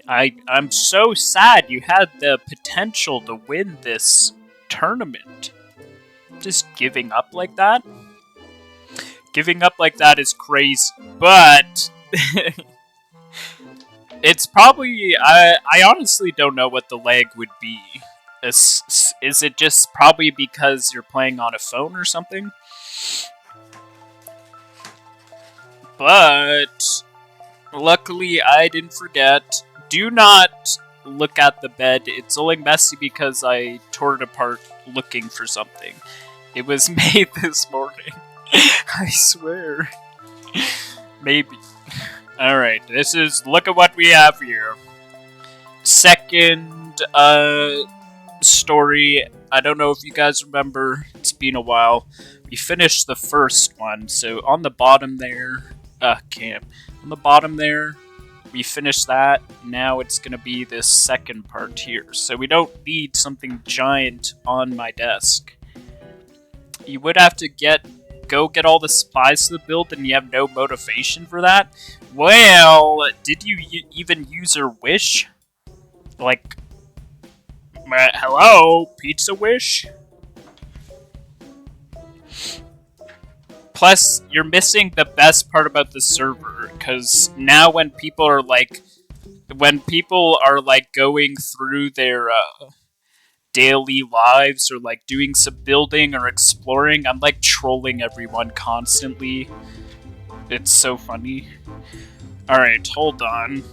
I'm so sad you had the potential to win this tournament. Just giving up like that? Giving up like that is crazy, but it's probably I honestly don't know what the lag would be. Is it just probably because you're playing on a phone or something? But luckily I didn't forget. Do not look at the bed. It's only messy because I tore it apart looking for something. It was made this morning. I swear. Maybe. Alright, look at what we have here. Second, story. I don't know if you guys remember, it's been a while. We finished the first one, so on the bottom there, camp. On the bottom there, we finished that. Now it's gonna be this second part here. So we don't need something giant on my desk. You would have to go get all the supplies to the build, and you have no motivation for that? Well, did you even use your wish? Like, hello, pizza wish? Plus, you're missing the best part about the server, because now when people are going through their daily lives, or like doing some building or exploring, I'm like trolling everyone constantly. It's so funny. Alright, hold on.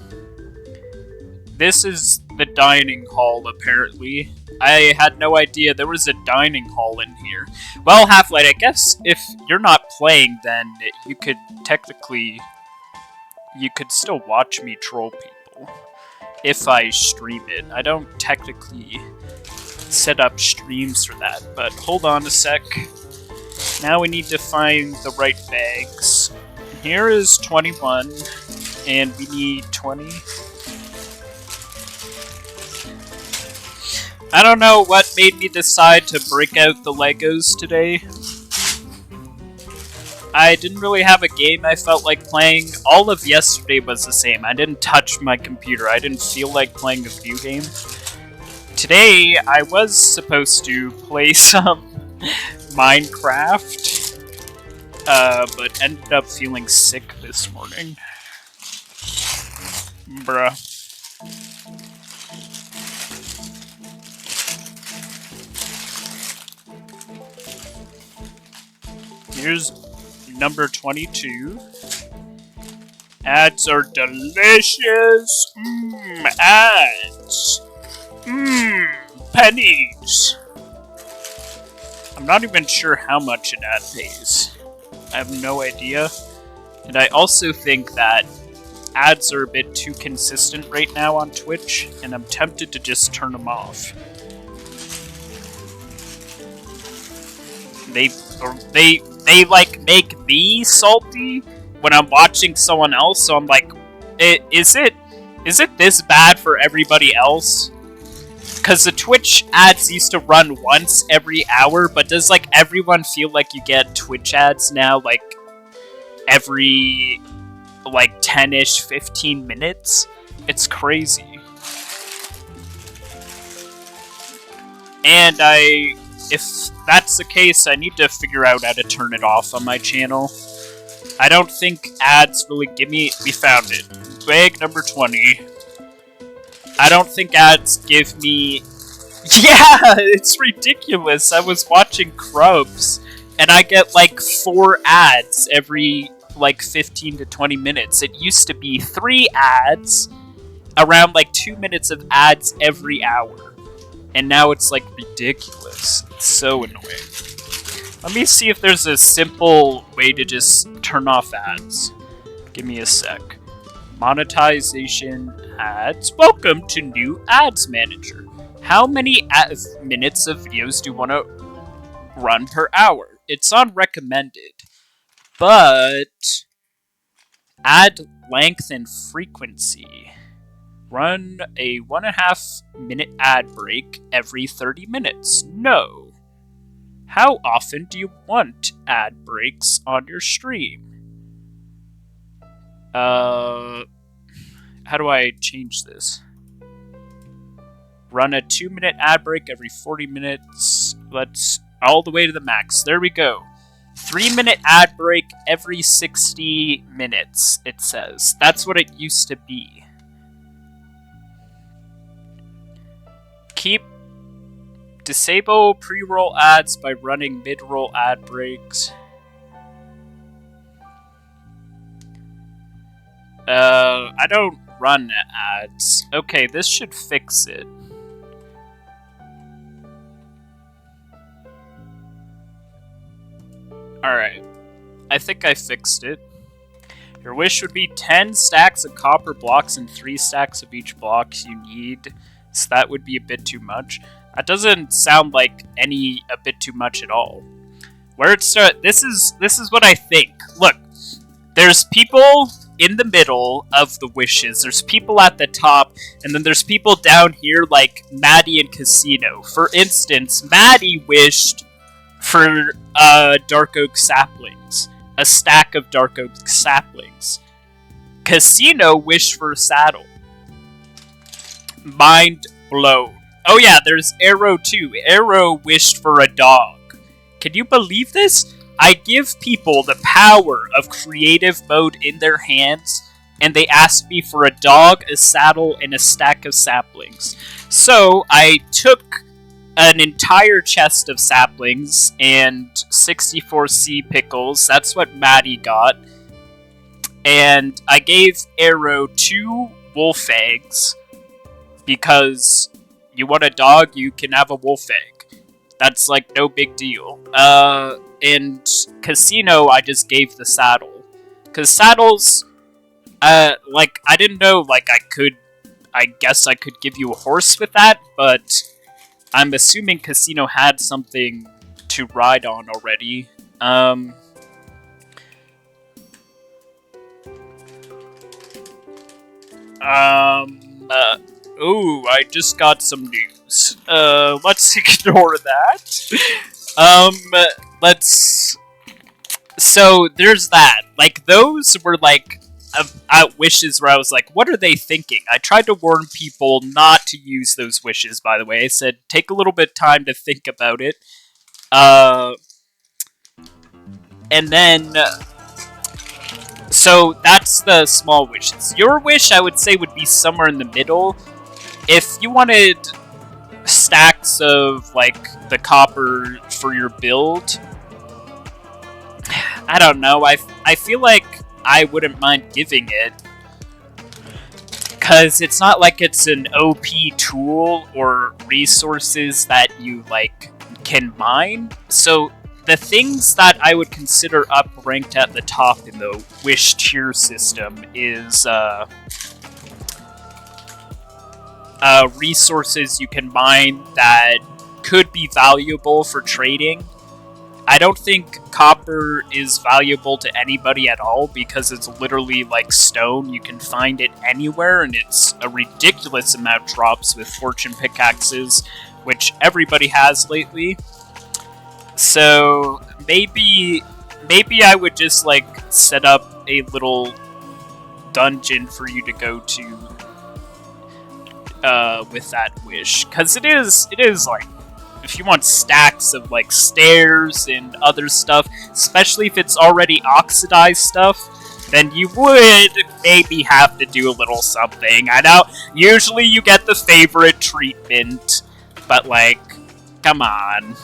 This is the dining hall, apparently. I had no idea there was a dining hall in here. Well, Half-Light, I guess if you're not playing, then you could still watch me troll people. If I stream it. I don't technically set up streams for that, but hold on a sec. Now we need to find the right bags. Here is 21, and we need 20. I don't know what made me decide to break out the Legos today. I didn't really have a game I felt like playing. All of yesterday was the same. I didn't touch my computer. I didn't feel like playing a video game. Today, I was supposed to play some Minecraft, but ended up feeling sick this morning. Bruh. Here's number 22. Ads are delicious! Ads! Pennies! I'm not even sure how much an ad pays. I have no idea. And I also think that ads are a bit too consistent right now on Twitch, and I'm tempted to just turn them off. They like make me salty when I'm watching someone else, so I'm like, is it this bad for everybody else? Because the Twitch ads used to run once every hour, but does like everyone feel like you get Twitch ads now like every like 10-ish, 15 minutes? It's crazy. And if that's the case, I need to figure out how to turn it off on my channel. I don't think ads really give me... We found it. Bag number 20. I don't think ads give me... Yeah! It's ridiculous! I was watching Crubs, and I get like 4 ads every like 15 to 20 minutes. It used to be 3 ads, around like 2 minutes of ads every hour. And now it's like ridiculous. It's so annoying. Let me see if there's a simple way to just turn off ads. Give me a sec. Monetization ads. Welcome to new ads manager. How many minutes of videos do you want to run per hour? It's on recommended, but ad length and frequency. Run a 1.5 minute ad break every 30 minutes. No. How often do you want ad breaks on your stream? How do I change this? Run a 2-minute ad break every 40 minutes. Let's all the way to the max. There we go. 3-minute ad break every 60 minutes, it says. That's what it used to be. Disable pre-roll ads by running mid-roll ad breaks. I don't run ads. Okay, this should fix it. Alright. I think I fixed it. Your wish would be 10 stacks of copper blocks and 3 stacks of each block you need. So that would be a bit too much. That doesn't sound like a bit too much at all. Where it starts, this is what I think. Look, there's people in the middle of the wishes. There's people at the top, and then there's people down here like Maddie and Casino. For instance, Maddie wished for dark oak saplings, a stack of dark oak saplings. Casino wished for a saddle. Mind blown. Oh yeah, there's Arrow too. Arrow wished for a dog. Can you believe this? I give people the power of creative mode in their hands, and they ask me for a dog, a saddle, and a stack of saplings. So I took an entire chest of saplings and 64C pickles. That's what Maddie got. And I gave Arrow 2 wolf eggs, because you want a dog, you can have a wolf egg. That's like no big deal. And Casino, I just gave the saddle. Cause saddles, like, I didn't know, like, I guess I could give you a horse with that, but I'm assuming Casino had something to ride on already. Ooh, I just got some news. Let's ignore that. So, there's that. Like, those were, like, wishes where I was like, what are they thinking? I tried to warn people not to use those wishes, by the way. I said, take a little bit of time to think about it. And then... so, that's the small wishes. Your wish, I would say, would be somewhere in the middle. If you wanted stacks of, like, the copper for your build, I don't know, I feel like I wouldn't mind giving it, because it's not like it's an OP tool or resources that you, like, can mine. So the things that I would consider up ranked at the top in the wish tier system is resources you can mine that could be valuable for trading. I don't think copper is valuable to anybody at all, because it's literally like stone. You can find it anywhere, and it's a ridiculous amount drops with fortune pickaxes, which everybody has lately. So maybe I would just, like, set up a little dungeon for you to go to with that wish, because it is like, if you want stacks of, like, stairs and other stuff, especially if it's already oxidized stuff, then you would maybe have to do a little something. I know, usually you get the favorite treatment, but, like, come on.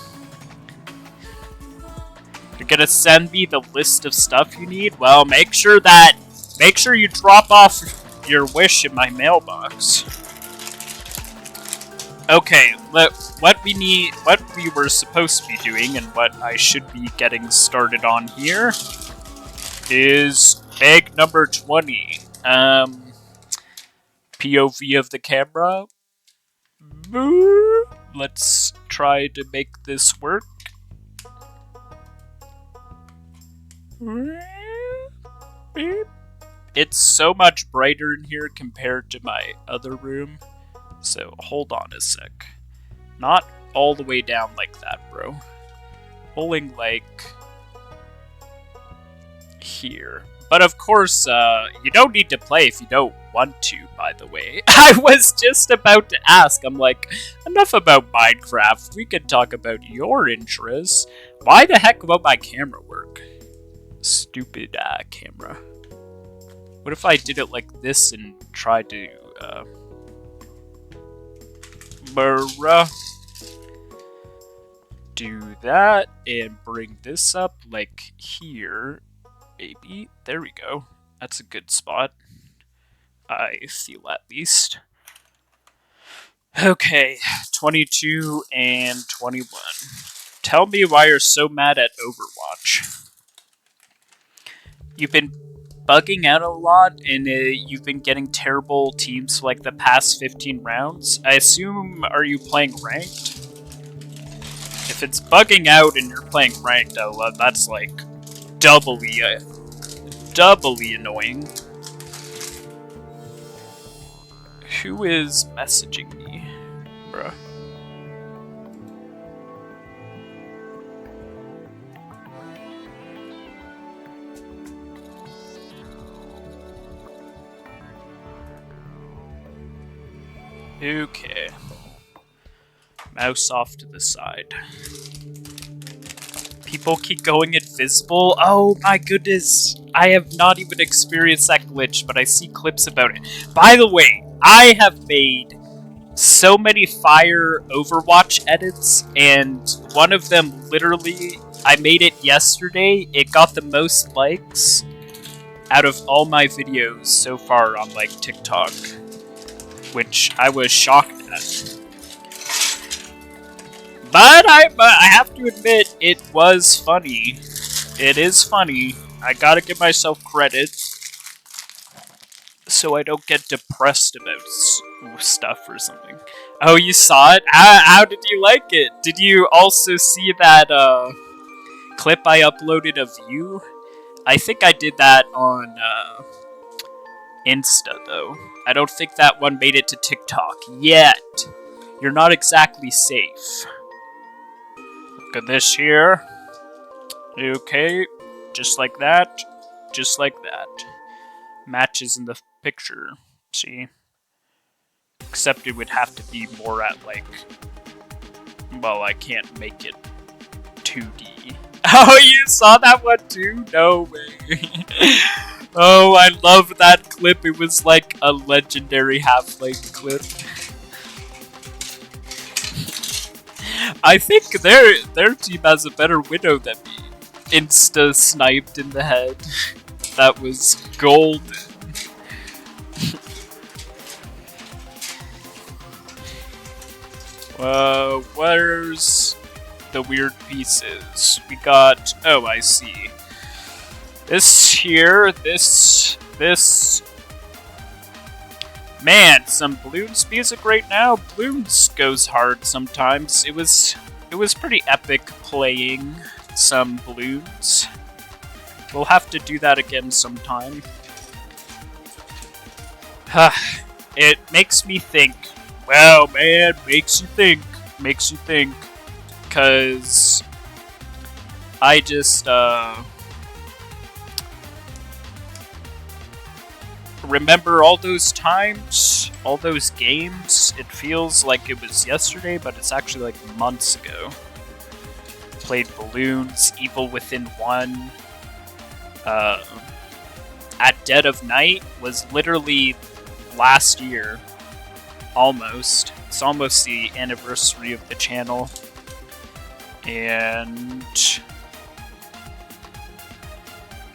You're gonna send me the list of stuff you need? Well, make sure you drop off your wish in my mailbox. Okay, what we were supposed to be doing, and what I should be getting started on here, is egg number 20. POV of the camera. Let's try to make this work. It's so much brighter in here compared to my other room. So, hold on a sec. Not all the way down like that, bro. Pulling, like, here. But of course, you don't need to play if you don't want to, by the way. I was just about to ask, I'm like, enough about Minecraft, we can talk about your interests. Why the heck won't my camera work? Stupid camera. What if I did it like this and tried to, do that and bring this up like here, maybe. There we go. That's a good spot. I feel at least. Okay, 22 and 21. Tell me why you're so mad at Overwatch. You've been bugging out a lot, and you've been getting terrible teams for like the past 15 rounds. I assume, are you playing ranked? If it's bugging out and you're playing ranked, that's like doubly annoying. Who is messaging me, bruh? Okay. Mouse off to the side. People keep going invisible. Oh my goodness. I have not even experienced that glitch, but I see clips about it. By the way, I have made so many fire Overwatch edits, and one of them literally, I made it yesterday. It got the most likes out of all my videos so far on like TikTok, which I was shocked at. But I have to admit, it was funny. It is funny. I gotta give myself credit, so I don't get depressed about stuff or something. Oh, you saw it? How did you like it? Did you also see that clip I uploaded of you? I think I did that on Insta, though. I don't think that one made it to TikTok yet. You're not exactly safe. Look at this here. Okay, just like that. Just like that. Matches in the picture, see? Except it would have to be more at like... Well, I can't make it 2D. Oh, you saw that one too? No way. Oh, I love that clip. It was like a legendary Half-Life clip. I think their team has a better Widow than me. Insta-sniped in the head. That was golden. Where's the weird pieces? We got... Oh, I see. This here, this... Man, some Bloons music right now. Bloons goes hard sometimes. It was pretty epic playing some Bloons. We'll have to do that again sometime. It makes me think. Well, man, makes you think. Makes you think. Because I just, remember all those times, all those games. It feels like it was yesterday, but it's actually like months ago. Played Bloons, Evil Within 1. At Dead of Night was literally last year. Almost. It's almost the anniversary of the channel. And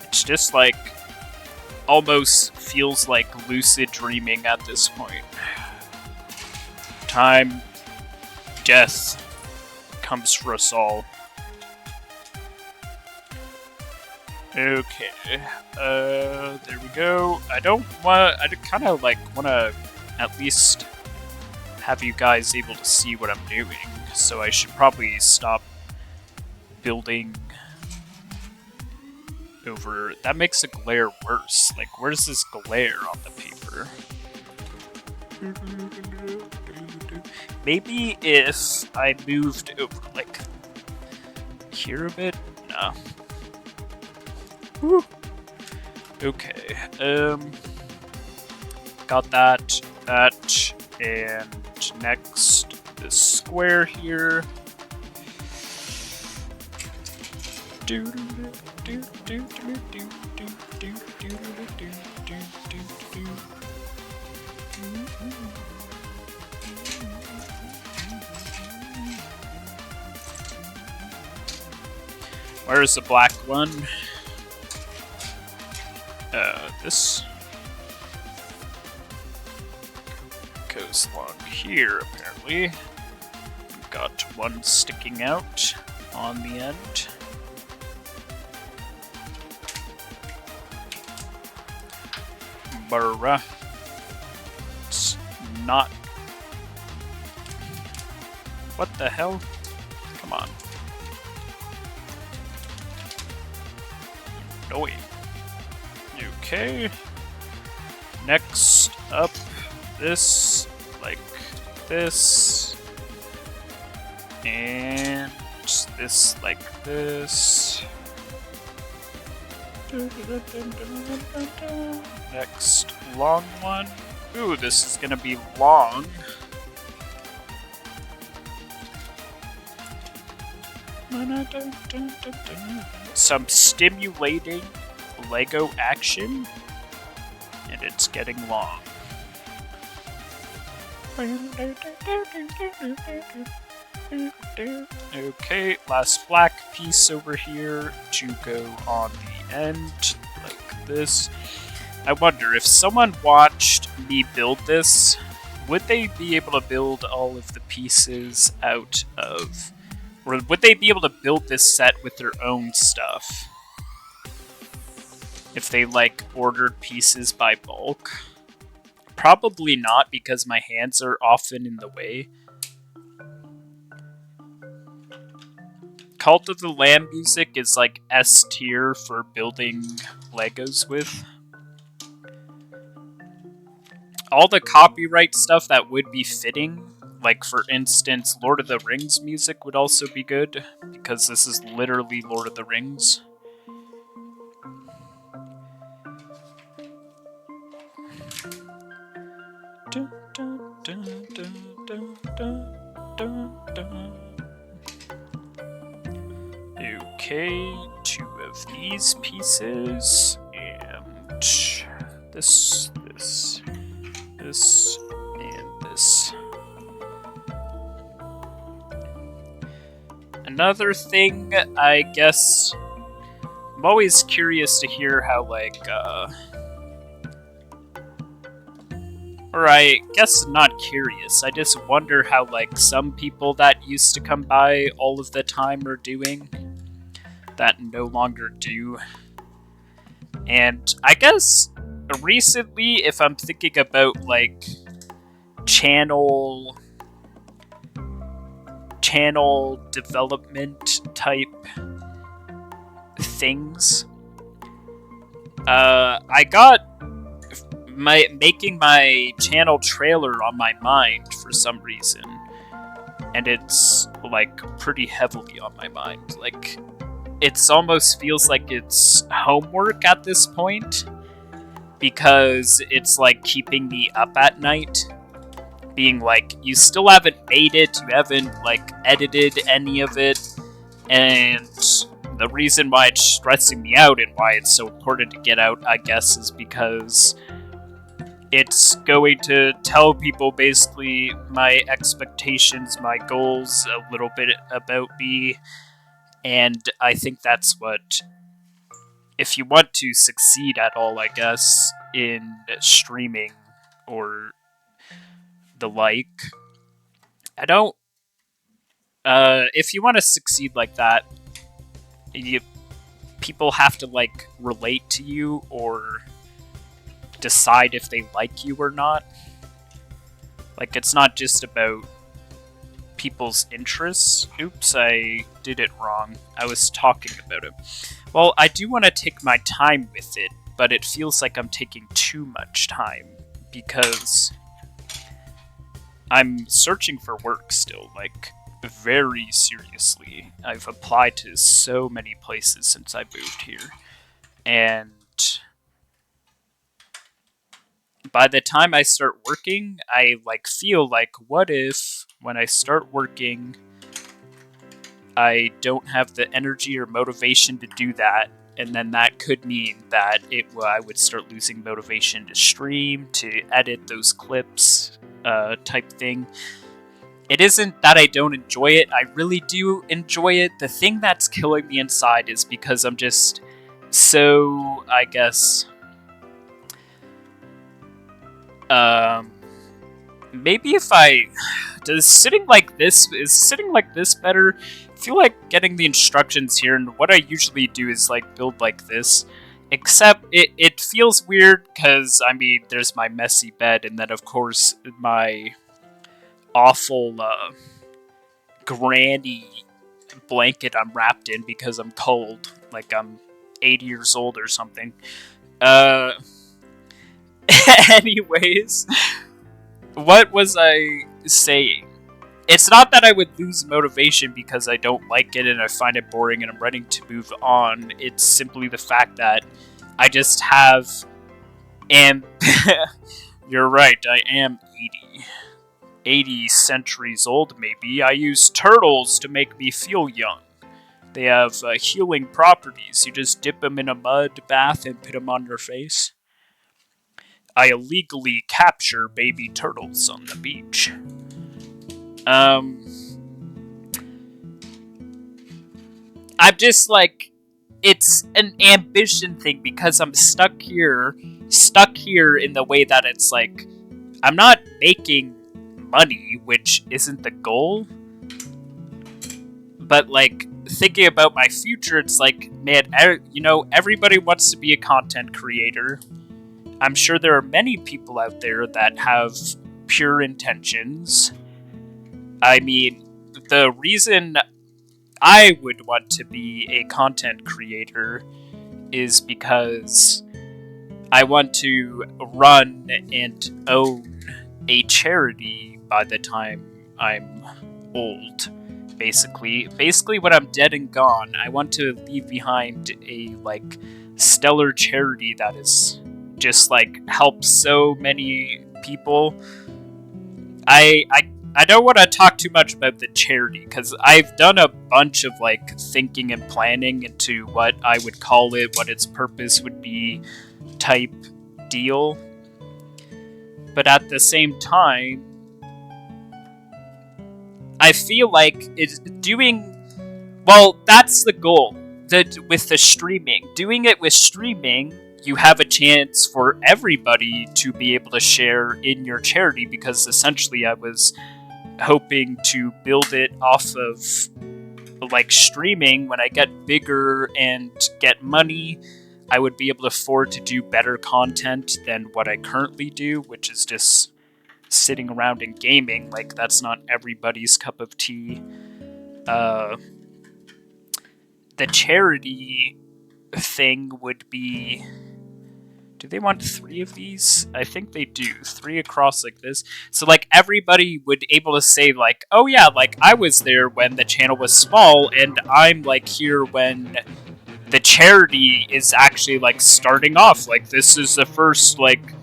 it's just like almost feels like lucid dreaming at this point. Time, death comes for us all. Okay, there we go. I kind of like want to at least have you guys able to see what I'm doing, so I should probably stop building over... That makes the glare worse. Like, where's this glare on the paper? Maybe if I moved over, like, here a bit? No. Woo. Okay, got that, and next, this square here. Where's the black one? This goes along here, apparently. Got one sticking out on the end. Bruh. It's not... What the hell? Come on. No way. Okay. Next up, this, like this, and this, like this. Next, long one. Ooh, this is gonna be long. Some stimulating Lego action, and it's getting long. Okay, last black piece over here to go on the end, like this. I wonder, if someone watched me build this, would they be able to build all of the pieces out of... Or would they be able to build this set with their own stuff? If they, like, ordered pieces by bulk? Probably not, because my hands are often in the way. Cult of the Lamb music is, like, S tier for building Legos with. All the copyright stuff that would be fitting, like, for instance, Lord of the Rings music would also be good, because this is literally Lord of the Rings. Okay, 2 of these pieces, and this, and this. Another thing, I guess, I'm always curious to hear how, like, or I guess not curious, I just wonder how, like, some people that used to come by all of the time are doing, that no longer do. And I guess, recently, if I'm thinking about, like, channel development type things, I got making my channel trailer on my mind for some reason, and it's, like, pretty heavily on my mind. Like, it's almost feels like it's homework at this point, because it's, like, keeping me up at night, being like, you still haven't made it, you haven't, like, edited any of it, and the reason why it's stressing me out and why it's so important to get out, I guess, is because it's going to tell people basically my expectations, my goals, a little bit about me, and I think that's what, if you want to succeed at all, I guess, in streaming or the like, if you want to succeed like that, people have to, like, relate to you or decide if they like you or not. Like, it's not just about people's interests. Oops, I did it wrong. I was talking about it. Well, I do want to take my time with it, but it feels like I'm taking too much time, because I'm searching for work still, like, very seriously. I've applied to so many places since I moved here, and by the time I start working, I like feel like, what if when I start working, I don't have the energy or motivation to do that, and then that could mean that I would start losing motivation to stream, to edit those clips, type thing. It isn't that I don't enjoy it, I really do enjoy it. The thing that's killing me inside is because I'm just so, I guess, maybe if I... is sitting like this better? I feel like getting the instructions here, and what I usually do is like build like this. Except it feels weird because, I mean, there's my messy bed, and then of course my awful granny blanket I'm wrapped in because I'm cold, like I'm 80 years old or something. Anyways, what was I saying? It's not that I would lose motivation because I don't like it and I find it boring and I'm ready to move on. It's simply the fact that I just have... And you're right, I am 80. 80 centuries old, maybe. I use turtles to make me feel young. They have healing properties. You just dip them in a mud bath and put them on your face. I illegally capture baby turtles on the beach. I'm just like, it's an ambition thing because I'm stuck here in the way that it's like, I'm not making money, which isn't the goal, but like, thinking about my future, it's like, man, you know, everybody wants to be a content creator. I'm sure there are many people out there that have pure intentions. I mean, the reason I would want to be a content creator is because I want to run and own a charity by the time I'm old. Basically, when I'm dead and gone, I want to leave behind a like stellar charity that is just like helps so many people. I don't want to talk too much about the charity because I've done a bunch of like thinking and planning into what I would call it, what its purpose would be, type deal. But at the same time, I feel like it's doing... Well, that's the goal. With the streaming. Doing it with streaming, you have a chance for everybody to be able to share in your charity because essentially I was hoping to build it off of like streaming. When I get bigger and get money, I would be able to afford to do better content than what I currently do, which is just sitting around and gaming. Like, that's not everybody's cup of tea. The charity thing would be... Do they want 3 of these? I think they do. 3 across like this. So, like, everybody would able to say, like, oh yeah, like, I was there when the channel was small, and I'm, like, here when the charity is actually, like, starting off. Like, this is the first, like,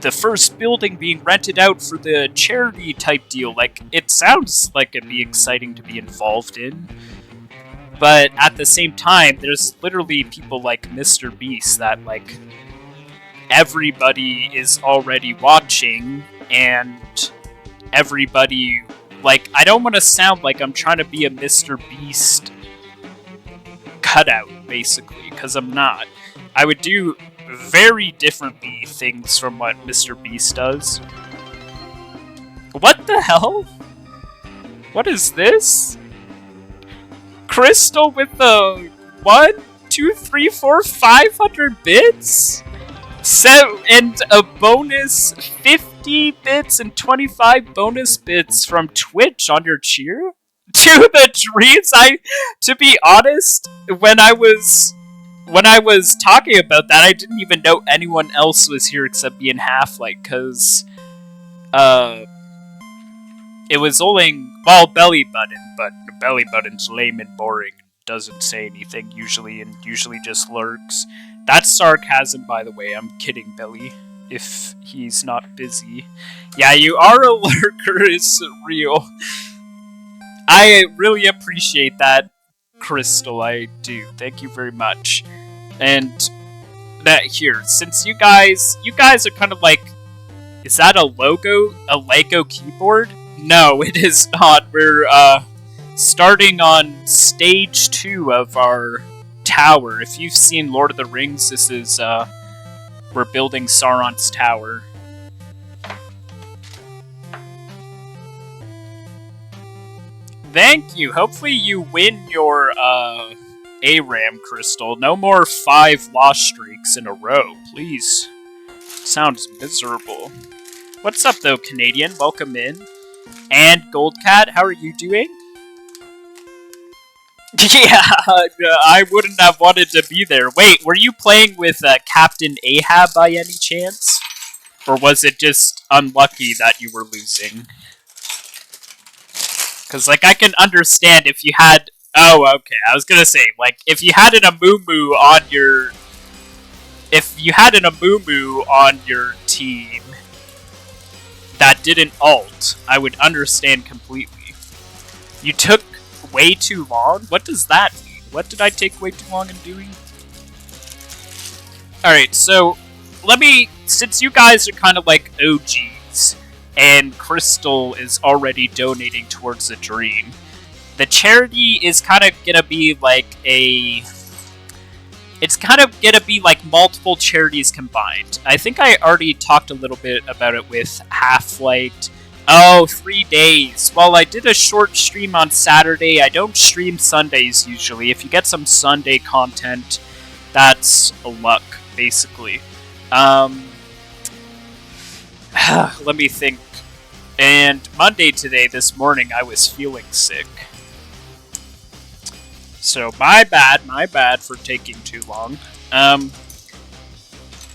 the first building being rented out for the charity type deal. Like, it sounds like it'd be exciting to be involved in. But at the same time, there's literally people like Mr. Beast that, like, everybody is already watching, and everybody, like, I don't want to sound like I'm trying to be a Mr. Beast cutout, basically, because I'm not. I would do very differently things from what Mr. Beast does. What the hell? What is this? Crystal with the 1, 2, 3, 4, 500 bits? And a bonus 50 bits and 25 bonus bits from Twitch on your cheer? To the dreams? To be honest, when I was talking about that, I didn't even know anyone else was here except me and Half-Light, because, it was only, well, Belly Button, but Belly Button's lame and boring, doesn't say anything usually, and usually just lurks. That's sarcasm, by the way, I'm kidding, Belly. if he's not busy. Yeah, you are a lurker is real. I really appreciate that, Crystal. I do. Thank you very much. And that here, since you guys are kind of like, is that a Lego keyboard? No, it is not. We're starting on stage 2 of our tower. If you've seen Lord of the Rings, this is we're building Sauron's tower. Thank you. Hopefully you win your ARAM, Crystal. No more 5 lost streaks in a row, please. Sounds miserable. What's up, though, Canadian? Welcome in. And Goldcat, how are you doing? Yeah, I wouldn't have wanted to be there. Wait, were you playing with Captain Ahab by any chance? Or was it just unlucky that you were losing? Because, like, I can understand if you had... Oh, okay, I was gonna say, like, if you had an Amumu on your... If you had an Amumu on your team that didn't ult, I would understand completely. You took way too long? What does that mean? What did I take way too long in doing? Alright, so, let me... Since you guys are kind of like OGs, and Crystal is already donating towards the dream, the charity is kind of gonna be like a... It's kind of gonna be like multiple charities combined. I think I already talked a little bit about it with Half-Light. Oh, 3 days. Well, I did a short stream on Saturday. I don't stream Sundays usually. If you get some Sunday content, that's a luck, basically. Let me think. And Monday today, this morning, I was feeling sick. So, my bad for taking too long.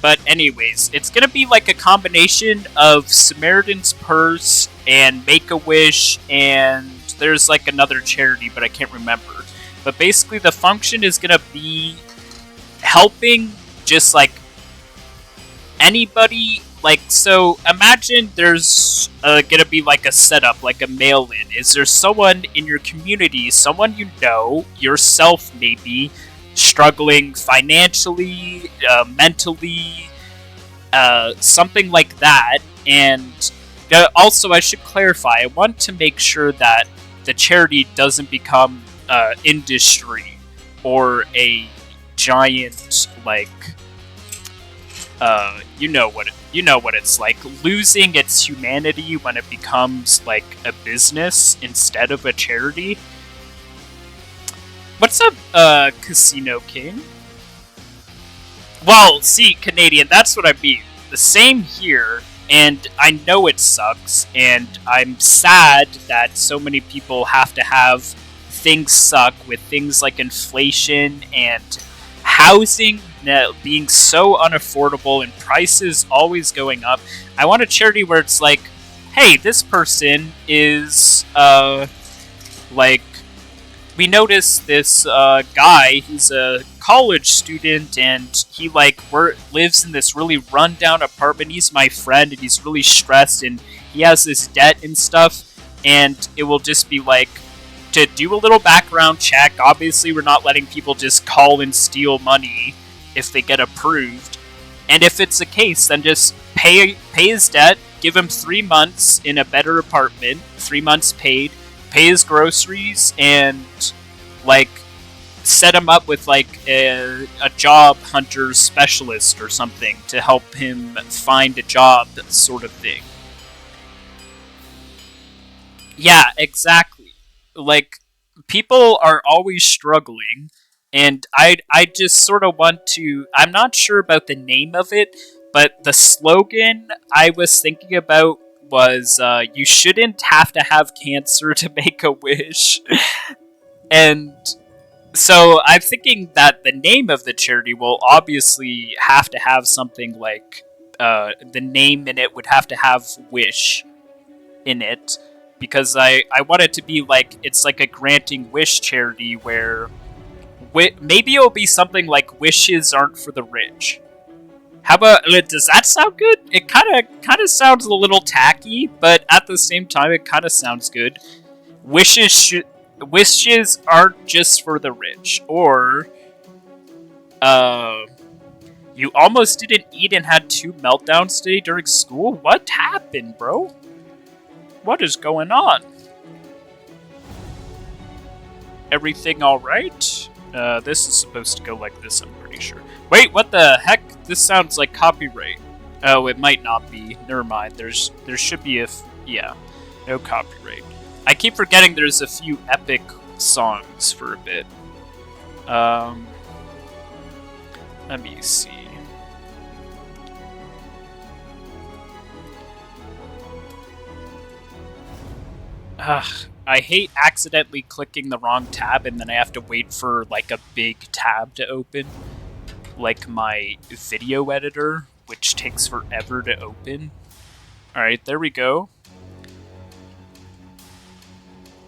But anyways, it's gonna be like a combination of Samaritan's Purse and Make-A-Wish, and there's like another charity, but I can't remember. But basically the function is gonna be helping just like anybody, like, so imagine there's gonna be like a setup, like a mail-in. Is there someone in your community, someone you know, yourself maybe, struggling financially, mentally, something like that? And also, I should clarify, I want to make sure that the charity doesn't become industry or a giant, like, you know what it's like, losing its humanity when it becomes like a business instead of a charity. What's up, Casino King? Well, see, Canadian, that's what I mean. The same here, and I know it sucks, and I'm sad that so many people have to have things suck with things like inflation and housing being so unaffordable and prices always going up. I want a charity where it's like, hey, this person is, like, we noticed this guy, he's a college student, and he, like, lives in this really run-down apartment. He's my friend, and he's really stressed, and he has this debt and stuff, and it will just be, like, to do a little background check. Obviously, we're not letting people just call and steal money if they get approved. And if it's the case, then just pay his debt, give him 3 months in a better apartment, 3 months paid, pay his groceries, and, like, set him up with, like, a job hunter specialist or something to help him find a job, sort of thing. Yeah, exactly. Like, people are always struggling, and I just sort of want to... I'm not sure about the name of it, but the slogan I was thinking about was, you shouldn't have to have cancer to make a wish. And so I'm thinking that the name of the charity will obviously have to have something like, the name in it would have to have wish in it, because I want it to be like, it's like a granting wish charity where maybe it'll be something like wishes aren't for the rich. How about, does that sound good? It kind of sounds a little tacky, but at the same time, it kind of sounds good. Wishes aren't just for the rich. Or, you almost didn't eat and had 2 meltdowns today during school? What happened, bro? What is going on? Everything alright? This is supposed to go like this, I'm pretty sure. Wait, what the heck? This sounds like copyright. Oh, it might not be. Never mind. There should be yeah, no copyright. I keep forgetting there's a few epic songs for a bit. Let me see. I hate accidentally clicking the wrong tab and then I have to wait for like a big tab to open. Like my video editor, which takes forever to open. Alright, there we go.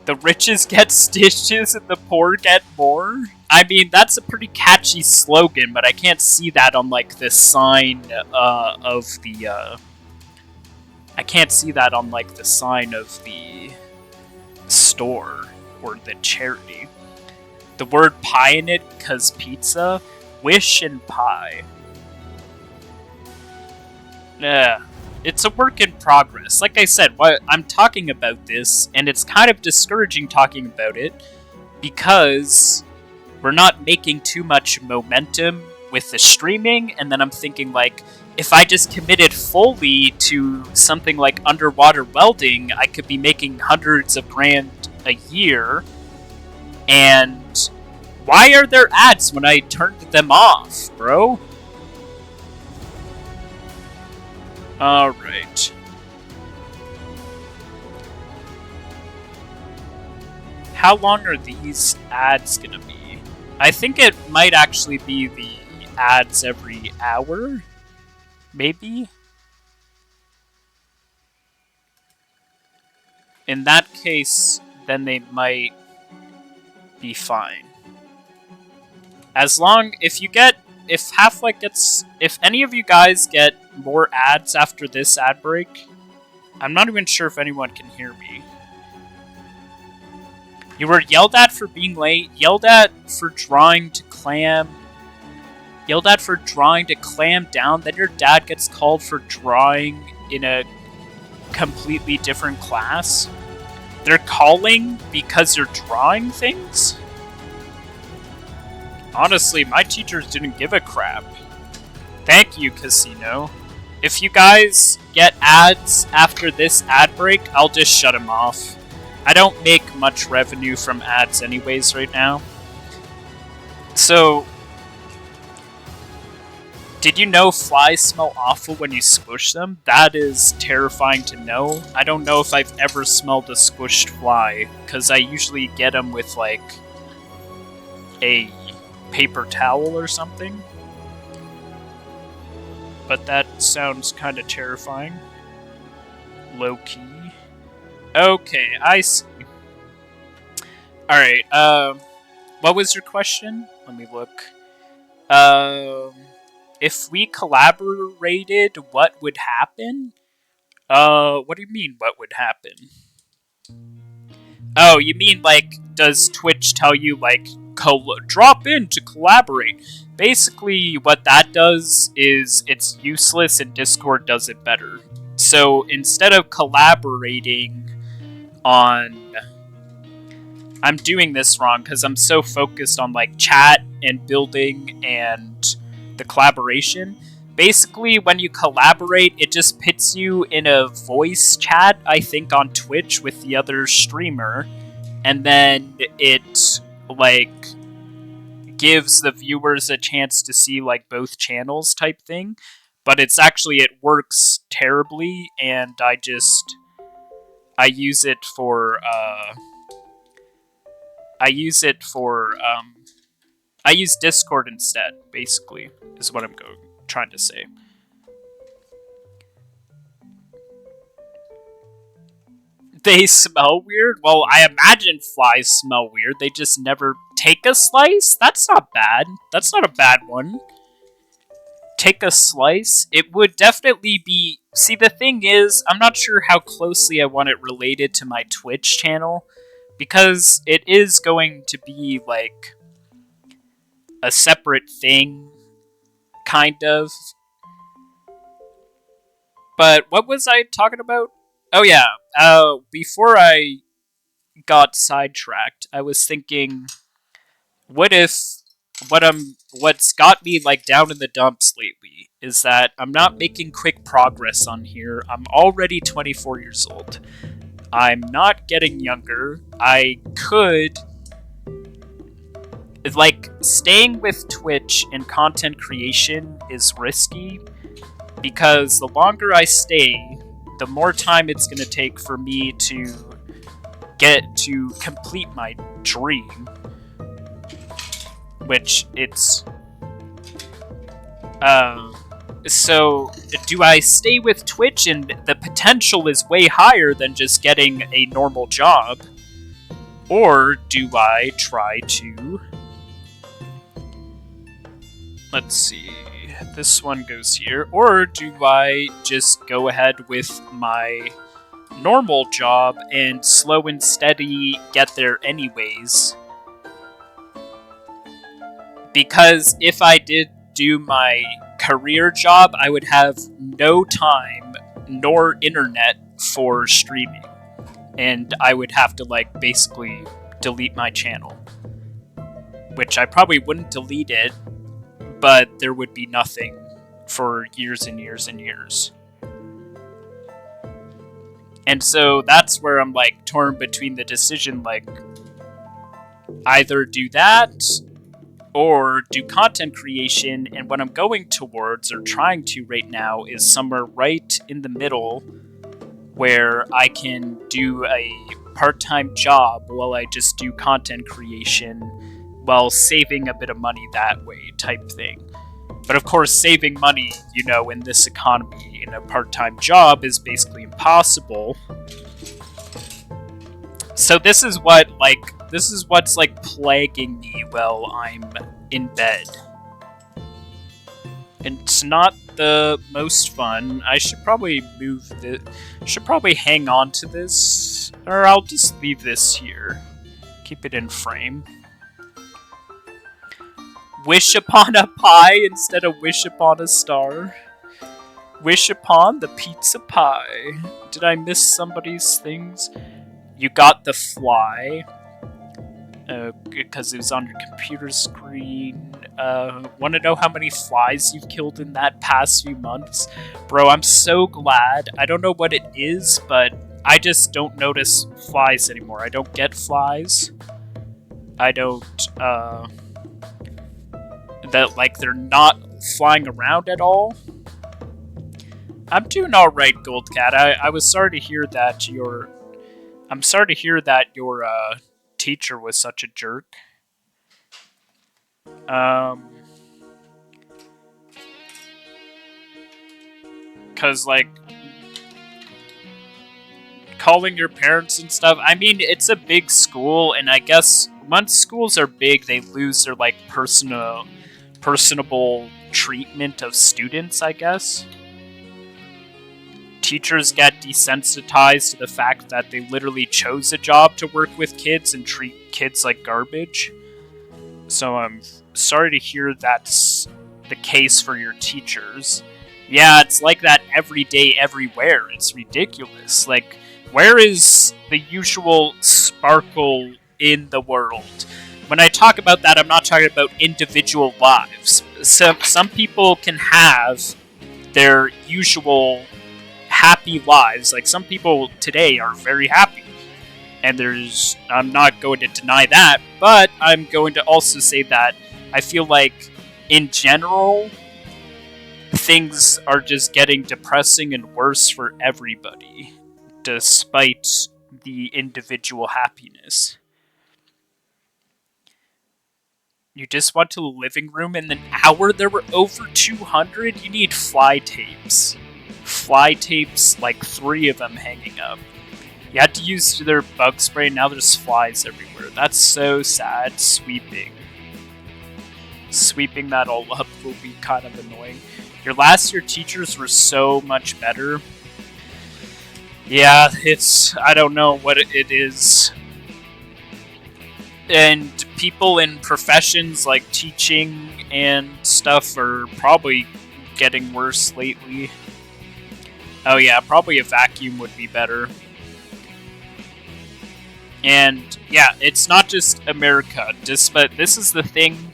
The riches get stitches and the poor get more? I mean, that's a pretty catchy slogan, but I can't see that on like the sign of the I can't see that on like the sign of the store or the charity. The word pie in it, cause pizza, wish and pie. It's a work in progress. Like I said, I'm talking about this, and it's kind of discouraging talking about it, because we're not making too much momentum with the streaming, and then I'm thinking like, if I just committed fully to something like underwater welding, I could be making hundreds of grand a year. And why are there ads when I turned them off, bro? Alright. How long are these ads gonna be? I think it might actually be the ads every hour? Maybe? In that case, then they might be fine. As long, if Half-Life gets, if any of you guys get more ads after this ad break, I'm not even sure if anyone can hear me. You were yelled at for being late, yelled at for trying to clam down, then your dad gets called for drawing in a completely different class. They're calling because you're drawing things? Honestly, my teachers didn't give a crap. Thank you, Casino. If you guys get ads after this ad break, I'll just shut them off. I don't make much revenue from ads anyways right now. So, did you know flies smell awful when you squish them? That is terrifying to know. I don't know if I've ever smelled a squished fly, because I usually get them with, like, a paper towel or something. But that sounds kind of terrifying. Low-key. Okay, I see. Alright, what was your question? Let me look. If we collaborated, what would happen? What do you mean, what would happen? Oh, you mean, like, does Twitch tell you, like, drop in to collaborate? Basically, what that does is it's useless and Discord does it better. So, instead of collaborating on... I'm doing this wrong because I'm so focused on, like, chat and building and the collaboration. Basically, when you collaborate, it just puts you in a voice chat, I think, on Twitch with the other streamer. And then it, like, gives the viewers a chance to see, like, both channels type thing. But it's actually, it works terribly, and I use it for, I use Discord instead, basically, is what I'm trying to say. They smell weird? Well, I imagine flies smell weird. They just never take a slice? That's not bad. That's not a bad one. take a slice, it would definitely be... See, the thing is, I'm not sure how closely I want it related to my Twitch channel, because it is going to be, like, a separate thing, kind of. But what was I talking about? Oh yeah, before I got sidetracked, I was thinking, what if what's got me like down in the dumps lately is that I'm not making quick progress on here. I'm already 24 years old. I'm not getting younger. I could, like, staying with Twitch and content creation is risky because the longer I stay, the more time it's going to take for me to get to complete my dream, which it's so do I stay with Twitch, and the potential is way higher than just getting a normal job, or do I try to, let's see, this one goes here, or do I just go ahead with my normal job and slow and steady get there anyways? Because if I did do my career job, I would have no time nor internet for streaming, and I would have to, like, basically delete my channel, which I probably wouldn't delete it, but there would be nothing for years and years and years. And so that's where I'm, like, torn between the decision, like, either do that or do content creation, and what I'm going towards, or trying to right now, is somewhere right in the middle where I can do a part-time job while I just do content creation while saving a bit of money that way, type thing. But of course, saving money, you know, in this economy, in a part-time job is basically impossible. So this is what's like plaguing me while I'm in bed. It's not the most fun. I should probably hang on to this, or I'll just leave this here. Keep it in frame. Wish upon a pie instead of wish upon a star. Wish upon the pizza pie. Did I miss somebody's things? You got the fly. Because it was on your computer screen. Want to know how many flies you've killed in that past few months? Bro, I'm so glad. I don't know what it is, but I just don't notice flies anymore. I don't get flies. I don't, that, like, they're not flying around at all. I'm doing alright, Goldcat. I was sorry to hear that I'm sorry to hear that your teacher was such a jerk. Cause, like, calling your parents and stuff, I mean, it's a big school, and I guess once schools are big, they lose their, like, personable treatment of students, I guess. Teachers get desensitized to the fact that they literally chose a job to work with kids and treat kids like garbage. So I'm sorry to hear that's the case for your teachers. Yeah, it's like that every day, everywhere. It's ridiculous. Like, where is the usual sparkle in the world? When I talk about that, I'm not talking about individual lives. Some people can have their usual happy lives. Like, some people today are very happy, and I'm not going to deny that, but I'm going to also say that I feel like in general things are just getting depressing and worse for everybody, despite the individual happiness. You just went to the living room, in an hour there were over 200? You need fly tapes. Fly tapes, like 3 of them hanging up. You had to use their bug spray, and now there's flies everywhere. That's so sad. Sweeping that all up will be kind of annoying. Your last year teachers were so much better. Yeah, I don't know what it is. And people in professions like teaching and stuff are probably getting worse lately. Oh yeah, probably a vacuum would be better. And yeah, it's not just America. But this is the thing.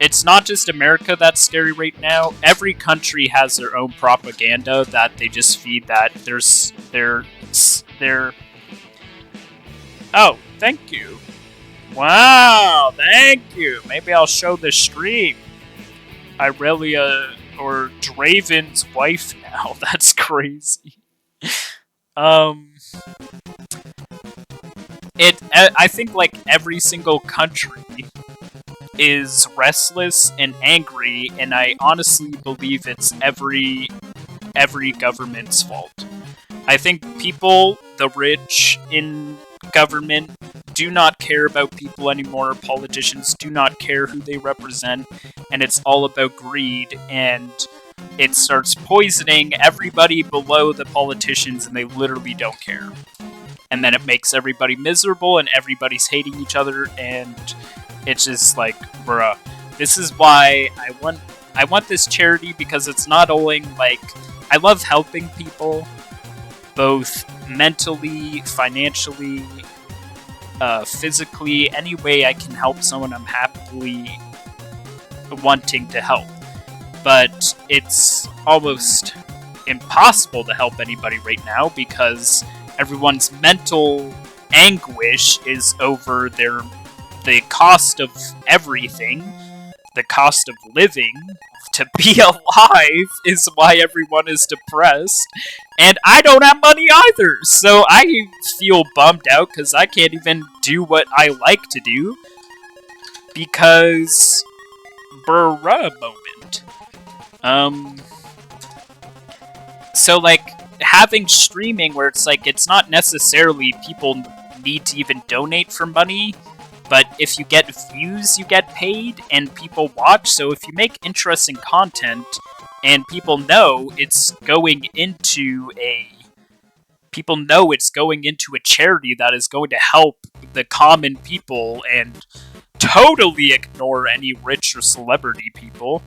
It's not just America that's scary right now. Every country has their own propaganda that they just feed that their. Oh, thank you. Wow, thank you. Maybe I'll show the stream. Irelia or Draven's wife now. That's crazy. I think like every single country is restless and angry, and I honestly believe it's every government's fault. I think people, the rich in government, do not care about people anymore. Politicians do not care who they represent, and it's all about greed, and it starts poisoning everybody below the politicians, and they literally don't care. And then it makes everybody miserable, and everybody's hating each other, and it's just like, bruh. This is why I want this charity, because it's not only like, I love helping people, both mentally, financially, physically, any way I can help someone, I'm happily wanting to help. But it's almost impossible to help anybody right now because everyone's mental anguish is over the cost of everything, the cost of living. To be alive is why everyone is depressed, and I don't have money either, so I feel bummed out because I can't even do what I like to do, because bruh moment. So like, having streaming where it's like, it's not necessarily people need to even donate for money, but if you get views, you get paid, and people watch. So if you make interesting content, and people know it's going into a charity that is going to help the common people and totally ignore any rich or celebrity people,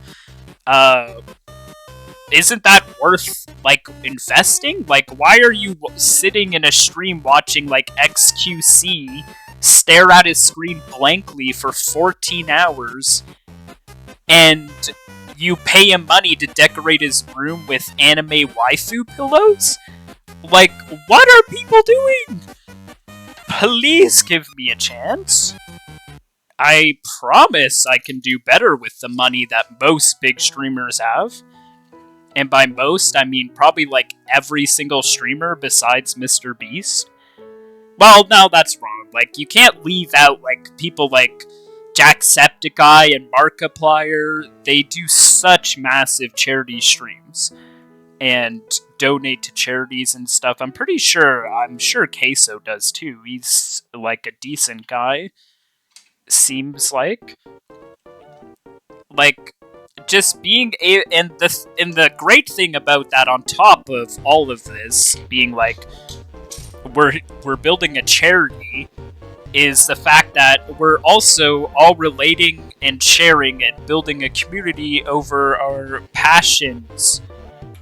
isn't that worth, like, investing? Like, why are you sitting in a stream watching, like, XQC stare at his screen blankly for 14 hours, and you pay him money to decorate his room with anime waifu pillows? Like, what are people doing? Please give me a chance. I promise I can do better with the money that most big streamers have. And by most, I mean probably like every single streamer besides Mr. Beast. Well, no, that's wrong. Like, you can't leave out, like, people like Jacksepticeye and Markiplier. They do such massive charity streams and donate to charities and stuff. I'm sure Queso does too. He's, like, a decent guy. Seems like. Like, just being and the great thing about that, on top of all of this being like, we're building a charity, is the fact that we're also all relating and sharing and building a community over our passions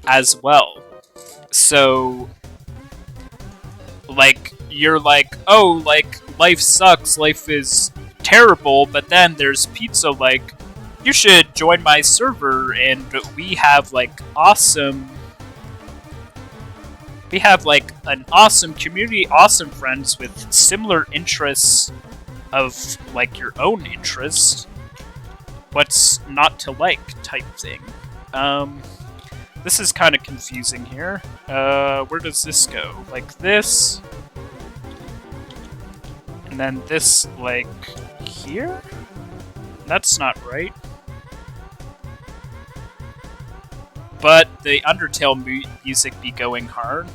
as well. So, like, you're like, oh, like, life sucks, life is terrible, but then there's Pizza, like, you should join my server, and we have, like, an awesome community, awesome friends with similar interests of, like, your own interests. What's not to like type thing. This is kind of confusing here. Where does this go? Like this? And then this, like, here? That's not right. But the Undertale music be going hard.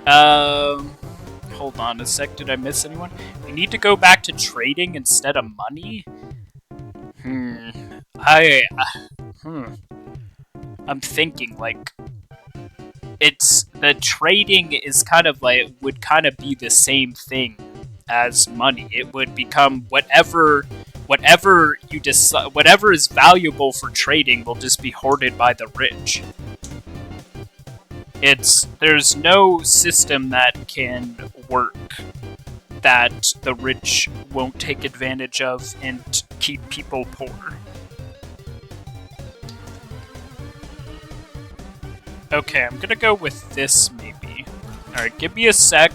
Hold on a sec, did I miss anyone? We need to go back to trading instead of money? I'm thinking, like, the trading is kind of like, would kind of be the same thing as money. It would become whatever you decide, whatever is valuable for trading will just be hoarded by the rich. There's no system that can work that the rich won't take advantage of and keep people poor. Okay, I'm gonna go with this, maybe. Alright, give me a sec.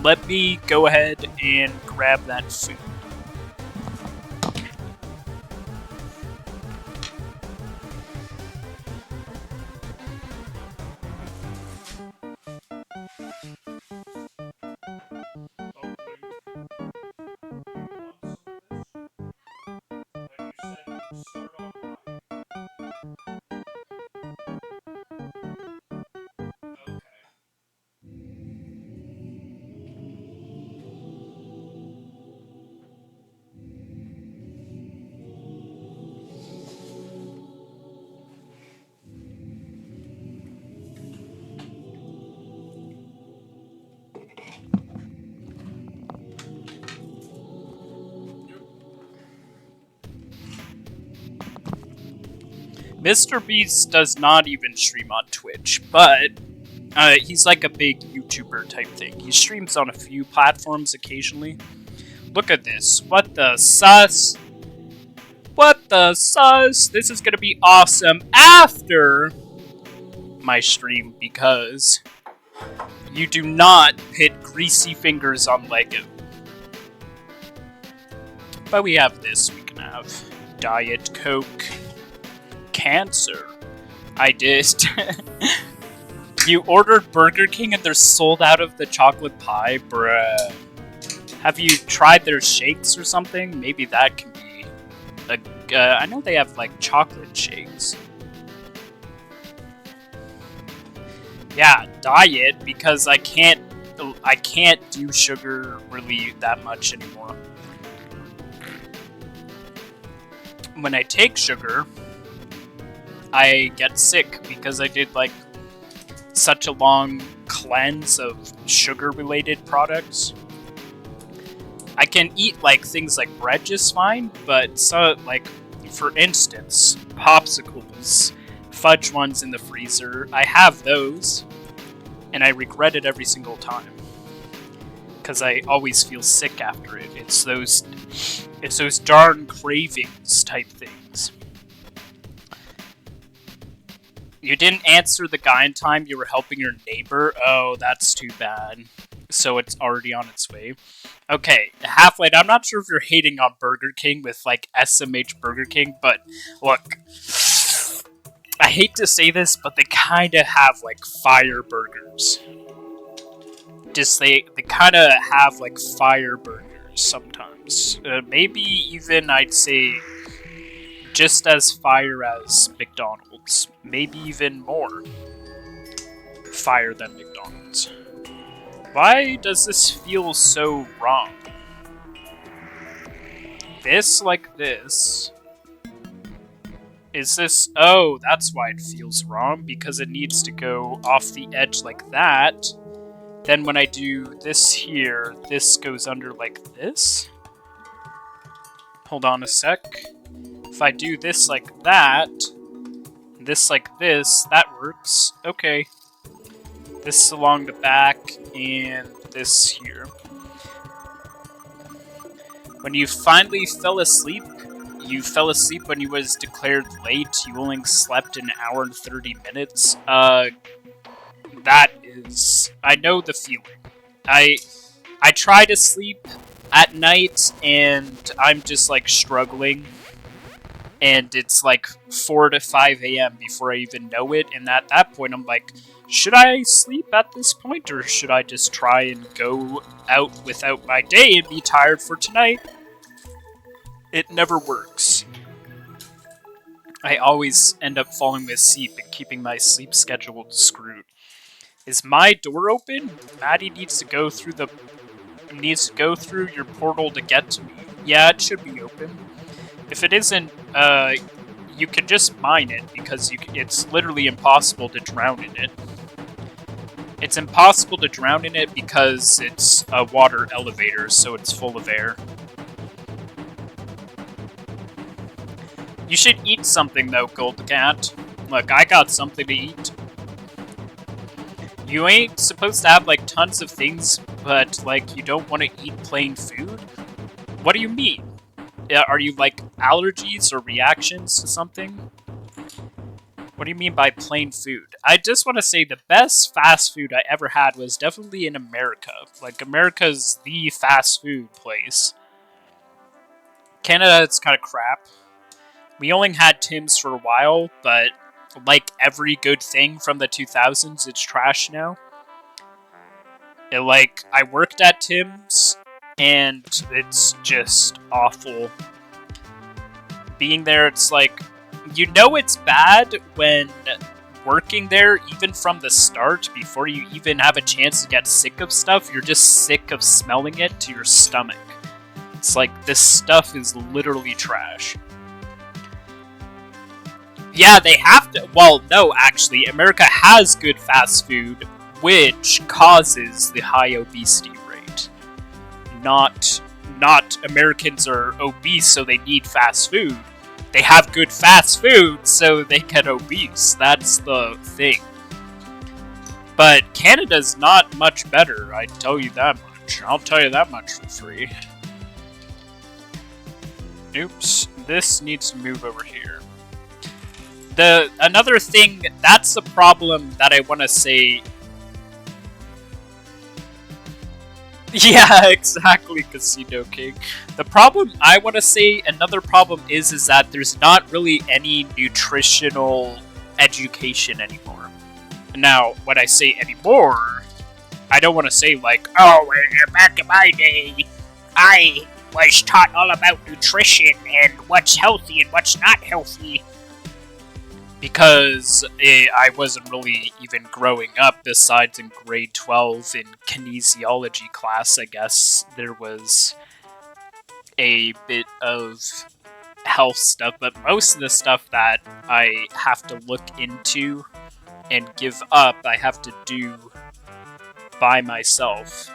Let me go ahead and grab that food. Mr. Beast does not even stream on Twitch, but he's like a big YouTuber type thing. He streams on a few platforms occasionally. Look at this. What the sus? What the sus? This is gonna be awesome after my stream because you do not put greasy fingers on Lego. But we have this. We can have Diet Coke. Cancer. I did. You ordered Burger King and they're sold out of the chocolate pie? Bruh. Have you tried their shakes or something? Maybe that can be I know they have like chocolate shakes. Yeah, diet, because I can't do sugar really that much anymore. When I take sugar, I get sick because I did like such a long cleanse of sugar-related products. I can eat like things like bread just fine, but so like for instance, popsicles, fudge ones in the freezer, I have those, and I regret it every single time because I always feel sick after it. It's those darn cravings type things. You didn't answer the guy in time. You were helping your neighbor. Oh, that's too bad. So it's already on its way. Okay, Half-Light, I'm not sure if you're hating on Burger King with, like, SMH Burger King, but look. I hate to say this, but they kind of have, like, fire burgers. They kind of have, like, fire burgers sometimes. Maybe even, I'd say, just as fire as McDonald's. Maybe even more fire than McDonald's. Why does this feel so wrong? This like this. Is this... Oh, that's why it feels wrong, because it needs to go off the edge like that. Then when I do this here, this goes under like this. Hold on a sec. If I do this like that, this like this, that works. Okay. This along the back, and this here. When you finally fell asleep, you fell asleep when you was declared late, you only slept an hour and 30 minutes. That is... I know the feeling. I try to sleep at night, and I'm just, like, struggling. And it's, like, 4 to 5 a.m. before I even know it, and at that point I'm like, should I sleep at this point, or should I just try and go out without my day and be tired for tonight? It never works. I always end up falling asleep and keeping my sleep schedule screwed. Is my door open? Maddie needs to go through your portal to get to me. Yeah, it should be open. If it isn't, you can just mine it because it's literally impossible to drown in it. It's impossible to drown in it because it's a water elevator, so it's full of air. You should eat something though, Gold Cat. Look, I got something to eat. You ain't supposed to have like tons of things, but like you don't want to eat plain food? What do you mean? Are you like allergies or reactions to something? What do you mean by plain food? I just want to say the best fast food I ever had was definitely in America. Like, America's the fast food place. Canada, it's kind of crap. We only had Tim's for a while, but like every good thing from the 2000s, it's trash now. I worked at Tim's, and it's just awful. Being there, it's like, you know it's bad when working there, even from the start, before you even have a chance to get sick of stuff, you're just sick of smelling it to your stomach. It's like, this stuff is literally trash. Yeah, they have to. Well, no, actually, America has good fast food, which causes the high obesity rate. Not Americans are obese, so they need fast food. They have good fast food, so they get obese. That's the thing. But Canada's not much better, I tell you that much. I'll tell you that much for free. Oops, this needs to move over here. Another thing, that's the problem that I want to say. Yeah, exactly, Casino King. The problem I want to say, another problem is that there's not really any nutritional education anymore. Now, when I say anymore, I don't want to say like, oh, back in my day, I was taught all about nutrition and what's healthy and what's not healthy. Because I wasn't really even growing up, besides in grade 12 in kinesiology class, I guess there was a bit of health stuff, but most of the stuff that I have to look into and give up, I have to do by myself.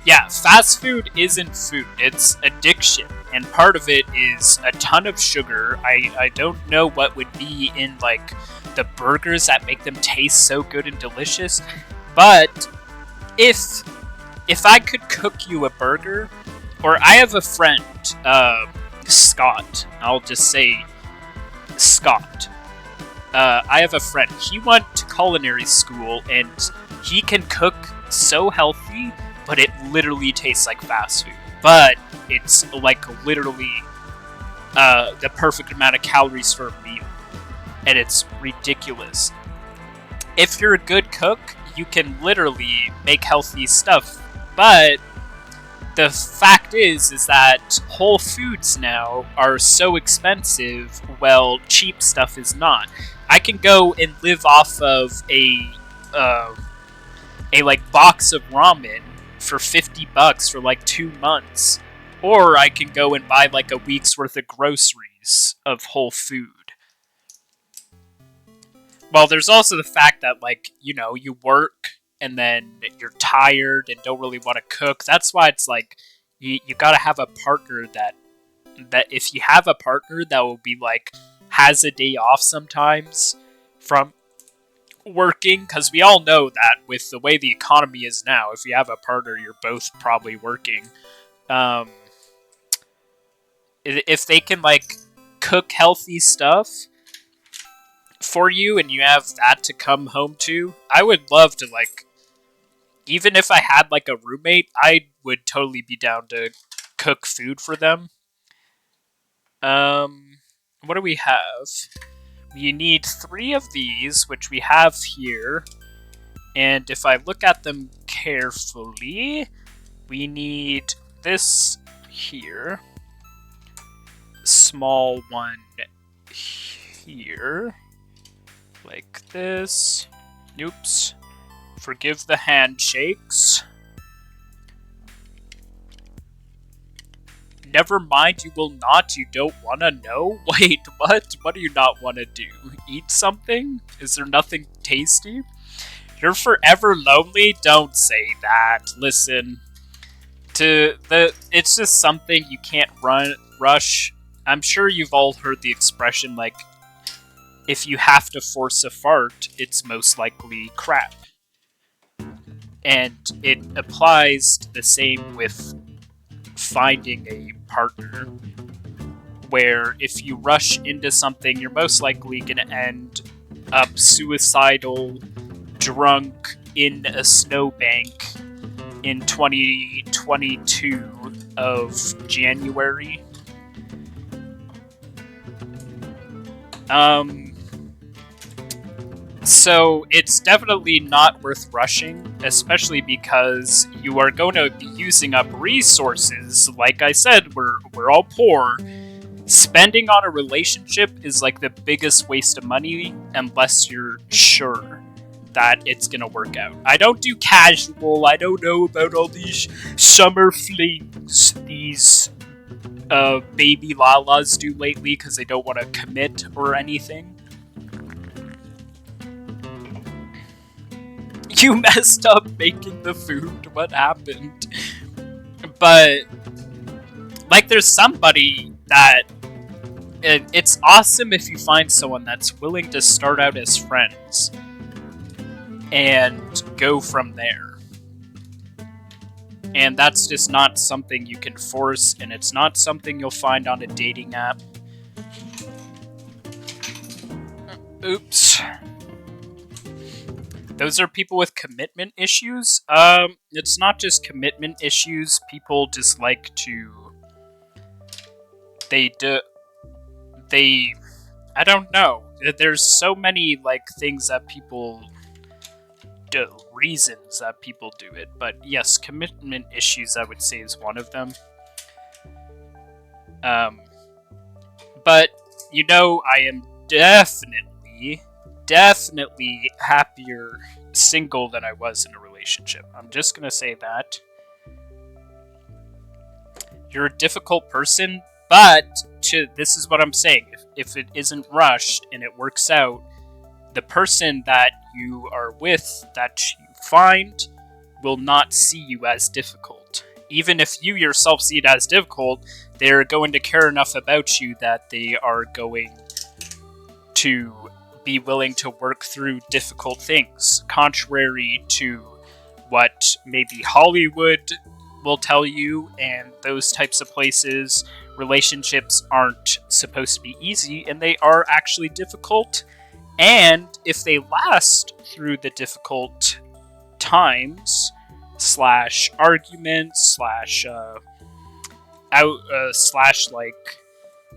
Yeah, fast food isn't food, it's addiction, and part of it is a ton of sugar. I don't know what would be in, like, the burgers that make them taste so good and delicious, but if I could cook you a burger, or I have a friend, Scott, I'll just say Scott. I have a friend, he went to culinary school, and he can cook so healthy, but it literally tastes like fast food. But it's like literally the perfect amount of calories for a meal. And it's ridiculous. If you're a good cook, you can literally make healthy stuff. But the fact is that Whole Foods now are so expensive, well, cheap stuff is not. I can go and live off of a like box of ramen for $50 for like 2 months, or I can go and buy like a week's worth of groceries of whole food. Well, there's also the fact that, like, you know, you work and then you're tired and don't really want to cook. That's why it's like you gotta have a partner that if you have a partner that will be like has a day off sometimes from working, because we all know that with the way the economy is now, if you have a partner, you're both probably working. If they can like cook healthy stuff for you and you have that to come home to, I would love to, like, even if I had like a roommate, I would totally be down to cook food for them. What do we have? You need 3 of these, which we have here. And if I look at them carefully, we need this here. Small one here. Like this. Oops. Forgive the handshakes. Never mind, you will not. You don't want to know? Wait, what? What do you not want to do? Eat something? Is there nothing tasty? You're forever lonely? Don't say that. Listen, it's just something you can't rush. I'm sure you've all heard the expression, like, if you have to force a fart, it's most likely crap. And it applies to the same with finding a partner, where if you rush into something, you're most likely going to end up suicidal, drunk in a snowbank in 2022 of January. So it's definitely not worth rushing, especially because you are going to be using up resources. Like I said, we're all poor. Spending on a relationship is like the biggest waste of money unless you're sure that it's gonna work out. I don't do casual. I don't know about all these summer flings these baby lalas do lately because they don't want to commit or anything. You messed up making the food. What happened? But like, there's somebody that it's awesome if you find someone that's willing to start out as friends and go from there. And that's just not something you can force, and it's not something you'll find on a dating app. Oops. Those are people with commitment issues. It's not just commitment issues. People just like to... I don't know. There's so many, like, things that people... reasons that people do it. But yes, commitment issues, I would say, is one of them. But, you know, I am definitely happier single than I was in a relationship. I'm just gonna say that. You're a difficult person, but this is what I'm saying. If it isn't rushed and it works out, the person that you are with, that you find, will not see you as difficult. Even if you yourself see it as difficult, they're going to care enough about you that they are going to be willing to work through difficult things, contrary to what maybe Hollywood will tell you and those types of places. Relationships aren't supposed to be easy, and they are actually difficult. And if they last through the difficult times, slash arguments, slash like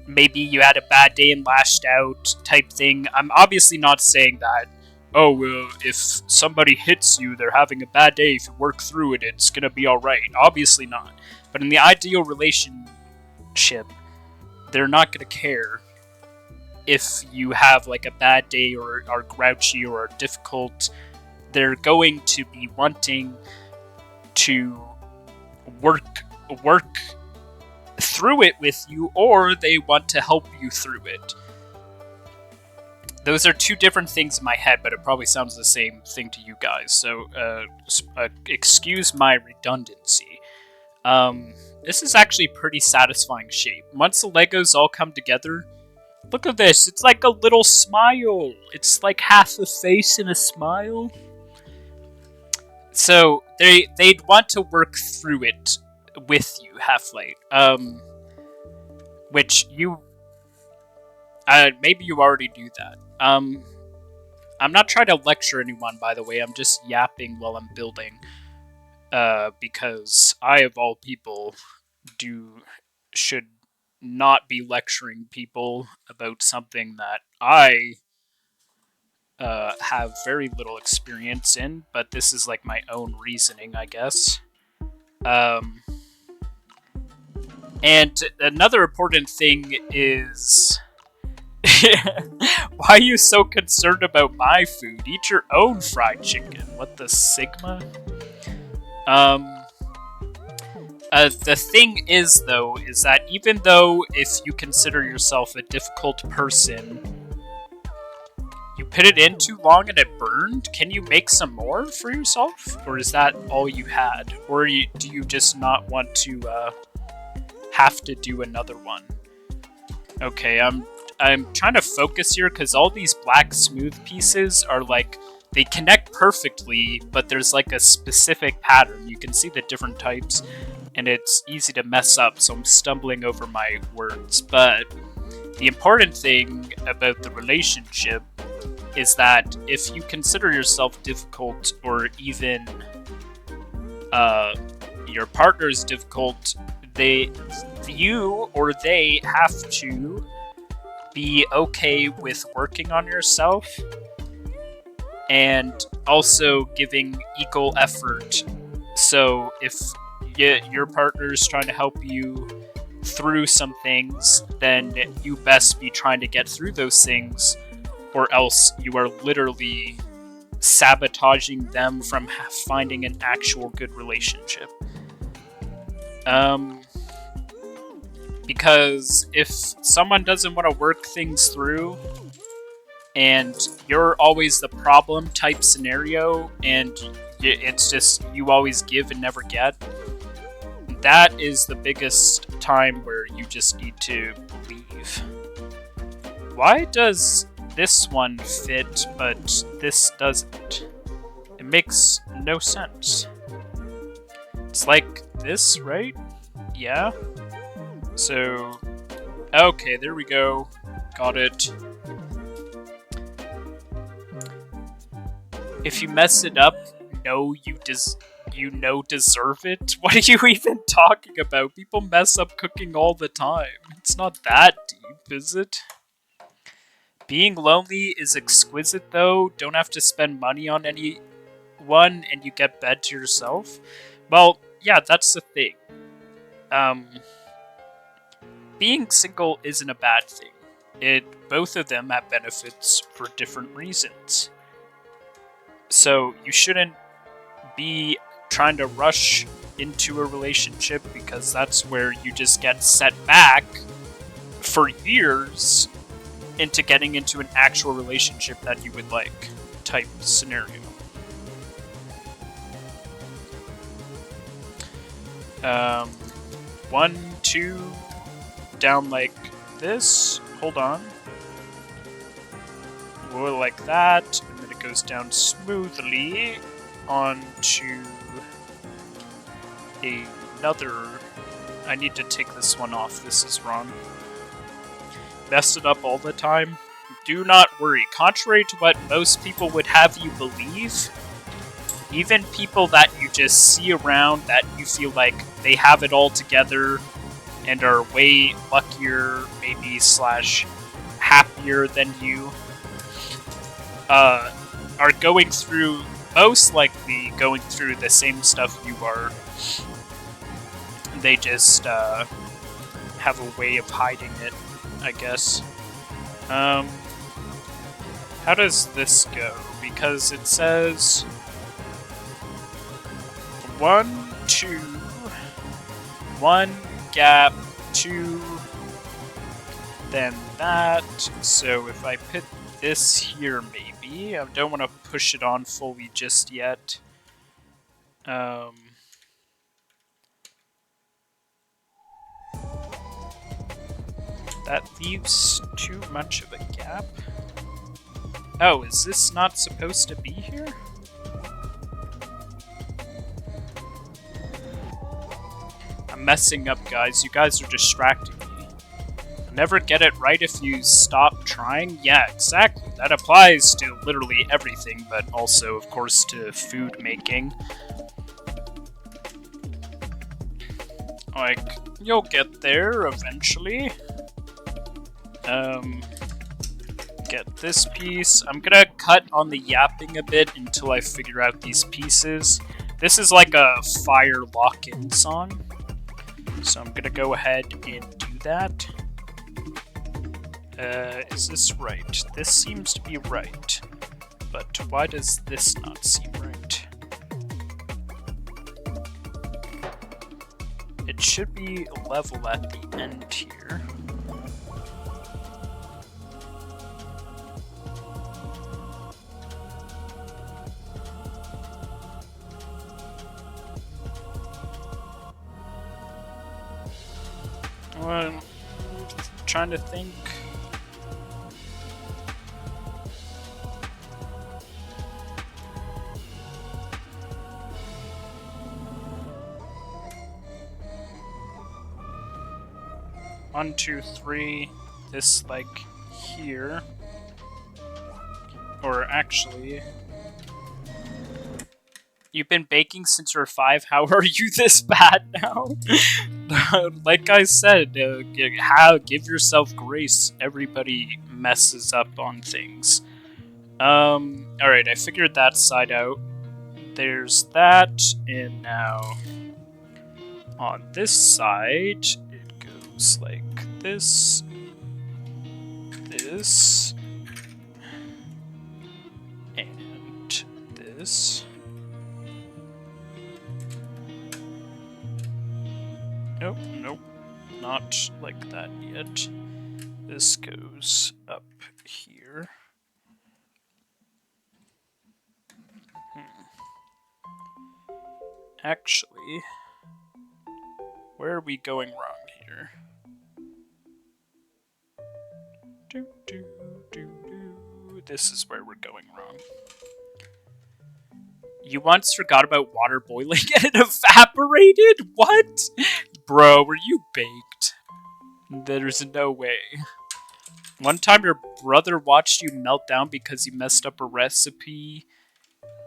maybe you had a bad day and lashed out type thing. I'm obviously not saying that, if somebody hits you, they're having a bad day. If you work through it, it's gonna be alright. Obviously not. But in the ideal relationship, they're not gonna care if you have like a bad day or are grouchy or are difficult. They're going to be wanting to work through it with you, or they want to help you through it. Those are two different things in my head, but it probably sounds the same thing to you guys, so excuse my redundancy. This is actually pretty satisfying shape. Once the Legos all come together, look at this, it's like a little smile. It's like half a face and a smile. So they'd want to work through it with you, Half-Light. Which you... maybe you already do that. I'm not trying to lecture anyone, by the way. I'm just yapping while I'm building. Because I, of all people, should not be lecturing people about something that I have very little experience in, but this is like my own reasoning, I guess. And another important thing is... Why are you so concerned about my food? Eat your own fried chicken. What the Sigma? The thing is, though, is that even though if you consider yourself a difficult person, you put it in too long and it burned, can you make some more for yourself? Or is that all you had? Or do you just not want to have to do another one? Okay, I'm trying to focus here because all these black smooth pieces are like, they connect perfectly, but there's like a specific pattern. You can see the different types, and it's easy to mess up, so I'm stumbling over my words. But the important thing about the relationship is that if you consider yourself difficult, or even your partner's difficult, you or they have to be okay with working on yourself and also giving equal effort. So if your partner is trying to help you through some things, then you best be trying to get through those things, or else you are literally sabotaging them from finding an actual good relationship. Because if someone doesn't want to work things through, and you're always the problem type scenario, and it's just you always give and never get, that is the biggest time where you just need to leave. Why does this one fit, but this doesn't? It makes no sense. It's like this, right? Yeah? So, okay, there we go. Got it. If you mess it up, you deserve it? What are you even talking about? People mess up cooking all the time. It's not that deep, is it? Being lonely is exquisite, though. Don't have to spend money on anyone, and you get bed to yourself. Well, yeah, that's the thing. Being single isn't a bad thing. Both of them have benefits for different reasons. So you shouldn't be trying to rush into a relationship, because that's where you just get set back for years into getting into an actual relationship that you would like type scenario. 1, 2, down like this. Hold on. Go like that, and then it goes down smoothly onto another. I need to take this one off. This is wrong. Mess it up all the time. Do not worry. Contrary to what most people would have you believe, even people that you just see around that you feel like they have it all together and are way luckier, maybe / happier than you, are most likely going through the same stuff you are. They just have a way of hiding it, I guess. How does this go? Because it says 1, 2, 1 gap, 2, then that. So if I put this here, maybe. I don't want to push it on fully just yet. That leaves too much of a gap. Oh, is this not supposed to be here? I'm messing up, guys. You guys are distracting me. I'll never get it right if you stop trying. Yeah, exactly. That applies to literally everything, but also, of course, to food making. Like, you'll get there eventually. Get this piece. I'm gonna cut on the yapping a bit until I figure out these pieces. This is like a fire lock-in song, so I'm gonna go ahead and do that. Is this right? This seems to be right, but why does this not seem right? it should be level at the end here. Well, I'm trying to think. One, two, three. This, like, here. Or actually... You've been baking since you were 5. How are you this bad now? Like I said, give yourself grace. Everybody messes up on things. Alright, I figured that side out. There's that, and now on this side, it goes like this, this, and this. Nope, nope, not like that yet. This goes up here. Actually, where are we going wrong here? This is where we're going wrong. You once forgot about water boiling and it evaporated? What? Bro, were you baked? There's no way. One time your brother watched you melt down because you messed up a recipe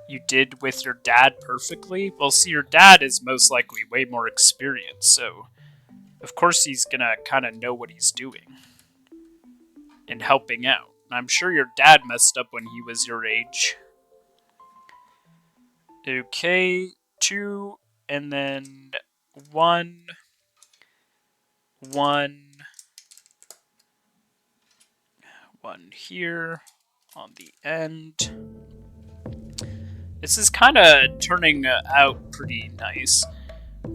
you did with your dad perfectly? Well, see, your dad is most likely way more experienced, so of course he's gonna kind of know what he's doing and helping out. I'm sure your dad messed up when he was your age. Okay, 2, and then 1, 1 here on the end. This is kind of turning out pretty nice.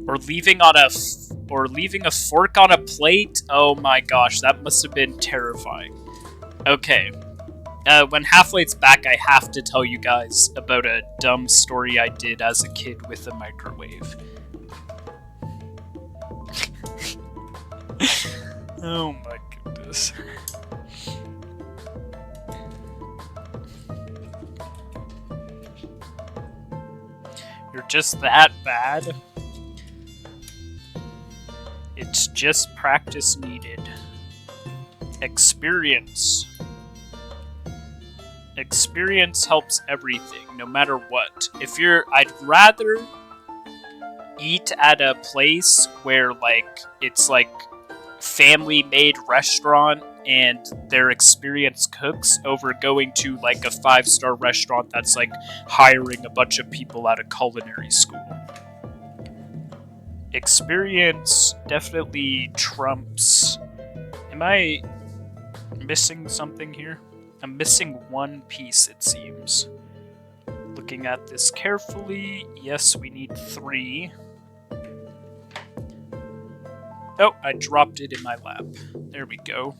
Or leaving a fork on a plate. Oh my gosh, that must have been terrifying. Okay. When Half-Light's back, I have to tell you guys about a dumb story I did as a kid with a microwave. Oh my goodness. You're just that bad? It's just practice needed. Experience. Experience helps everything, no matter what. I'd rather eat at a place where, like, it's like family-made restaurant and their experienced cooks over going to like a 5-star restaurant that's like hiring a bunch of people out of culinary school. Experience definitely trumps. Am I missing something here? I'm missing one piece, it seems. Looking at this carefully, yes, we need 3. Oh, I dropped it in my lap. There we go.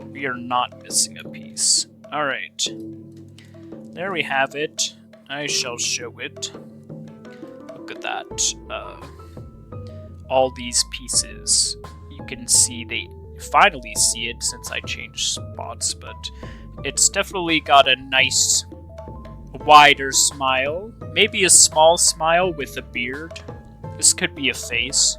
We are not missing a piece. Alright. There we have it. I shall show it. Look at that. All these pieces. You can see, they finally see it since I changed spots, but it's definitely got a nice wider smile. Maybe a small smile with a beard. This could be a face.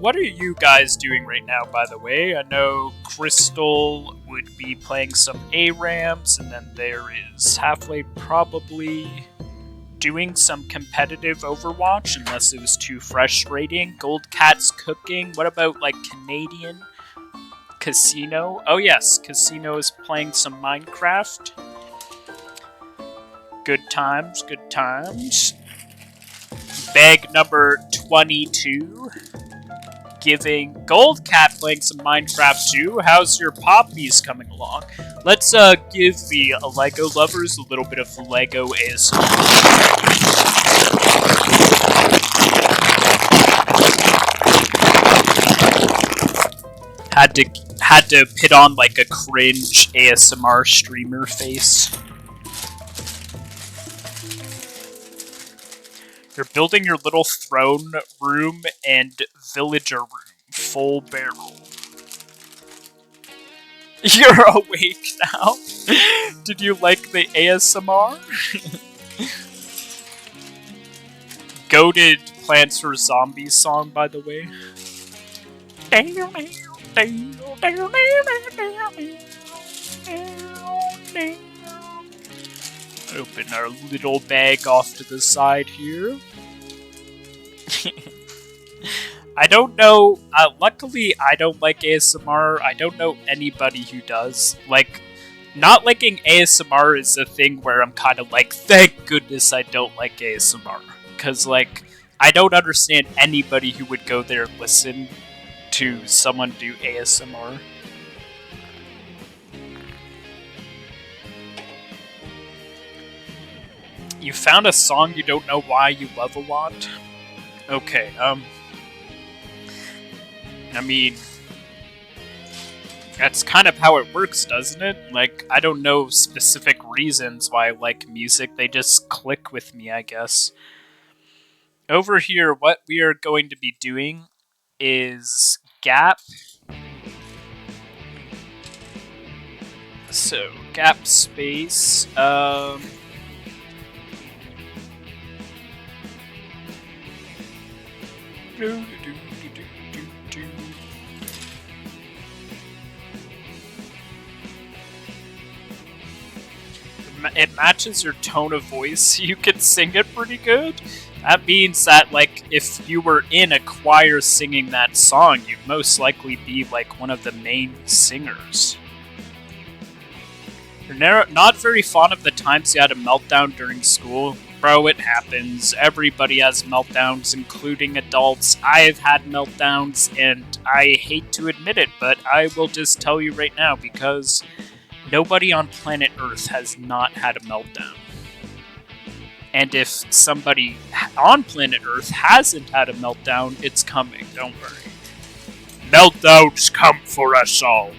What are you guys doing right now, by the way? I know Crystal would be playing some ARAMs, and then there is Half-Light probably doing some competitive Overwatch, unless it was too frustrating. Gold Cat's cooking. What about, like, Canadian? Casino? Oh yes, Casino is playing some Minecraft. Good times, good times. Bag number 22. Giving Gold Cat playing some Minecraft too. How's your poppies coming along? Let's give the Lego lovers a little bit of Lego ASMR. had to put on like a cringe ASMR streamer face. You're building your little throne room and villager room, full barrel. You're awake now? Did you like the ASMR? Goated Plants vs. Zombies song, by the way. Open our little bag off to the side here. I don't know, luckily I don't like ASMR. I don't know anybody who does. Like, not liking ASMR is a thing where I'm kind of like, thank goodness I don't like ASMR. Because, like, I don't understand anybody who would go there and listen to someone do ASMR. You found a song you don't know why you love a lot? Okay, I mean, that's kind of how it works, doesn't it? Like, I don't know specific reasons why I like music, they just click with me, I guess. Over here, what we are going to be doing is gap. So, gap space, it matches your tone of voice. You can sing it pretty good. That means that, like, if you were in a choir singing that song, you'd most likely be, like, one of the main singers. You're not very fond of the times you had a meltdown during school. Bro, it happens. Everybody has meltdowns, including adults. I've had meltdowns, and I hate to admit it, but I will just tell you right now, because nobody on planet Earth has not had a meltdown. And if somebody on planet Earth hasn't had a meltdown, it's coming, don't worry. Meltdowns come for us all.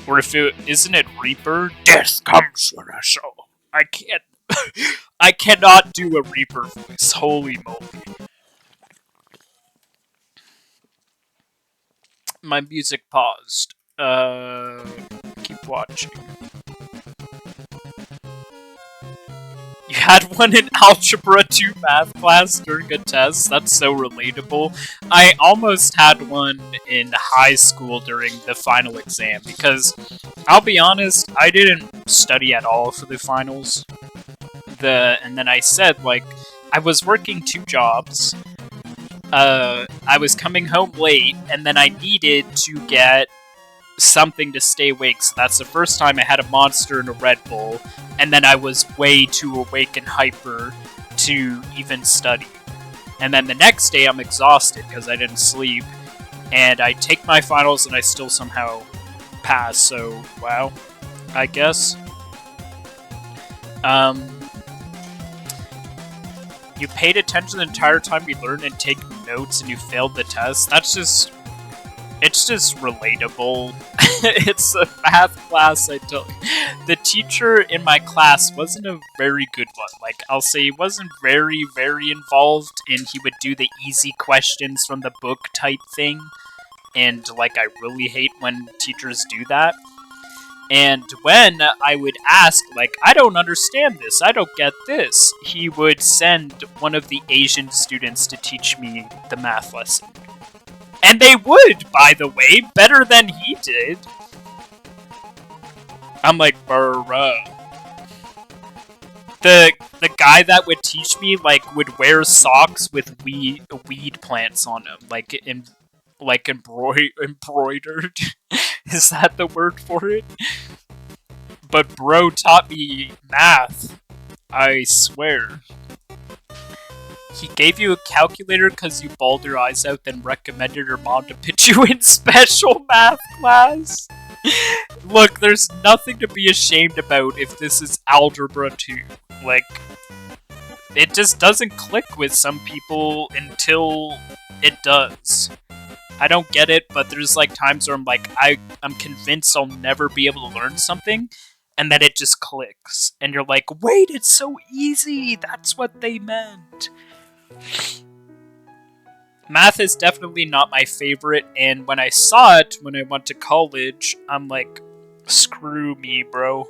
Or if it isn't it Reaper? Death comes for us all. I can't I cannot do a Reaper voice, holy moly. My music paused. Keep watching. You had one in Algebra 2 math class during a test? That's so relatable. I almost had one in high school during the final exam, because, I'll be honest, I didn't study at all for the finals. And then I said, like, I was working 2 jobs, I was coming home late, and then I needed to get something to stay awake, so that's the first time I had a Monster and a Red Bull, and then I was way too awake and hyper to even study. And then the next day I'm exhausted because I didn't sleep, and I take my finals and I still somehow pass, so wow, I guess. You paid attention the entire time you learned and take notes and you failed the test? That's just... it's just relatable. It's a math class, I tell you. The teacher in my class wasn't a very good one. Like, I'll say he wasn't very, very involved, and he would do the easy questions from the book type thing. And, like, I really hate when teachers do that. And when I would ask, like, I don't understand this, I don't get this, he would send one of the Asian students to teach me the math lesson. And they would, by the way, better than he did. I'm like, bruh. The guy that would teach me, like, would wear socks with weed plants on them, like embroidered. Is that the word for it? But bro taught me math. I swear. He gave you a calculator because you bawled your eyes out, then recommended your mom to put you in special math class? Look, there's nothing to be ashamed about if this is Algebra 2. Like, it just doesn't click with some people until it does. I don't get it, but there's like times where I'm like, I'm convinced I'll never be able to learn something, and then it just clicks. And you're like, wait, it's so easy! That's what they meant! Math is definitely not my favorite, and when I saw it when I went to college, I'm like, screw me, bro.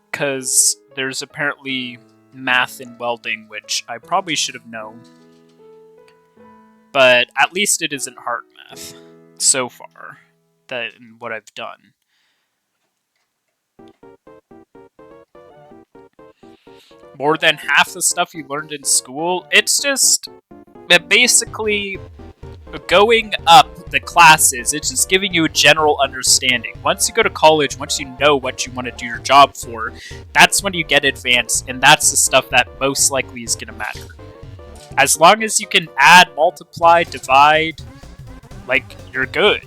Because there's apparently math in welding, which I probably should have known. But at least it isn't hard math so far, that in what I've done. More than half the stuff you learned in school, it's just basically going up the classes. It's just giving you a general understanding. Once you go to college, once you know what you want to do your job for, that's when you get advanced, and that's the stuff that most likely is going to matter. As long as you can add, multiply, divide, like, you're good.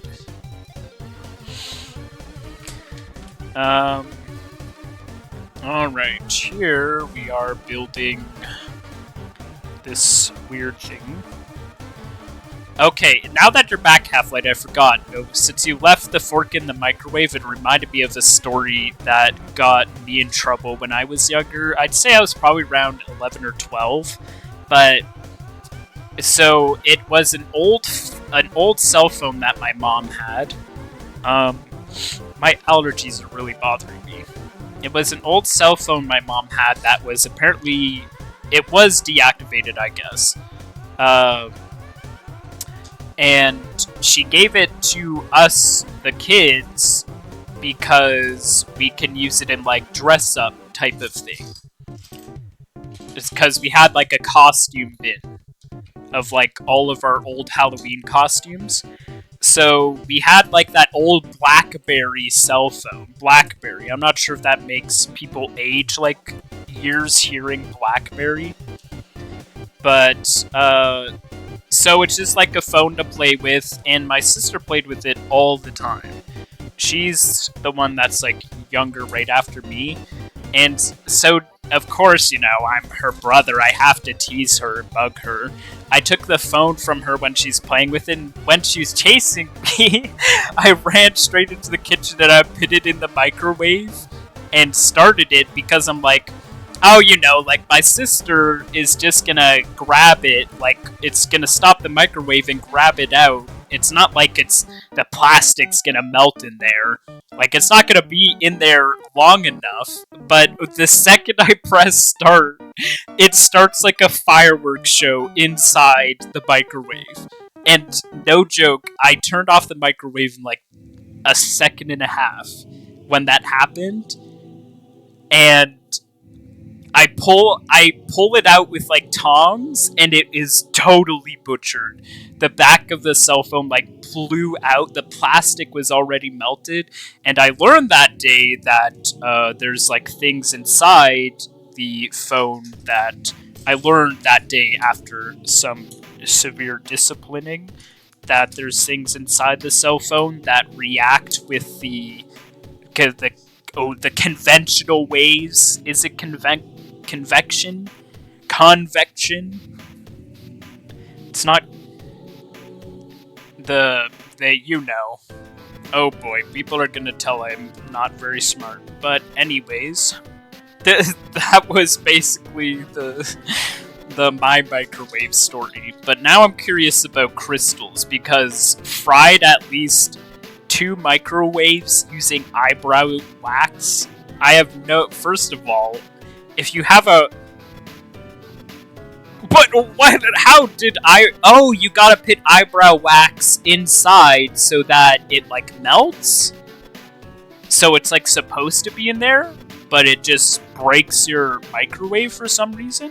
Alright, here we are building this weird thing. Okay, now that you're back, Half-Light, I forgot. Since you left the fork in the microwave, it reminded me of a story that got me in trouble when I was younger. I'd say I was probably around 11 or 12, but... So, it was an old cell phone that my mom had. My allergies are really bothering me. It was an old cell phone my mom had that was apparently... It was deactivated, I guess. And she gave it to us, the kids, because we can use it in, like, dress-up type of thing. It's because we had, like, a costume bin of, like, all of our old Halloween costumes. So we had, like, that old BlackBerry cell phone. BlackBerry. I'm not sure if that makes people age, like, years hearing BlackBerry. But, so it's just like a phone to play with, and my sister played with it all the time. She's the one that's, like, younger right after me. And so, of course, you know, I'm her brother. I have to tease her and bug her. I took the phone from her when she's playing with it, and when she's chasing me, I ran straight into the kitchen and I put it in the microwave and started it because I'm like, oh, you know, like, my sister is just gonna grab it, like, it's gonna stop the microwave and grab it out. It's not like the plastic's gonna melt in there. Like, it's not gonna be in there long enough, but the second I press start, it starts like a fireworks show inside the microwave. And no joke, I turned off the microwave in like a second and a half when that happened, and I pull it out with, like, tongs, and it is totally butchered. The back of the cell phone, like, flew out. The plastic was already melted. And I learned that day that there's, like, things inside the phone that I learned that day after some severe disciplining, that there's things inside the cell phone that react with the conventional ways. Is it convection? Convection? It's not the you know. Oh boy, people are gonna tell I'm not very smart. But anyways, that was basically the my microwave story. But now I'm curious about crystals, because fried at least 2 microwaves using eyebrow wax. I have no... First of all, if you have a... But what? How did I... Oh, you gotta put eyebrow wax inside so that it, like, melts? So it's, like, supposed to be in there, but it just breaks your microwave for some reason?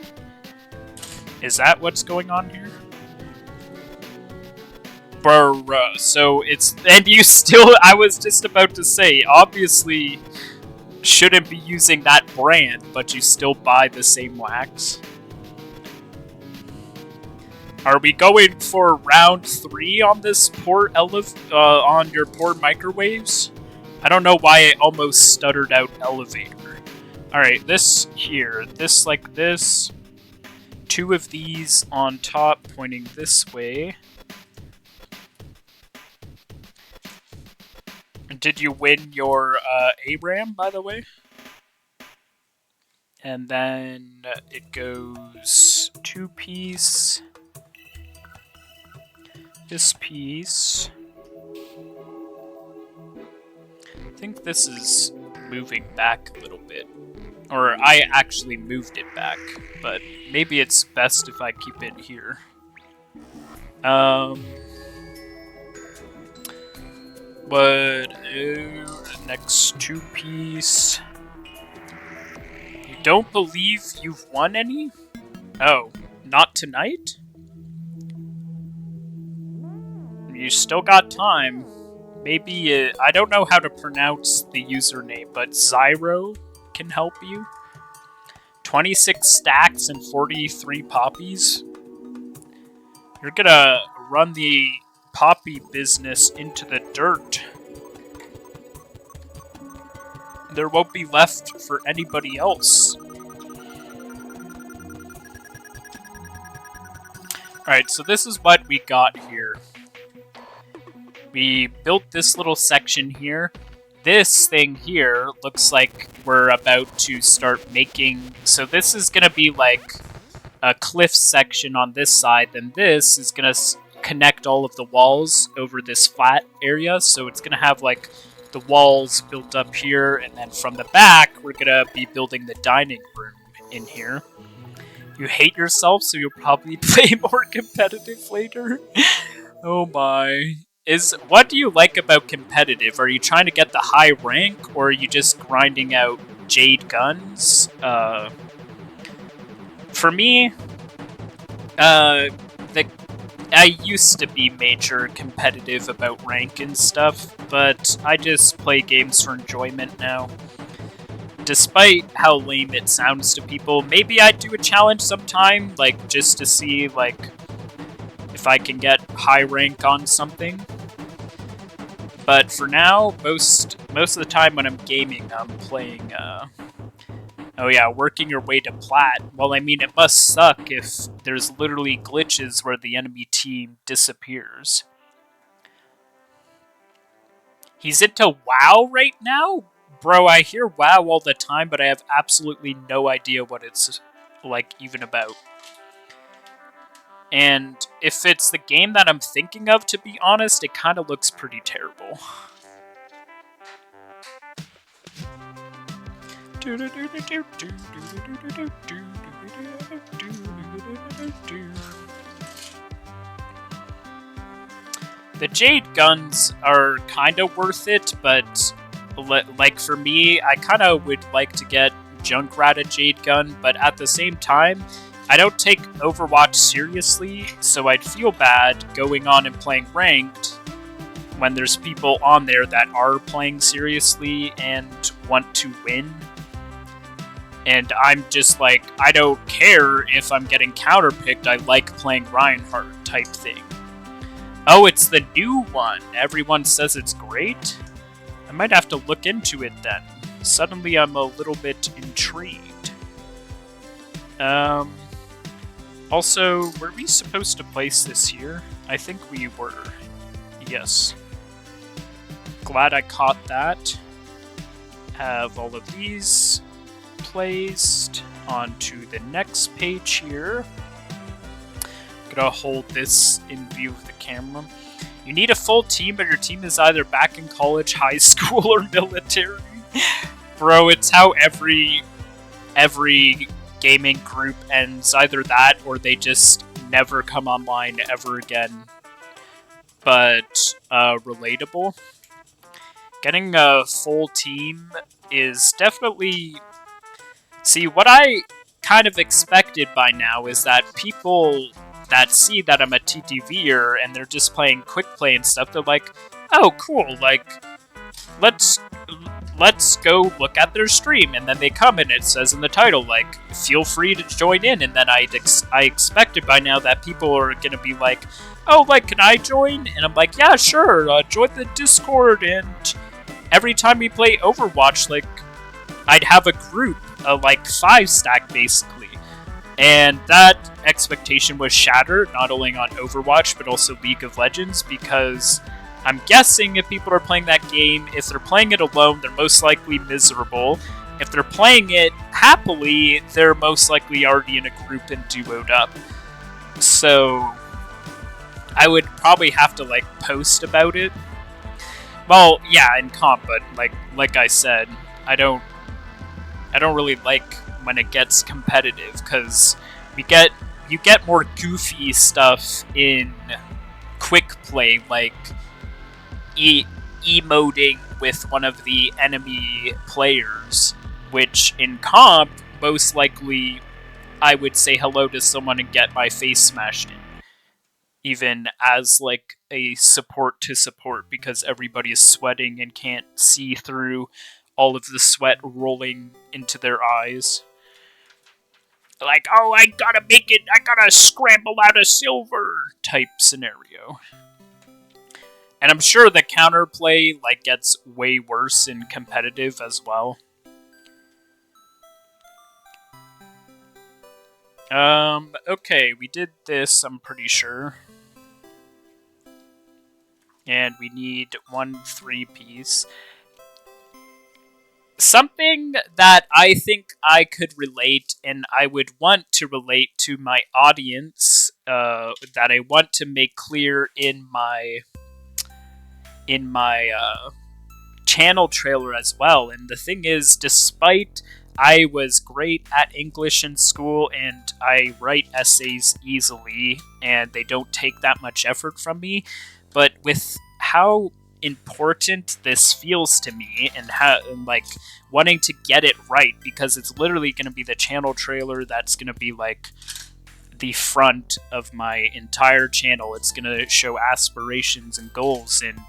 Is that what's going on here? Bruh, so it's... And you still... I was just about to say, obviously shouldn't be using that brand, but you still buy the same wax. Are we going for round 3 on this port on your port microwaves? I don't know why I almost stuttered out elevator. Alright, this here. This like this. 2 of these on top pointing this way. Did you win your ARAM, by the way? And then it goes 2-piece, this piece. I think this is moving back a little bit. Or I actually moved it back, but maybe it's best if I keep it here. Next 2-piece. You don't believe you've won any? Oh, not tonight? You still got time. Maybe, I don't know how to pronounce the username, but Zyro can help you. 26 stacks and 43 poppies. You're gonna run the poppy business into the dirt. There won't be left for anybody else. Alright, so this is what we got here. We built this little section here. This thing here looks like we're about to start making... So this is going to be like a cliff section on this side, then this is going to connect all of the walls over this flat area. So it's going to have like the walls built up here, and then from the back, we're going to be building the dining room in here. You hate yourself, so you'll probably play more competitive later. Oh my... What do you like about competitive? Are you trying to get the high rank, or are you just grinding out jade guns? For me, I used to be major competitive about rank and stuff, but I just play games for enjoyment now. Despite how lame it sounds to people, maybe I'd do a challenge sometime, like, just to see, like, if I can get high rank on something. But for now, most of the time when I'm gaming, I'm playing, oh yeah, working your way to plat. Well, I mean, it must suck if there's literally glitches where the enemy team disappears. He's into WoW right now? Bro, I hear WoW all the time, but I have absolutely no idea what it's, like, even about. And if it's the game that I'm thinking of, to be honest, it kind of looks pretty terrible. The jade guns are kind of worth it, but like for me, I kind of would like to get Junkrat a jade gun, but at the same time, I don't take Overwatch seriously, so I'd feel bad going on and playing ranked when there's people on there that are playing seriously and want to win. And I'm just like, I don't care if I'm getting counterpicked, I like playing Reinhardt type thing. Oh, it's the new one. Everyone says it's great? I might have to look into it then. Suddenly I'm a little bit intrigued. Also, were we supposed to place this here? I think we were. Yes. Glad I caught that. Have all of these placed onto the next page here. Gonna hold this in view of the camera. You need a full team, but your team is either back in college, high school, or military. Bro, it's how every gaming group ends, either that or they just never come online ever again. But relatable. Getting a full team is definitely... See, what I kind of expected by now is that people that see that I'm a TTVer and they're just playing quick play and stuff, they're like, oh cool, like, let's go look at their stream, and then they come and it says in the title, like, feel free to join in, and then I expected by now that people are gonna be like, oh, like, can I join? And I'm like, yeah, sure, join the Discord, and every time we play Overwatch, like, I'd have a group, like, 5-stack, basically. And that expectation was shattered, not only on Overwatch, but also League of Legends, because I'm guessing if people are playing that game, if they're playing it alone, they're most likely miserable. If they're playing it happily, they're most likely already in a group and duoed up. So I would probably have to like post about it. Well, yeah, in comp, but like I said, I don't really like when it gets competitive because you get more goofy stuff in quick play, like emoting with one of the enemy players, which in comp, most likely I would say hello to someone and get my face smashed in. Even as like a support to support, because everybody is sweating and can't see through all of the sweat rolling into their eyes. Like, oh, I gotta make it, I gotta scramble out of silver type scenario. And I'm sure the counterplay like gets way worse in competitive as well. Okay, we did this, I'm pretty sure. And we need 1 3-piece. Something that I think I could relate, and I would want to relate to my audience, that I want to make clear in my channel trailer as well. And the thing is, despite I was great at English in school and I write essays easily and they don't take that much effort from me, but with how important this feels to me and how like wanting to get it right, because it's literally going to be the channel trailer that's going to be like the front of my entire channel. It's going to show aspirations and goals, and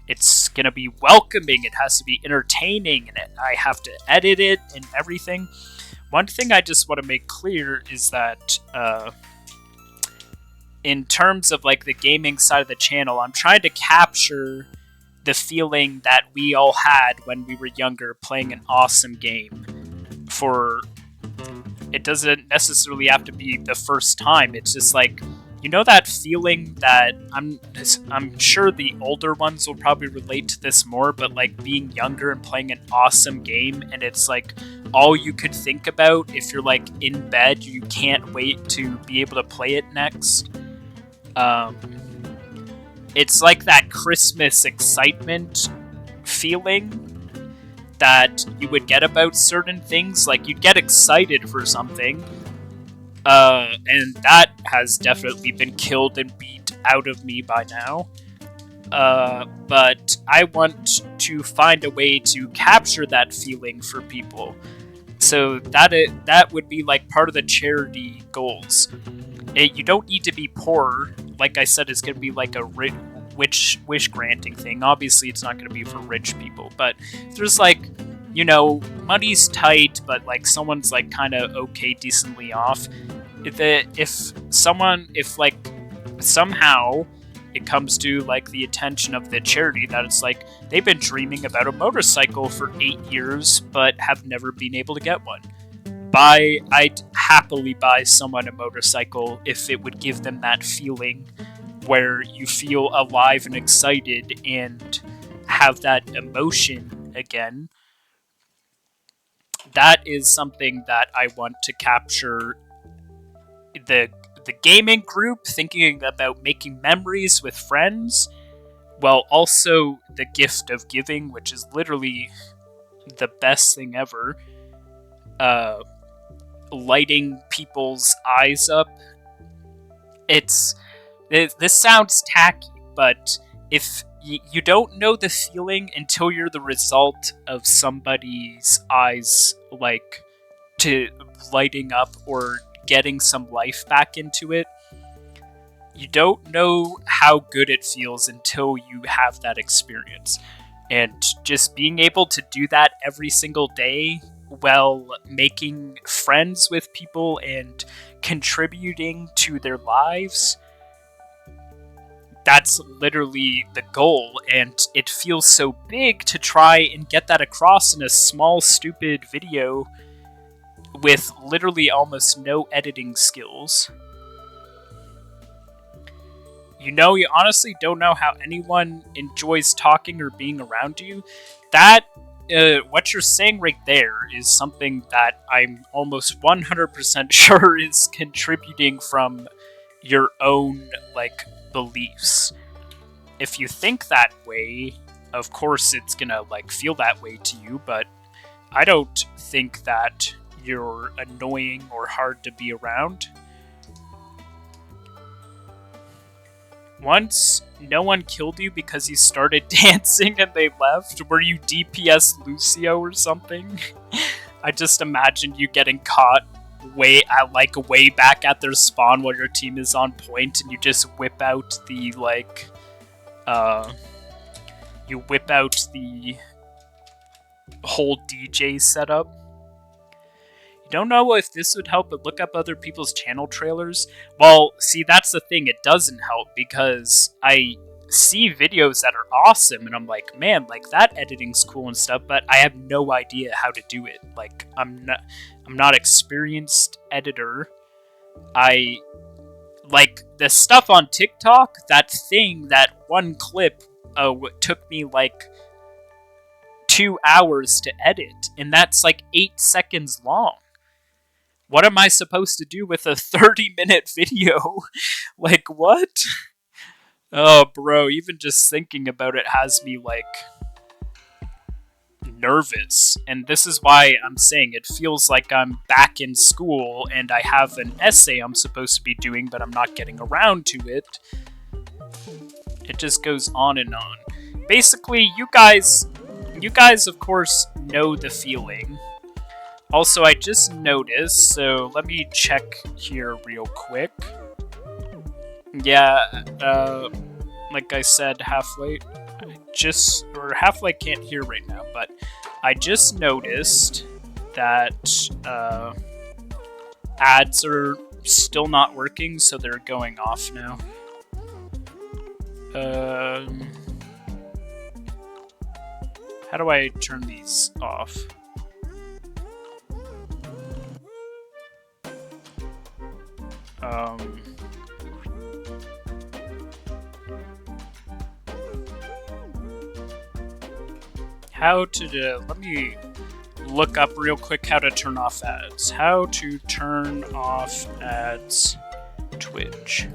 it's going to be welcoming. It has to be entertaining, and I have to edit it and everything. One thing I just want to make clear is that in terms of like the gaming side of the channel, I'm trying to capture the feeling that we all had when we were younger playing an awesome game. For it doesn't necessarily have to be the first time. It's just like, you know, that feeling that I'm sure the older ones will probably relate to this more, but like being younger and playing an awesome game, and it's like all you could think about if you're like in bed, you can't wait to be able to play it next. It's like that Christmas excitement feeling that you would get about certain things. Like, you'd get excited for something, and that has definitely been killed and beat out of me by now. But I want to find a way to capture that feeling for people. So that would be like part of the charity goals. You don't need to be poor. Like I said, it's going to be like a wish granting thing. Obviously, it's not going to be for rich people, but there's like, you know, money's tight, but like someone's like kind of okay, decently off. If like somehow it comes to like the attention of the charity that it's like they've been dreaming about a motorcycle for 8 years but have never been able to get one. I'd happily buy someone a motorcycle if it would give them that feeling where you feel alive and excited and have that emotion again. That is something that I want to capture. The gaming group thinking about making memories with friends, while also the gift of giving, which is literally the best thing ever. Lighting people's eyes up. This sounds tacky, but if you don't know the feeling until you're the result of somebody's eyes, like, to lighting up or getting some life back into it, you don't know how good it feels until you have that experience. And just being able to do that every single day while making friends with people and contributing to their lives, that's literally the goal. And it feels so big to try and get that across in a small, stupid video with literally almost no editing skills. you honestly don't know how anyone enjoys talking or being around you. That, what you're saying right there is something that I'm almost 100% sure is contributing from your own, like, beliefs. If you think that way, of course it's gonna, like, feel that way to you, but I don't think that you're annoying or hard to be around. Once, no one killed you because you started dancing and they left? Were you DPS Lucio or something? I just imagined you getting caught way back at their spawn while your team is on point, and you just whip out the, like, you whip out the whole DJ setup. You don't know if this would help, but look up other people's channel trailers. Well, see, that's the thing, it doesn't help, because I see videos that are awesome, and I'm like, man, like, that editing's cool and stuff, but I have no idea how to do it. Like, I'm not experienced editor. Like, the stuff on TikTok, that one clip, took me, like, 2 hours to edit, and that's, like, 8 seconds long. What am I supposed to do with a 30-minute video? Like, what? Oh, bro, even just thinking about it has me, like, nervous. And this is why I'm saying it feels like I'm back in school and I have an essay I'm supposed to be doing, but I'm not getting around to it. It just goes on and on. Basically, you guys, of course, know the feeling. Also, I just noticed, so let me check here real quick. Yeah, like I said, Half-Light, Half-Light can't hear right now, but I just noticed that, ads are still not working, so they're going off now. How do I turn these off? How to let me look up real quick how to turn off ads. How to turn off ads, Twitch.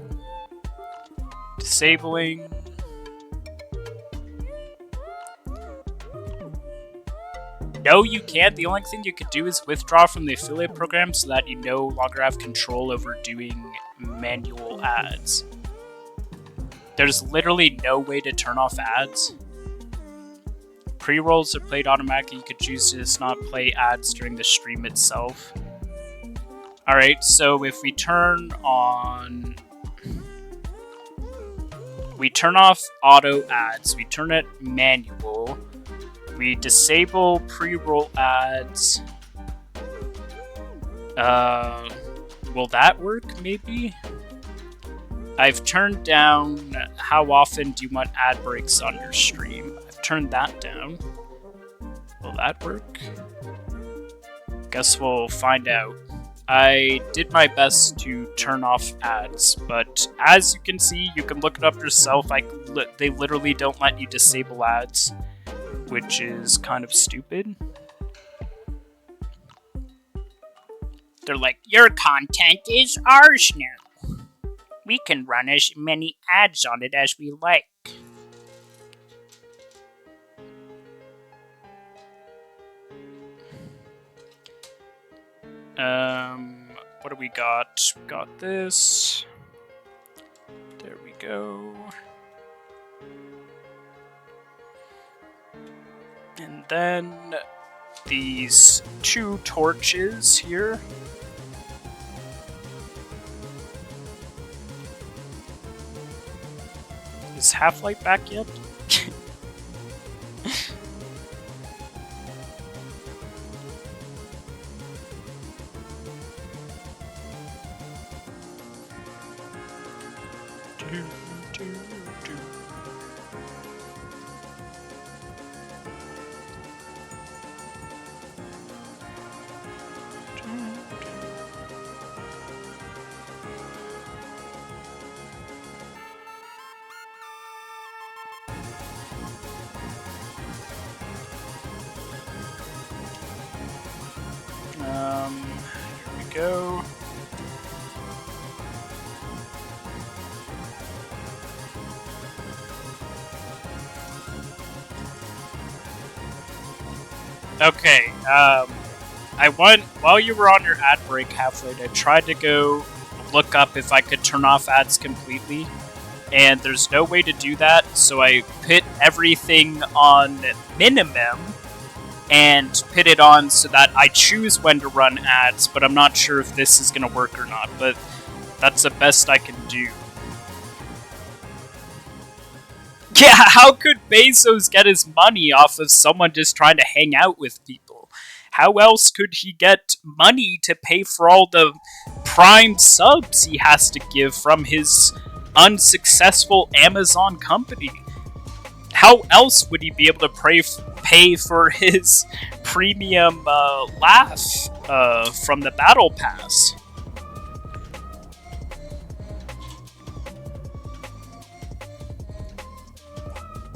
Disabling. No, you can't. The only thing you could do is withdraw from the affiliate program so that you no longer have control over doing manual ads. There's literally no way to turn off ads. Pre-rolls are played automatically. You could choose to just not play ads during the stream itself. Alright, so if we turn on... We turn off auto ads. We turn it manual. We disable pre-roll ads. Will that work, maybe? I've turned down how often do you want ad breaks on your stream. I've turned that down. Will that work? Guess we'll find out. I did my best to turn off ads, but as you can see, you can look it up yourself. They literally don't let you disable ads, which is kind of stupid. They're like, your content is ours now. We can run as many ads on it as we like. What do we got? We got this. There we go. And then these 2 torches here. Is Half-Light back yet? go. Okay, while you were on your ad break, Halflight, I tried to go look up if I could turn off ads completely, and there's no way to do that, so I put everything on minimum and put it on so that I choose when to run ads, but I'm not sure if this is going to work or not, but that's the best I can do. Yeah, how could Bezos get his money off of someone just trying to hang out with people? How else could he get money to pay for all the Prime subs he has to give from his unsuccessful Amazon company? How else would he be able to pay for his premium laugh from the Battle Pass?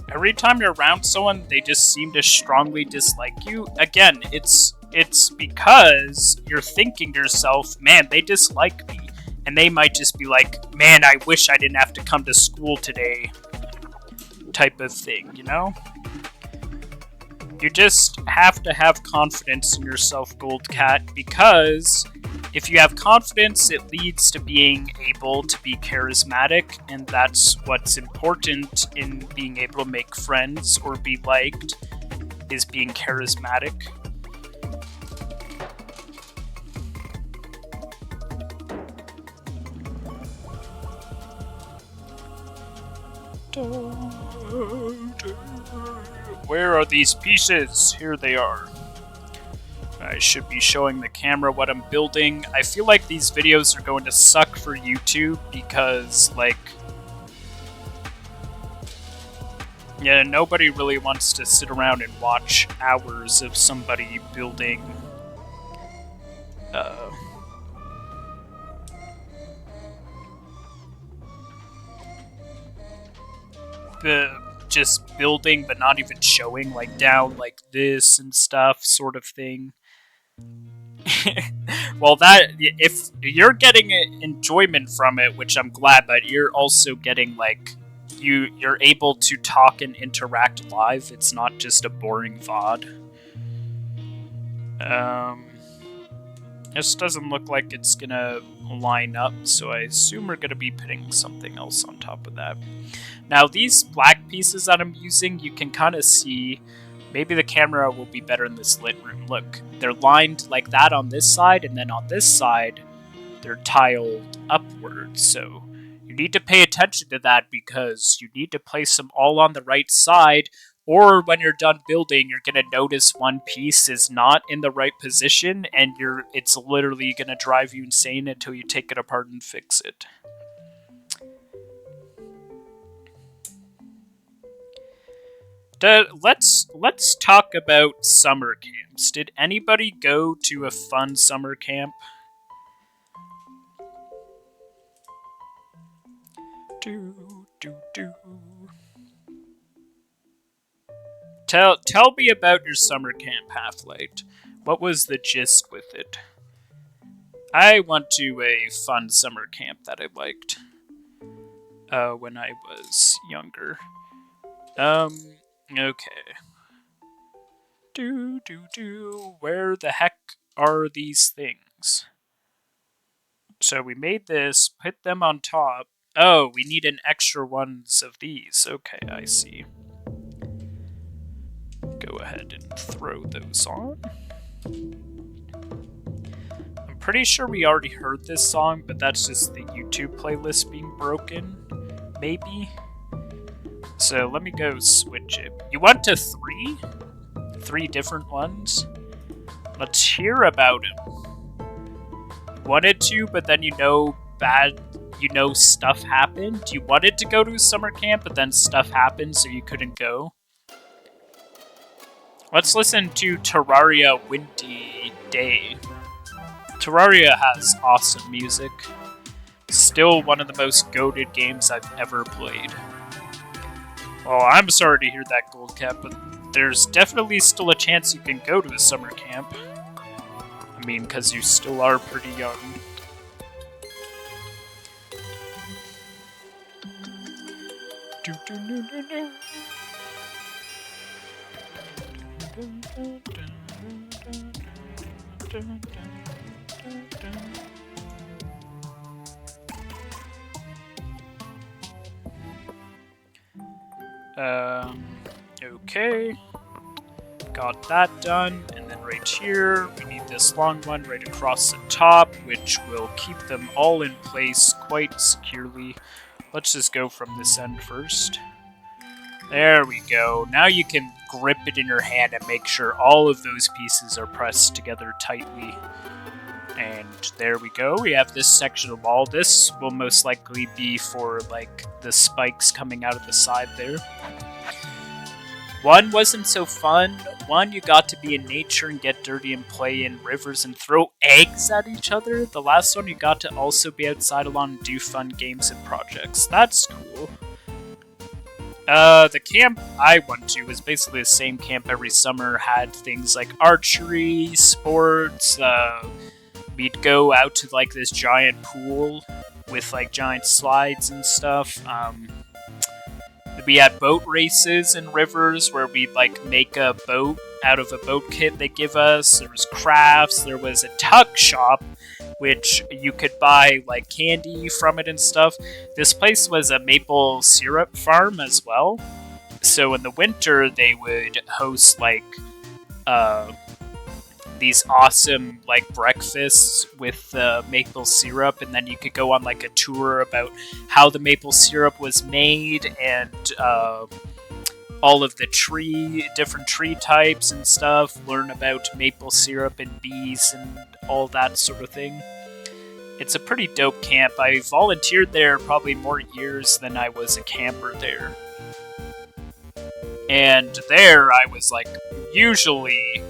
Every time you're around someone, they just seem to strongly dislike you. Again, it's because you're thinking to yourself, man, they dislike me. And they might just be like, man, I wish I didn't have to come to school today. Type of thing, you know? You just have to have confidence in yourself, Gold Cat, because if you have confidence, it leads to being able to be charismatic, and that's what's important in being able to make friends or be liked, is being charismatic. Where are these pieces? Here they are. I should be showing the camera what I'm building. I feel like these videos are going to suck for YouTube because, like, yeah, nobody really wants to sit around and watch hours of somebody building just building but not even showing, like, down like this and stuff, sort of thing. Well, that, if you're getting enjoyment from it, which I'm glad, but you're also getting, like, you're able to talk and interact live. It's not just a boring VOD. This doesn't look like it's gonna line up, so I assume we're gonna be putting something else on top of that. Now, these black pieces that I'm using, you can kind of see. Maybe the camera will be better in this lit room. Look, they're lined like that on this side, and then on this side, they're tiled upwards. So you need to pay attention to that because you need to place them all on the right side, or when you're done building, you're going to notice one piece is not in the right position, and it's literally going to drive you insane until you take it apart and fix it. Let's talk about summer camps. Did anybody go to a fun summer camp? Tell me about your summer camp, Half-Light. What was the gist with it? I went to a fun summer camp that I liked when I was younger. Okay. Where the heck are these things? So we made this, put them on top. Oh, we need an extra ones of these. Okay, I see. Go ahead and throw those on. I'm pretty sure we already heard this song, but that's just the YouTube playlist being broken. Maybe? So let me go switch it. You went to 3? 3 different ones? Let's hear about him. You wanted to, but then stuff happened? You wanted to go to a summer camp, but then stuff happened, so you couldn't go? Let's listen to Terraria Windy Day. Terraria has awesome music. Still one of the most goated games I've ever played. Well, I'm sorry to hear that, Gold Cap, but there's definitely still a chance you can go to a summer camp. I mean, because you still are pretty young. Okay. Got that done, and then right here, we need this long one right across the top, which will keep them all in place quite securely. Let's just go from this end first. There we go. Now you can grip it in your hand and make sure all of those pieces are pressed together tightly. And there we go. We have this section of wall. This will most likely be for, like, the spikes coming out of the side there. One wasn't so fun. One, you got to be in nature and get dirty and play in rivers and throw eggs at each other. The last one, you got to also be outside a lot and do fun games and projects. That's cool. The camp I went to was basically the same camp every summer. Had things like archery, sports. We'd go out to like this giant pool with like giant slides and stuff. We had boat races in rivers where we'd like make a boat out of a boat kit they give us. There was crafts. There was a tuck shop, which you could buy like candy from it and stuff. This place was a maple syrup farm as well. So in the winter, they would host like these awesome like breakfasts with maple syrup, and then you could go on like a tour about how the maple syrup was made and all of the different tree types and stuff, learn about maple syrup and bees and all that sort of thing. It's a pretty dope camp. I volunteered there probably more years than I was a camper there. And there I was like, usually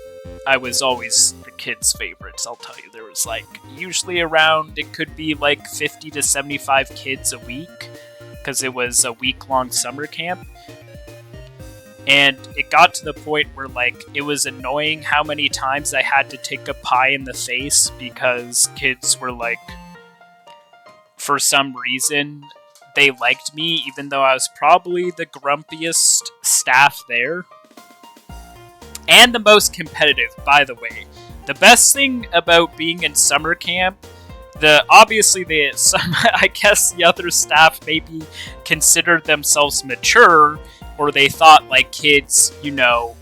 I was always the kids' favorites, I'll tell you. There was like, usually around, it could be like 50 to 75 kids a week, because it was a week-long summer camp. And it got to the point where like, it was annoying how many times I had to take a pie in the face because kids were like, for some reason, they liked me, even though I was probably the grumpiest staff there. And the most competitive, by the way. The best thing about being in summer camp, I guess the other staff maybe considered themselves mature, or they thought like kids, you know,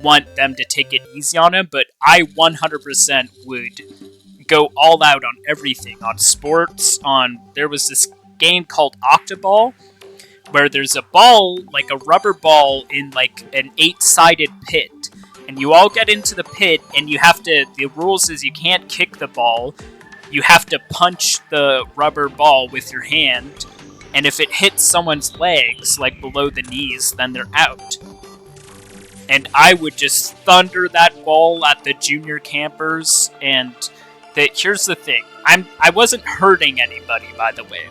want them to take it easy on them, but I 100% would go all out on everything, on sports, there was this game called Octoball, where there's a ball, like a rubber ball, in like an 8-sided pit. And you all get into the pit, and the rules is you can't kick the ball. You have to punch the rubber ball with your hand. And if it hits someone's legs, like below the knees, then they're out. And I would just thunder that ball at the junior campers. And here's the thing. I wasn't hurting anybody, by the way.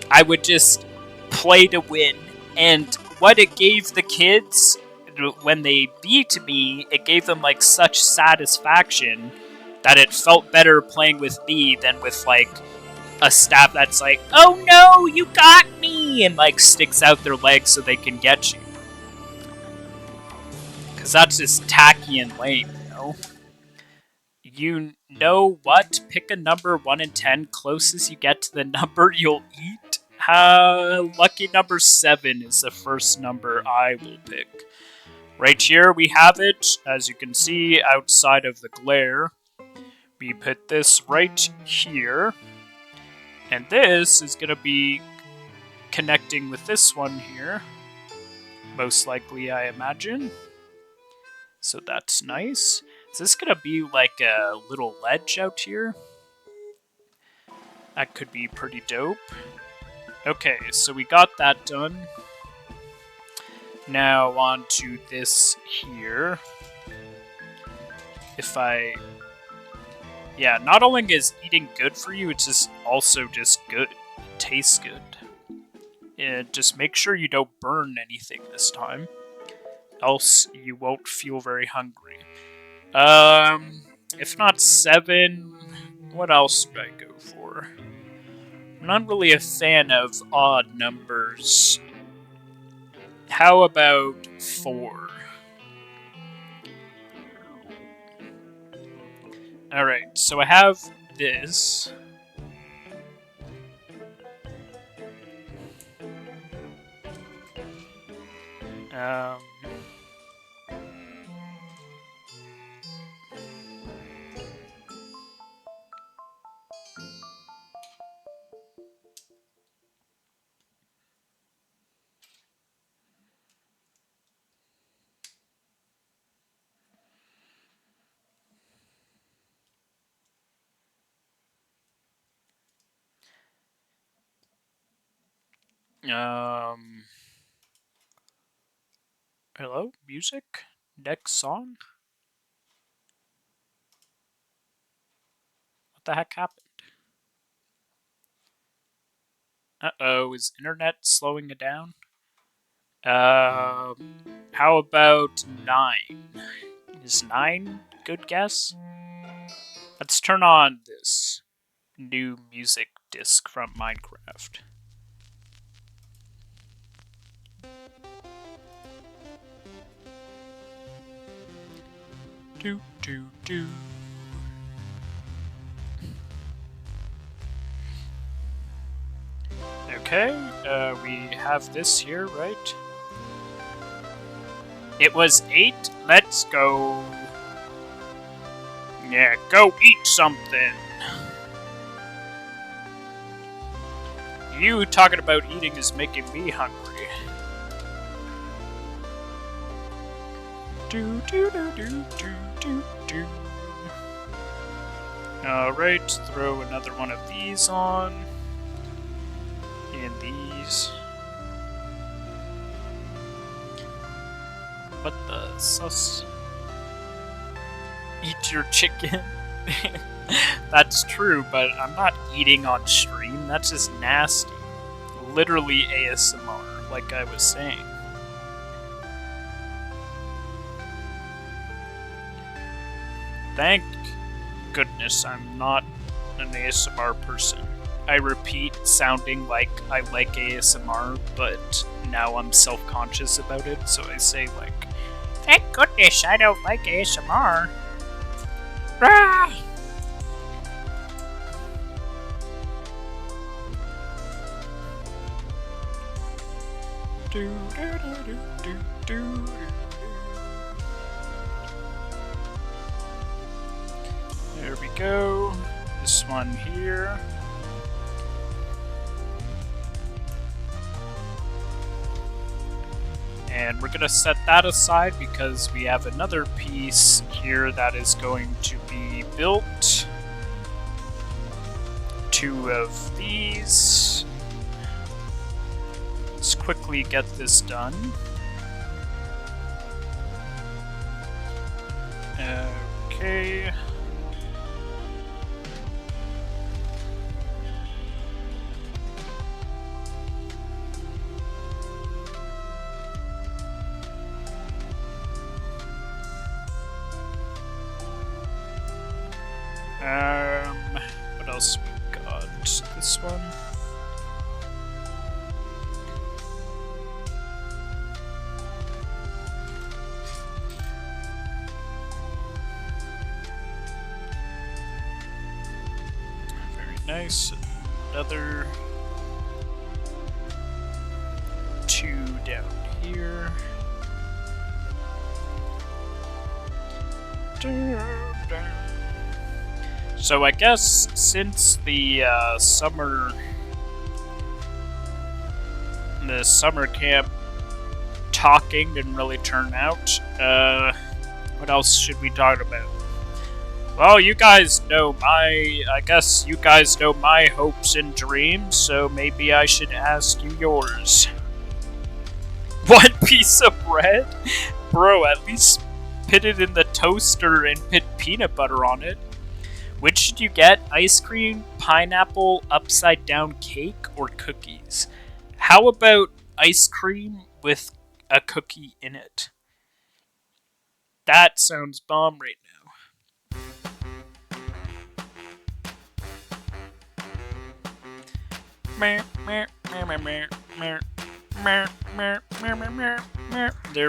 I would just play to win. And what it gave the kids, when they beat me, it gave them like such satisfaction that it felt better playing with me than with like a staff that's like, oh no, you got me, and like sticks out their legs so they can get you. Because that's just tacky and lame, you know? You know what? Pick a number 1 in 10. Closest you get to the number you'll eat. Lucky number 7 is the first number I will pick. Right here we have it, as you can see outside of the glare. We put this right here, and this is going to be connecting with this one here, most likely, I imagine. So that's nice. Is this going to be like a little ledge out here? That could be pretty dope. Okay, so we got that done. Now on to this here. Yeah, not only is eating good for you, it's just also just good. It tastes good. And just make sure you don't burn anything this time, else you won't feel very hungry. If not 7, what else should I go for? I'm not really a fan of odd numbers. How about 4? Alright, so I have this. Hello? Music? Next song? What the heck happened? Uh-oh, is internet slowing it down? How about 9? Is 9 a good guess? Let's turn on this new music disc from Minecraft. Do do do. Okay, we have this here, right? It was 8. Let's go. Yeah, go eat something. You talking about eating is making me hungry. Do do do do do do do. Alright, throw another one of these on. And these. What the sus? Eat your chicken? That's true, but I'm not eating on stream. That's just nasty. Literally ASMR, like I was saying. Thank goodness I'm not an ASMR person. I repeat, sounding like I like ASMR, but now I'm self-conscious about it, so I say like, thank goodness I don't like ASMR. Rah! Do, do, do, do, do, do. There we go. This one here. And we're going to set that aside because we have another piece here that is going to be built. 2 of these. Let's quickly get this done. Okay. What else we got? This one. Very nice. Another 2 down here. So I guess since the summer camp talking didn't really turn out, what else should we talk about? Well, you guys know I guess you guys know my hopes and dreams, so maybe I should ask you yours. 1 piece of bread? Bro, at least put it in the toaster and put peanut butter on it. Which should you get? Ice cream, pineapple, upside down cake, or cookies? How about ice cream with a cookie in it? That sounds bomb right now. There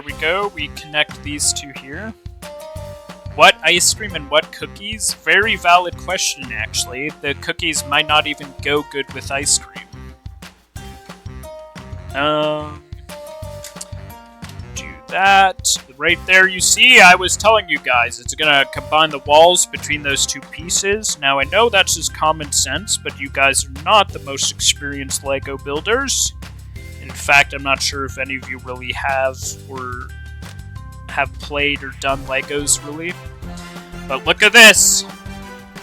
we go. We connect these two here. What ice cream and what cookies? Very valid question, actually. The cookies might not even go good with ice cream. Do that. Right there, you see, I was telling you guys, it's gonna combine the walls between those two pieces. Now, I know that's just common sense, but you guys are not the most experienced LEGO builders. In fact, I'm not sure if any of you really have or have played or done Legos, really. But look at this!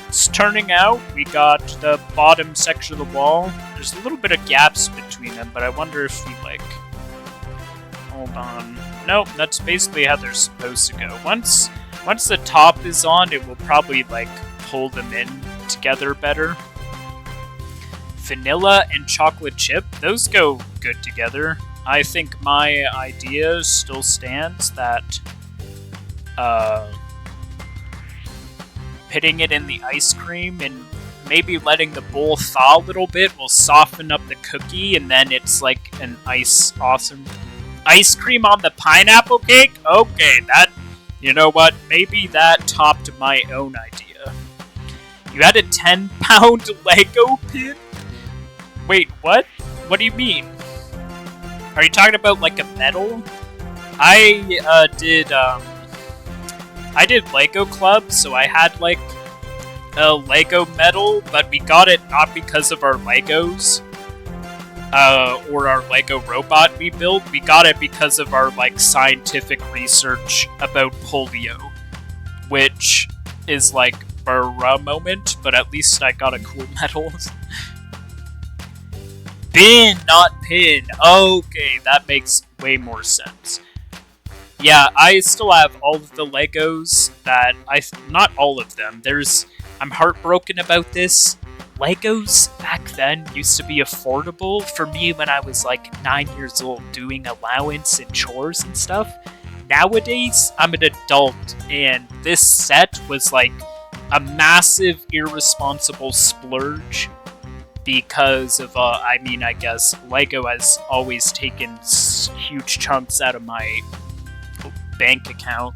It's turning out. We got the bottom section of the wall. There's a little bit of gaps between them, but I wonder if we, like... Hold on. Nope, that's basically how they're supposed to go. Once the top is on, it will probably, like, pull them in together better. Vanilla and chocolate chip, those go good together. I think my idea still stands that pitting it in the ice cream and maybe letting the bowl thaw a little bit will soften up the cookie, and then it's like an awesome ice cream on the pineapple cake? Okay, that, you know what, maybe that topped my own idea. You had a 10-pound Lego pin? Wait, what? What do you mean? Are you talking about, like, a medal? I did Lego Club, so I had, like, a Lego medal, but we got it not because of our Legos, or our Lego robot we built. We got it because of our, like, scientific research about polio, which is, like, a moment, but at least I got a cool medal. Bin, not pin. Okay, that makes way more sense. Yeah, I still have all of the Legos that not all of them. I'm heartbroken about this. Legos back then used to be affordable for me when I was like 9 years old doing allowance and chores and stuff. Nowadays, I'm an adult, and this set was like a massive, irresponsible splurge. Because of, I guess Lego has always taken huge chunks out of my bank account.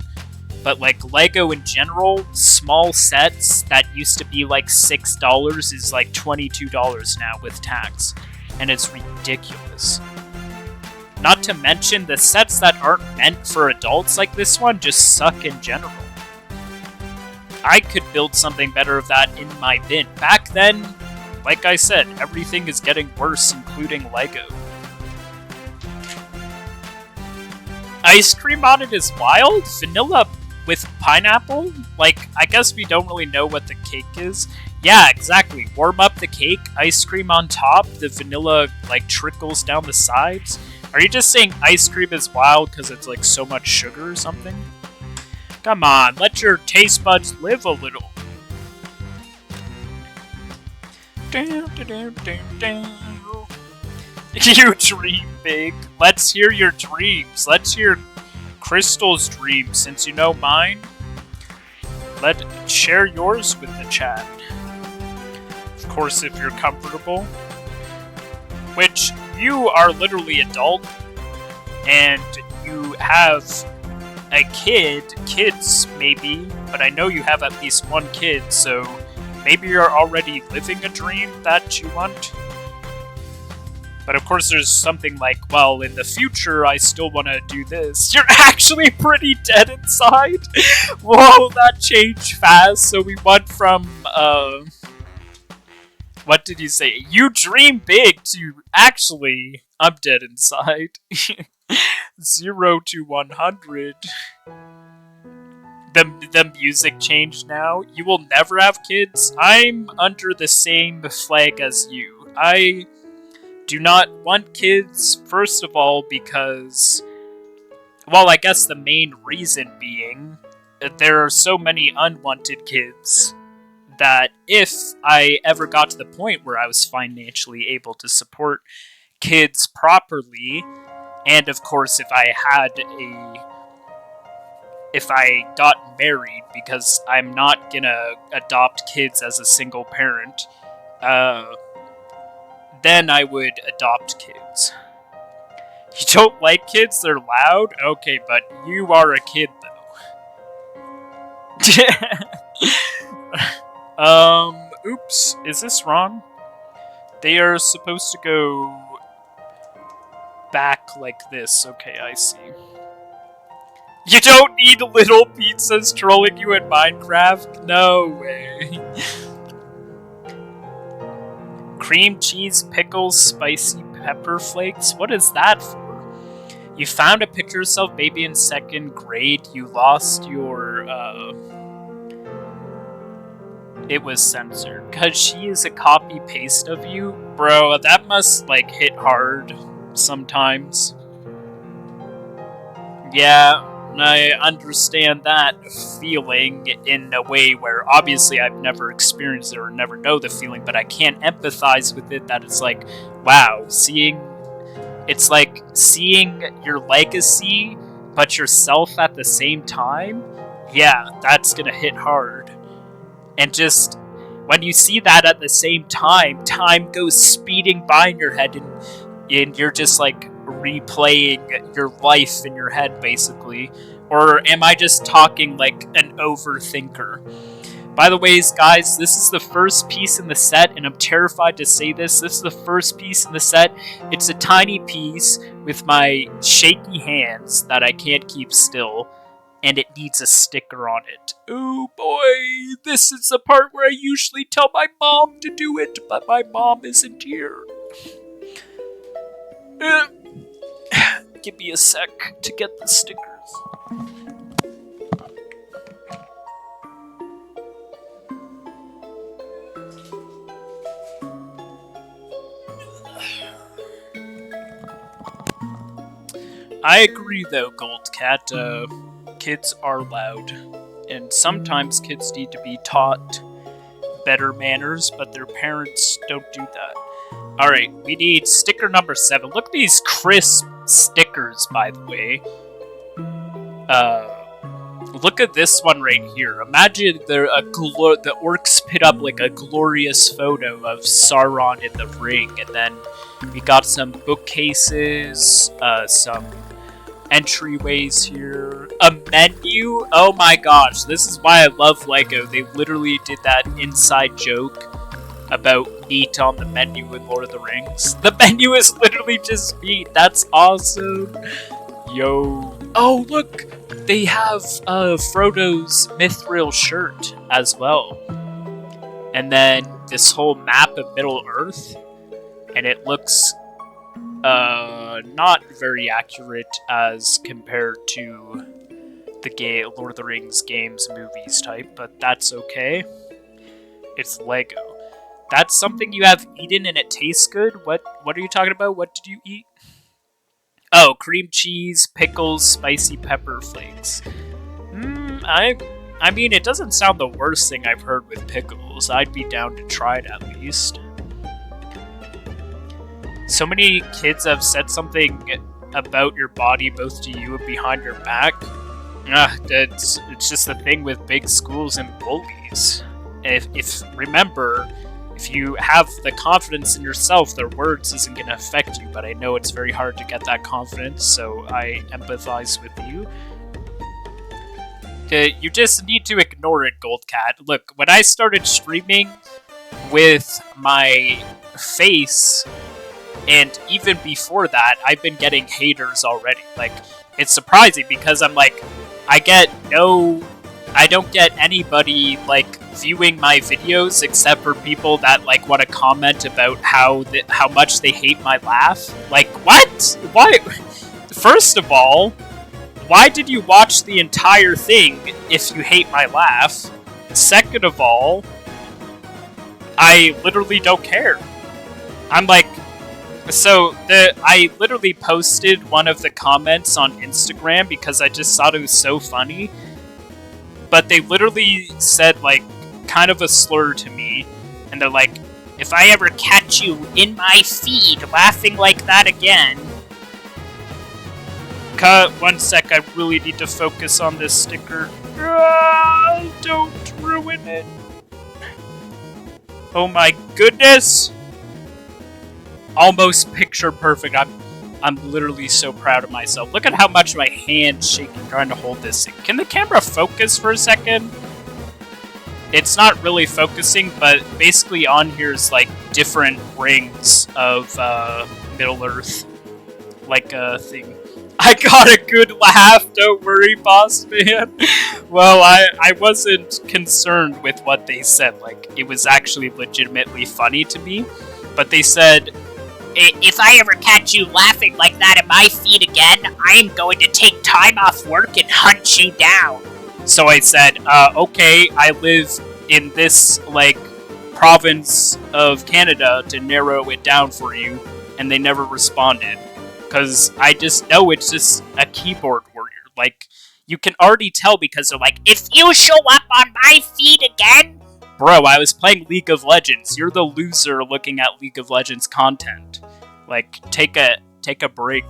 But, like, Lego in general, small sets that used to be, like, $6 is, like, $22 now with tax. And it's ridiculous. Not to mention, the sets that aren't meant for adults like this one just suck in general. I could build something better of that in my bin. Back then, like I said, everything is getting worse, including Lego. Ice cream on it is wild? Vanilla with pineapple? Like, I guess we don't really know what the cake is. Yeah, exactly. Warm up the cake, ice cream on top, the vanilla, like, trickles down the sides. Are you just saying ice cream is wild because it's, like, so much sugar or something? Come on, let your taste buds live a little. You dream big. Let's hear your dreams. Let's hear Crystal's dreams, since you know mine. Share yours with the chat. Of course, if you're comfortable. Which, you are literally adult, and you have a kids maybe, but I know you have at least one kid, so maybe you're already living a dream that you want. But of course there's something like, well, in the future I still want to do this. You're actually pretty dead inside? Whoa, that changed fast. So we went from, what did you say? You dream big to actually, I'm dead inside. 0 to 100. The music changed now. You will never have kids. I'm under the same flag as you. I do not want kids, first of all, because, well, I guess the main reason being that there are so many unwanted kids that if I ever got to the point where I was financially able to support kids properly, and of course if I got married, because I'm not gonna adopt kids as a single parent, then I would adopt kids. You don't like kids? They're loud? Okay, but you are a kid, though. Oops. Is this wrong? They are supposed to go back like this. Okay, I see. You don't need little pizzas trolling you in Minecraft? No way. Cream cheese, pickles, spicy pepper flakes? What is that for? You found a picture of yourself, baby, in 2nd grade. You lost your, It was censored. Because she is a copy-paste of you? Bro, that must, like, hit hard sometimes. Yeah, I understand that feeling in a way where obviously I've never experienced it or never know the feeling, but I can't empathize with it that it's like, wow, it's like seeing your legacy, but yourself at the same time. Yeah, that's gonna hit hard. And just, when you see that at the same time, time goes speeding by in your head, and you're just like replaying your life in your head, basically. Or am I just talking like an overthinker? By the way, guys, this is the first piece in the set, and I'm terrified to say this. This is the first piece in the set. It's a tiny piece with my shaky hands that I can't keep still, and it needs a sticker on it. Oh boy, this is the part where I usually tell my mom to do it, but my mom isn't here. Give me a sec to get the stickers. I agree though, Goldcat, kids are loud, and sometimes kids need to be taught better manners, but their parents don't do that. Alright, we need sticker number 7. Look at these crisp stickers, by the way. Look at this one right here. Imagine the orcs put up like a glorious photo of Sauron in the ring, and then we got some bookcases, some entryways here, a menu. Oh my gosh, this is why I love Lego. They literally did that inside joke about meat on the menu in Lord of the Rings. The menu is literally just meat. That's awesome. Yo. Oh, look! They have Frodo's Mithril shirt as well. And then this whole map of Middle-earth. And it looks not very accurate as compared to the Lord of the Rings games, movies type, but that's okay. It's Lego. That's something you have eaten and it tastes good? What are you talking about? What did you eat? Oh, cream cheese, pickles, spicy pepper flakes. I mean, it doesn't sound the worst thing I've heard with pickles. I'd be down to try it at least. So many kids have said something about your body, both to you and behind your back. It's just the thing with big schools and bullies. Remember, if you have the confidence in yourself, their words isn't going to affect you, but I know it's very hard to get that confidence, so I empathize with you. You just need to ignore it, Goldcat. Look, when I started streaming with my face, and even before that, I've been getting haters already. Like, it's surprising because I'm like, I don't get anybody, like, viewing my videos except for people that, like, want to comment about how much they hate my laugh. Like, what? Why? First of all, why did you watch the entire thing if you hate my laugh? Second of all, I literally don't care. I'm like, I literally posted one of the comments on Instagram because I just thought it was so funny. But they literally said, like, kind of a slur to me. And they're like, if I ever catch you in my feed laughing like that again... Cut, 1 sec, I really need to focus on this sticker. Don't ruin it. Oh my goodness! almost picture perfect. I'm literally so proud of myself. Look at how much my hand's shaking trying to hold this thing. Can the camera focus for a second? It's not really focusing, but basically on here is like different rings of Middle Earth. Like a thing. I got a good laugh, don't worry, boss man. Well, I wasn't concerned with what they said. Like, it was actually legitimately funny to me. But they said, if I ever catch you laughing like that at my feet again, I am going to take time off work and hunt you down. So I said, okay, I live in this, like, province of Canada to narrow it down for you. And they never responded. Because I just know it's just a keyboard warrior. Like, you can already tell because they're like, if you show up on my feed again... Bro, I was playing League of Legends. You're the loser looking at League of Legends content. Like, take a break.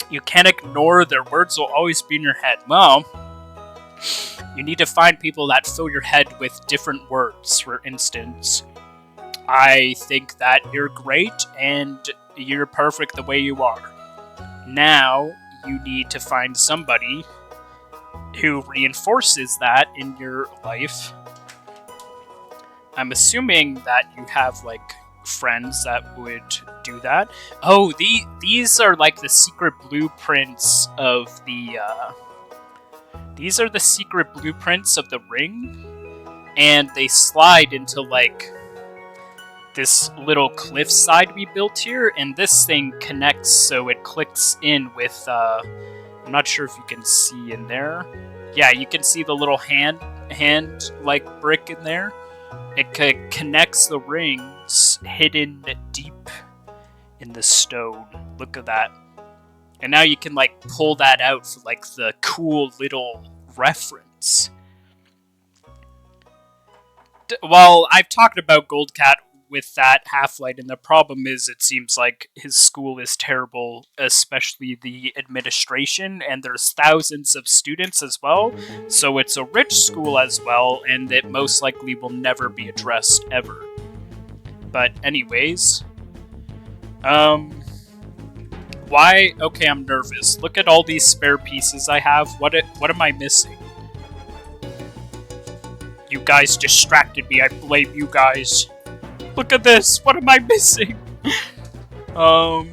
You can't ignore their words will always be in your head. Well, you need to find people that fill your head with different words. For instance, I think that you're great and you're perfect the way you are. Now, you need to find somebody who reinforces that in your life. I'm assuming that you have, like, friends that would do that. Oh, these are, like, the secret blueprints of the, These are the secret blueprints of the ring, and they slide into, like, this little cliffside we built here, and this thing connects so it clicks in with, I'm not sure if you can see in there. Yeah, you can see the little hand like brick in there. It connects the rings hidden deep in the stone. Look at that. And now you can, like, pull that out for, like, the cool little reference. Well, I've talked about Goldcat with that Half-Light, and the problem is it seems like his school is terrible, especially the administration, and there's thousands of students as well, so it's a rich school as well, and it most likely will never be addressed ever. But anyways, why? Okay, I'm nervous. Look at all these spare pieces I have. What am I missing? You guys distracted me. I blame you guys. Look at this! What am I missing? Oh,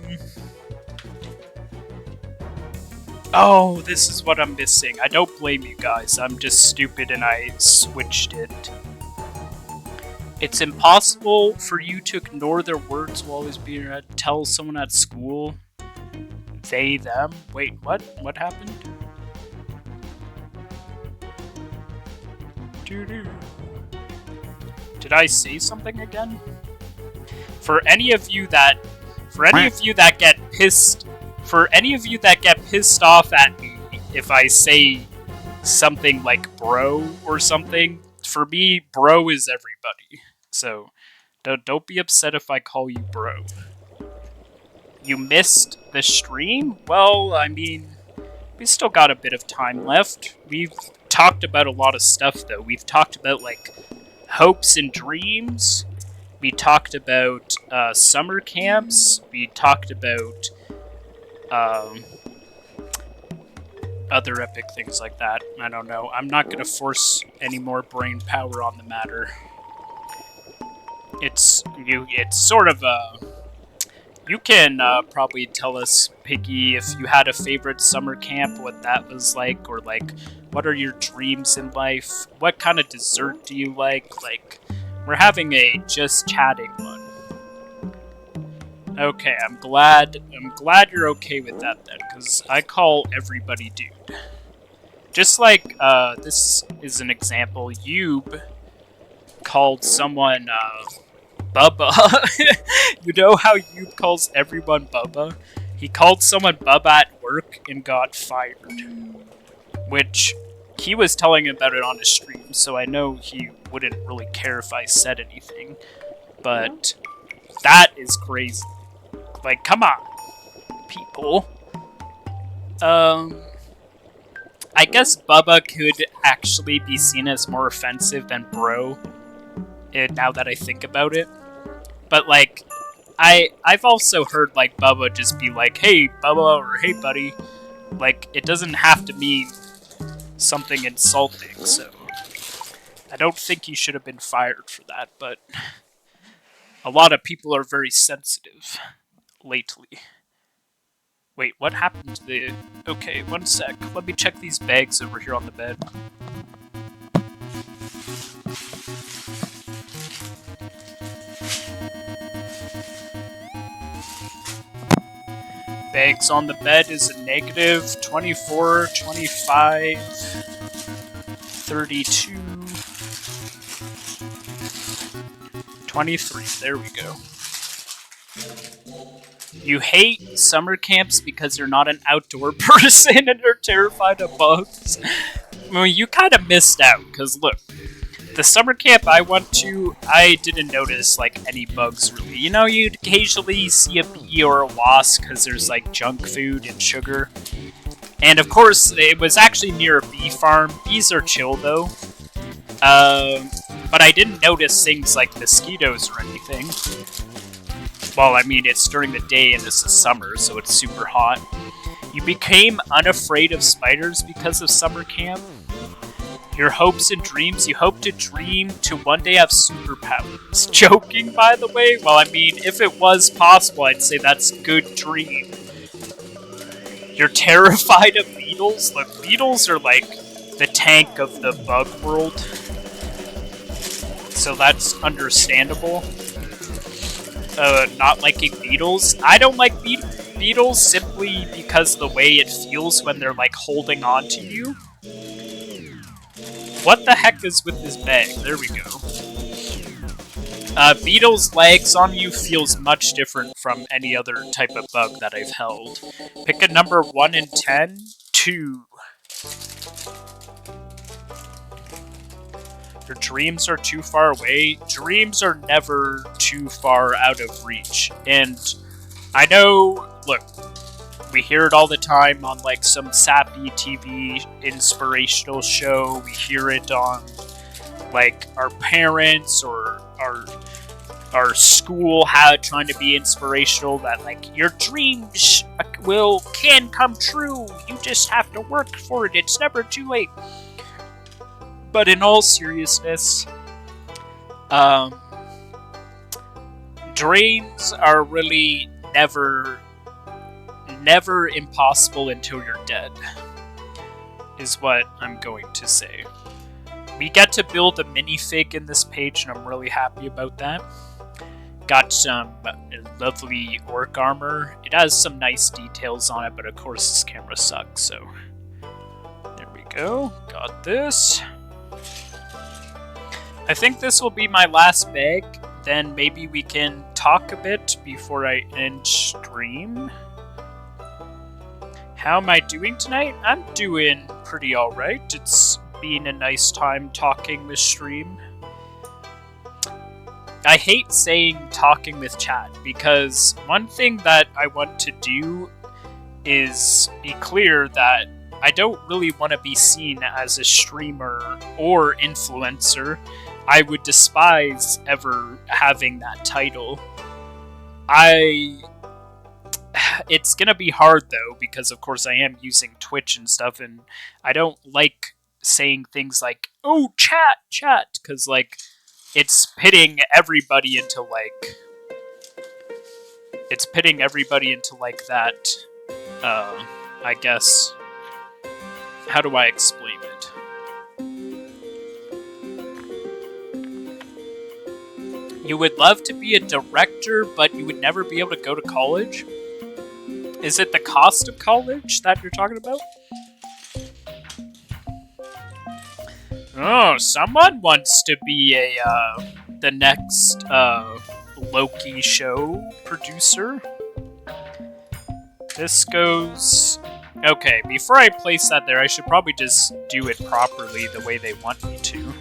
this is what I'm missing. I don't blame you guys. I'm just stupid and I switched it. It's impossible for you to ignore their words will always be in your head. Tell someone at school. They, them. Wait, what? What happened? Doo-doo. Did I say something again? For any of you that get pissed off at me if I say something like bro or something, for me, bro is everybody. So don't be upset if I call you bro. You missed the stream? Well, I mean, we still got a bit of time left. We've talked about a lot of stuff though. We've talked about, like, hopes and dreams. We talked about summer camps. We talked about other epic things like that. I don't know. I'm not going to force any more brain power on the matter. It's sort of a... You can probably tell us, Piggy, if you had a favorite summer camp, what that was like, or, like, what are your dreams in life? What kind of dessert do you like? Like, we're having a just chatting one. Okay, I'm glad you're okay with that then, because I call everybody dude. Just like, this is an example, Yube called someone, Bubba. You know how Yube calls everyone Bubba? He called someone Bubba at work and got fired. Which, he was telling about it on his stream, so I know he wouldn't really care if I said anything. But, that is crazy. Like, come on, people. I guess Bubba could actually be seen as more offensive than bro. now that I think about it. But, like, I've also heard, like, Bubba just be like, hey, Bubba, or hey, buddy. Like, it doesn't have to mean something insulting, so I don't think he should have been fired for that, but a lot of people are very sensitive lately. Wait, what happened to the... Okay, one sec. Let me check these bags over here on the bed. Bags on the bed is a negative 24, 25, 32, 23. There we go. You hate summer camps because you're not an outdoor person and are terrified of bugs. Well, you kind of missed out, because look, the summer camp I went to, I didn't notice, like, any bugs, really. You know, you'd occasionally see a bee or a wasp, because there's, like, junk food and sugar. And, of course, it was actually near a bee farm. Bees are chill, though. But I didn't notice things like mosquitoes or anything. Well, I mean, it's during the day and this is summer, so it's super hot. You became unafraid of spiders because of summer camp? Your hopes and dreams, you hope to dream to one day have superpowers. Joking, by the way? Well, I mean, if it was possible, I'd say that's a good dream. You're terrified of beetles? Look, beetles are like the tank of the bug world. So that's understandable. Not liking beetles. I don't like beetles simply because of the way it feels when they're like holding on to you. What the heck is with this bag? There we go. Beetle's legs on you feels much different from any other type of bug that I've held. Pick a number 1 in 10. 2. Your dreams are too far away. Dreams are never too far out of reach. And I know, look, we hear it all the time on like some sappy TV inspirational show. We hear it on like our parents or our school trying to be inspirational, that like your dreams can come true. You just have to work for it. It's never too late. But in all seriousness, dreams are really never impossible until you're dead, is what I'm going to say. We get to build a minifig in this page, and I'm really happy about that. Got some lovely orc armor. It has some nice details on it, but of course this camera sucks, so there we go. Got this. I think this will be my last bag, then maybe we can talk a bit before I end stream. How am I doing tonight? I'm doing pretty alright. It's been a nice time talking with stream. I hate saying talking with chat, because one thing that I want to do is be clear that I don't really want to be seen as a streamer or influencer. I would despise ever having that title. It's gonna be hard though, because of course I am using Twitch and stuff, and I don't like saying things like, oh, chat, because like, it's pitting everybody into like that, I guess, how do I explain it? You would love to be a director, but you would never be able to go to college? Is it the cost of college that you're talking about? Oh, someone wants to be the next Loki show producer. This goes... Okay, before I place that there, I should probably just do it properly the way they want me to.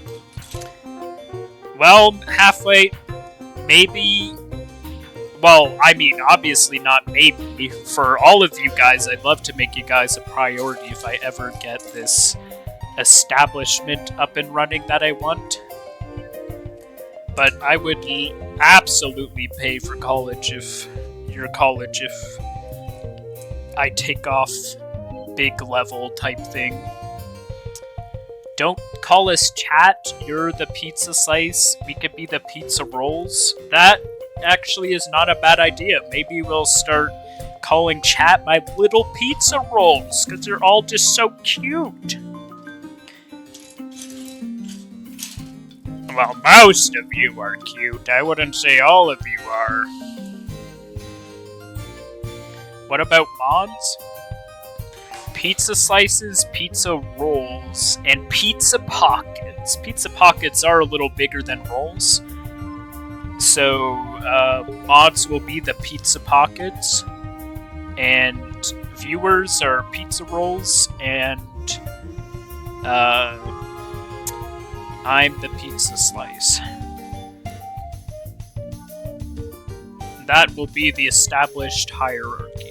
Well, halfway, maybe... Well, I mean, obviously not maybe. For all of you guys, I'd love to make you guys a priority if I ever get this establishment up and running that I want. But I would absolutely pay for college if I take off big level type thing. Don't call us chat, you're the pizza slice, we could be the pizza rolls. That actually is not a bad idea. Maybe we'll start calling chat my little pizza rolls, because they're all just so cute. Well, most of you are cute. I wouldn't say all of you are. What about mods? Pizza slices, pizza rolls, and pizza pockets. Pizza pockets are a little bigger than rolls. So, mods will be the pizza pockets. And viewers are pizza rolls, and I'm the pizza slice. That will be the established hierarchy.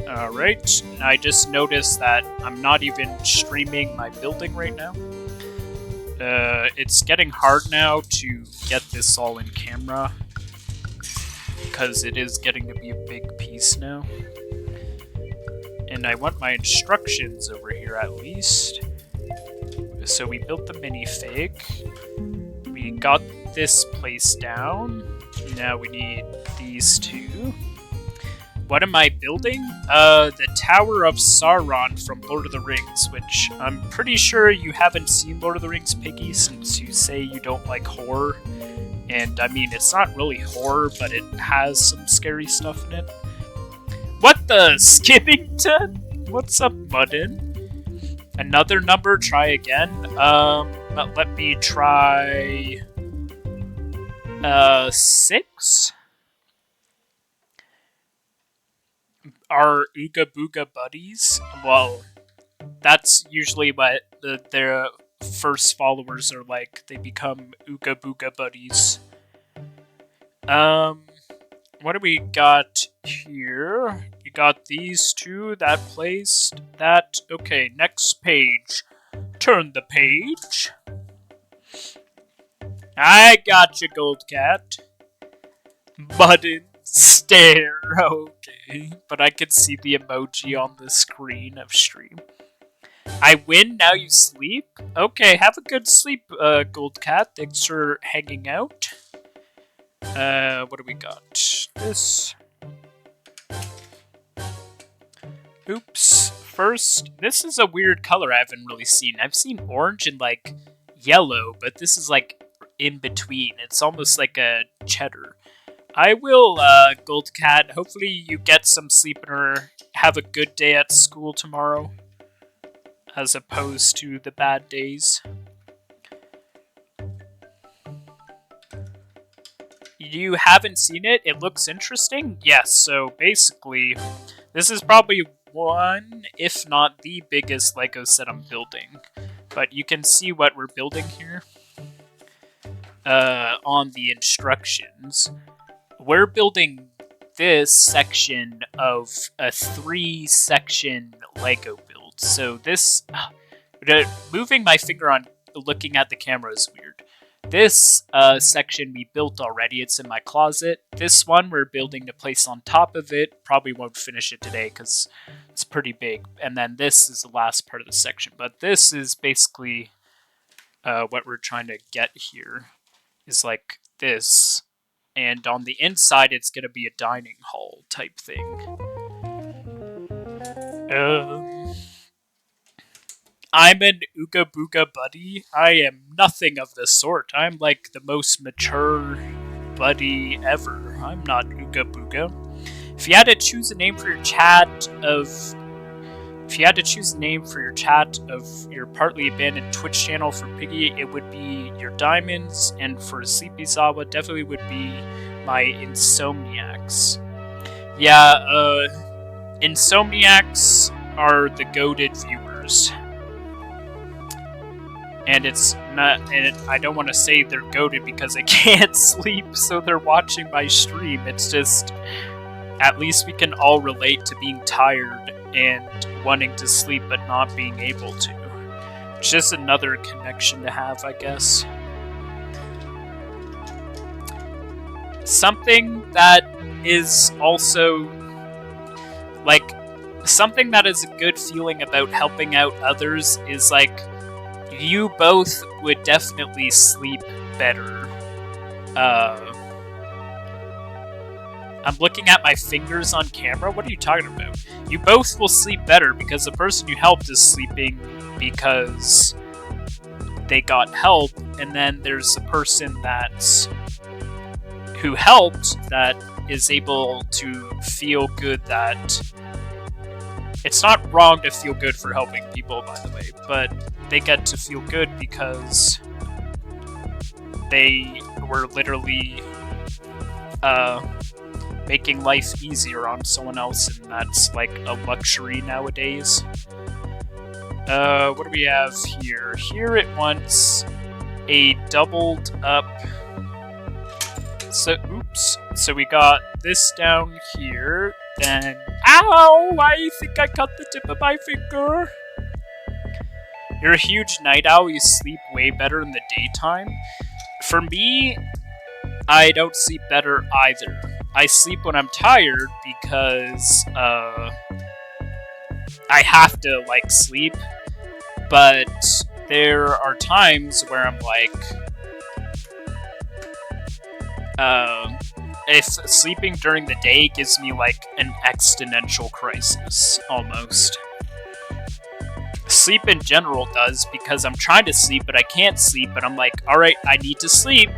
Alright, I just noticed that I'm not even streaming my building right now. It's getting hard now to get this all in camera, because it is getting to be a big piece now. And I want my instructions over here at least. So we built the minifig. We got this place down. Now we need these two. What am I building? The Tower of Sauron from Lord of the Rings, which I'm pretty sure you haven't seen Lord of the Rings, Piggy, since you say you don't like horror. And I mean, it's not really horror, but it has some scary stuff in it. What the? Skippington? What's up, Muddin? Another number, try again. But let me try 6. Our Ooga Booga buddies. Well, that's usually what their first followers are like. They become Ooga Booga buddies. What do we got here? You got these two, that placed, that. Okay, next page. Turn the page. I got you, Gold Cat. Button, stare, okay. But I can see the emoji on the screen of stream. I win, now you sleep? Okay, have a good sleep, Gold Cat. Thanks for hanging out. What do we got? This. Oops. First, this is a weird color I haven't really seen. I've seen orange and, like, yellow, but this is, like, in between. It's almost like a cheddar. I will, Gold Cat, hopefully you get some sleep or have a good day at school tomorrow, as opposed to the bad days. You haven't seen it? It looks interesting? Yes, so basically, this is probably one, if not the biggest Lego set I'm building. But you can see what we're building here on the instructions. We're building this section of a 3-section Lego build. So this, moving my finger on looking at the camera is weird. This section we built already, it's in my closet. This one we're building to place on top of it. Probably won't finish it today because it's pretty big. And then this is the last part of the section. But this is basically what we're trying to get here, is like this. And on the inside it's going to be a dining hall type thing. I'm an Ooga Booga buddy. I am nothing of the sort. I'm like the most mature buddy ever. I'm not Ooga Booga. If you had to choose a name for your chat of your partly abandoned Twitch channel for Piggy, it would be your Diamonds, and for Sleepy Zawa, definitely would be my Insomniacs. Yeah, Insomniacs are the goated viewers. And it's not, and I don't want to say they're goated because they can't sleep, so they're watching my stream. It's just, at least we can all relate to being tired and wanting to sleep but not being able to. It's just another connection to have, I guess. something that is also, like, something that is a good feeling about helping out others is, like, you both would definitely sleep better. I'm looking at my fingers on camera. What are you talking about? You both will sleep better because the person you helped is sleeping because they got help, and then there's the person who helped that is able to feel good that it's not wrong to feel good for helping people, by the way, but they get to feel good because they were literally making life easier on someone else, and that's like a luxury nowadays. What do we have here? Here it wants a doubled up. So, oops. So we got this down here, then... Ow! I think I cut the tip of my finger! You're a huge night owl, you sleep way better in the daytime. For me, I don't sleep better either. I sleep when I'm tired because, I have to, like, sleep. But there are times where I'm like, if sleeping during the day gives me like an existential crisis, almost. Sleep in general does, because I'm trying to sleep but I can't sleep, but I'm like, alright, I need to sleep,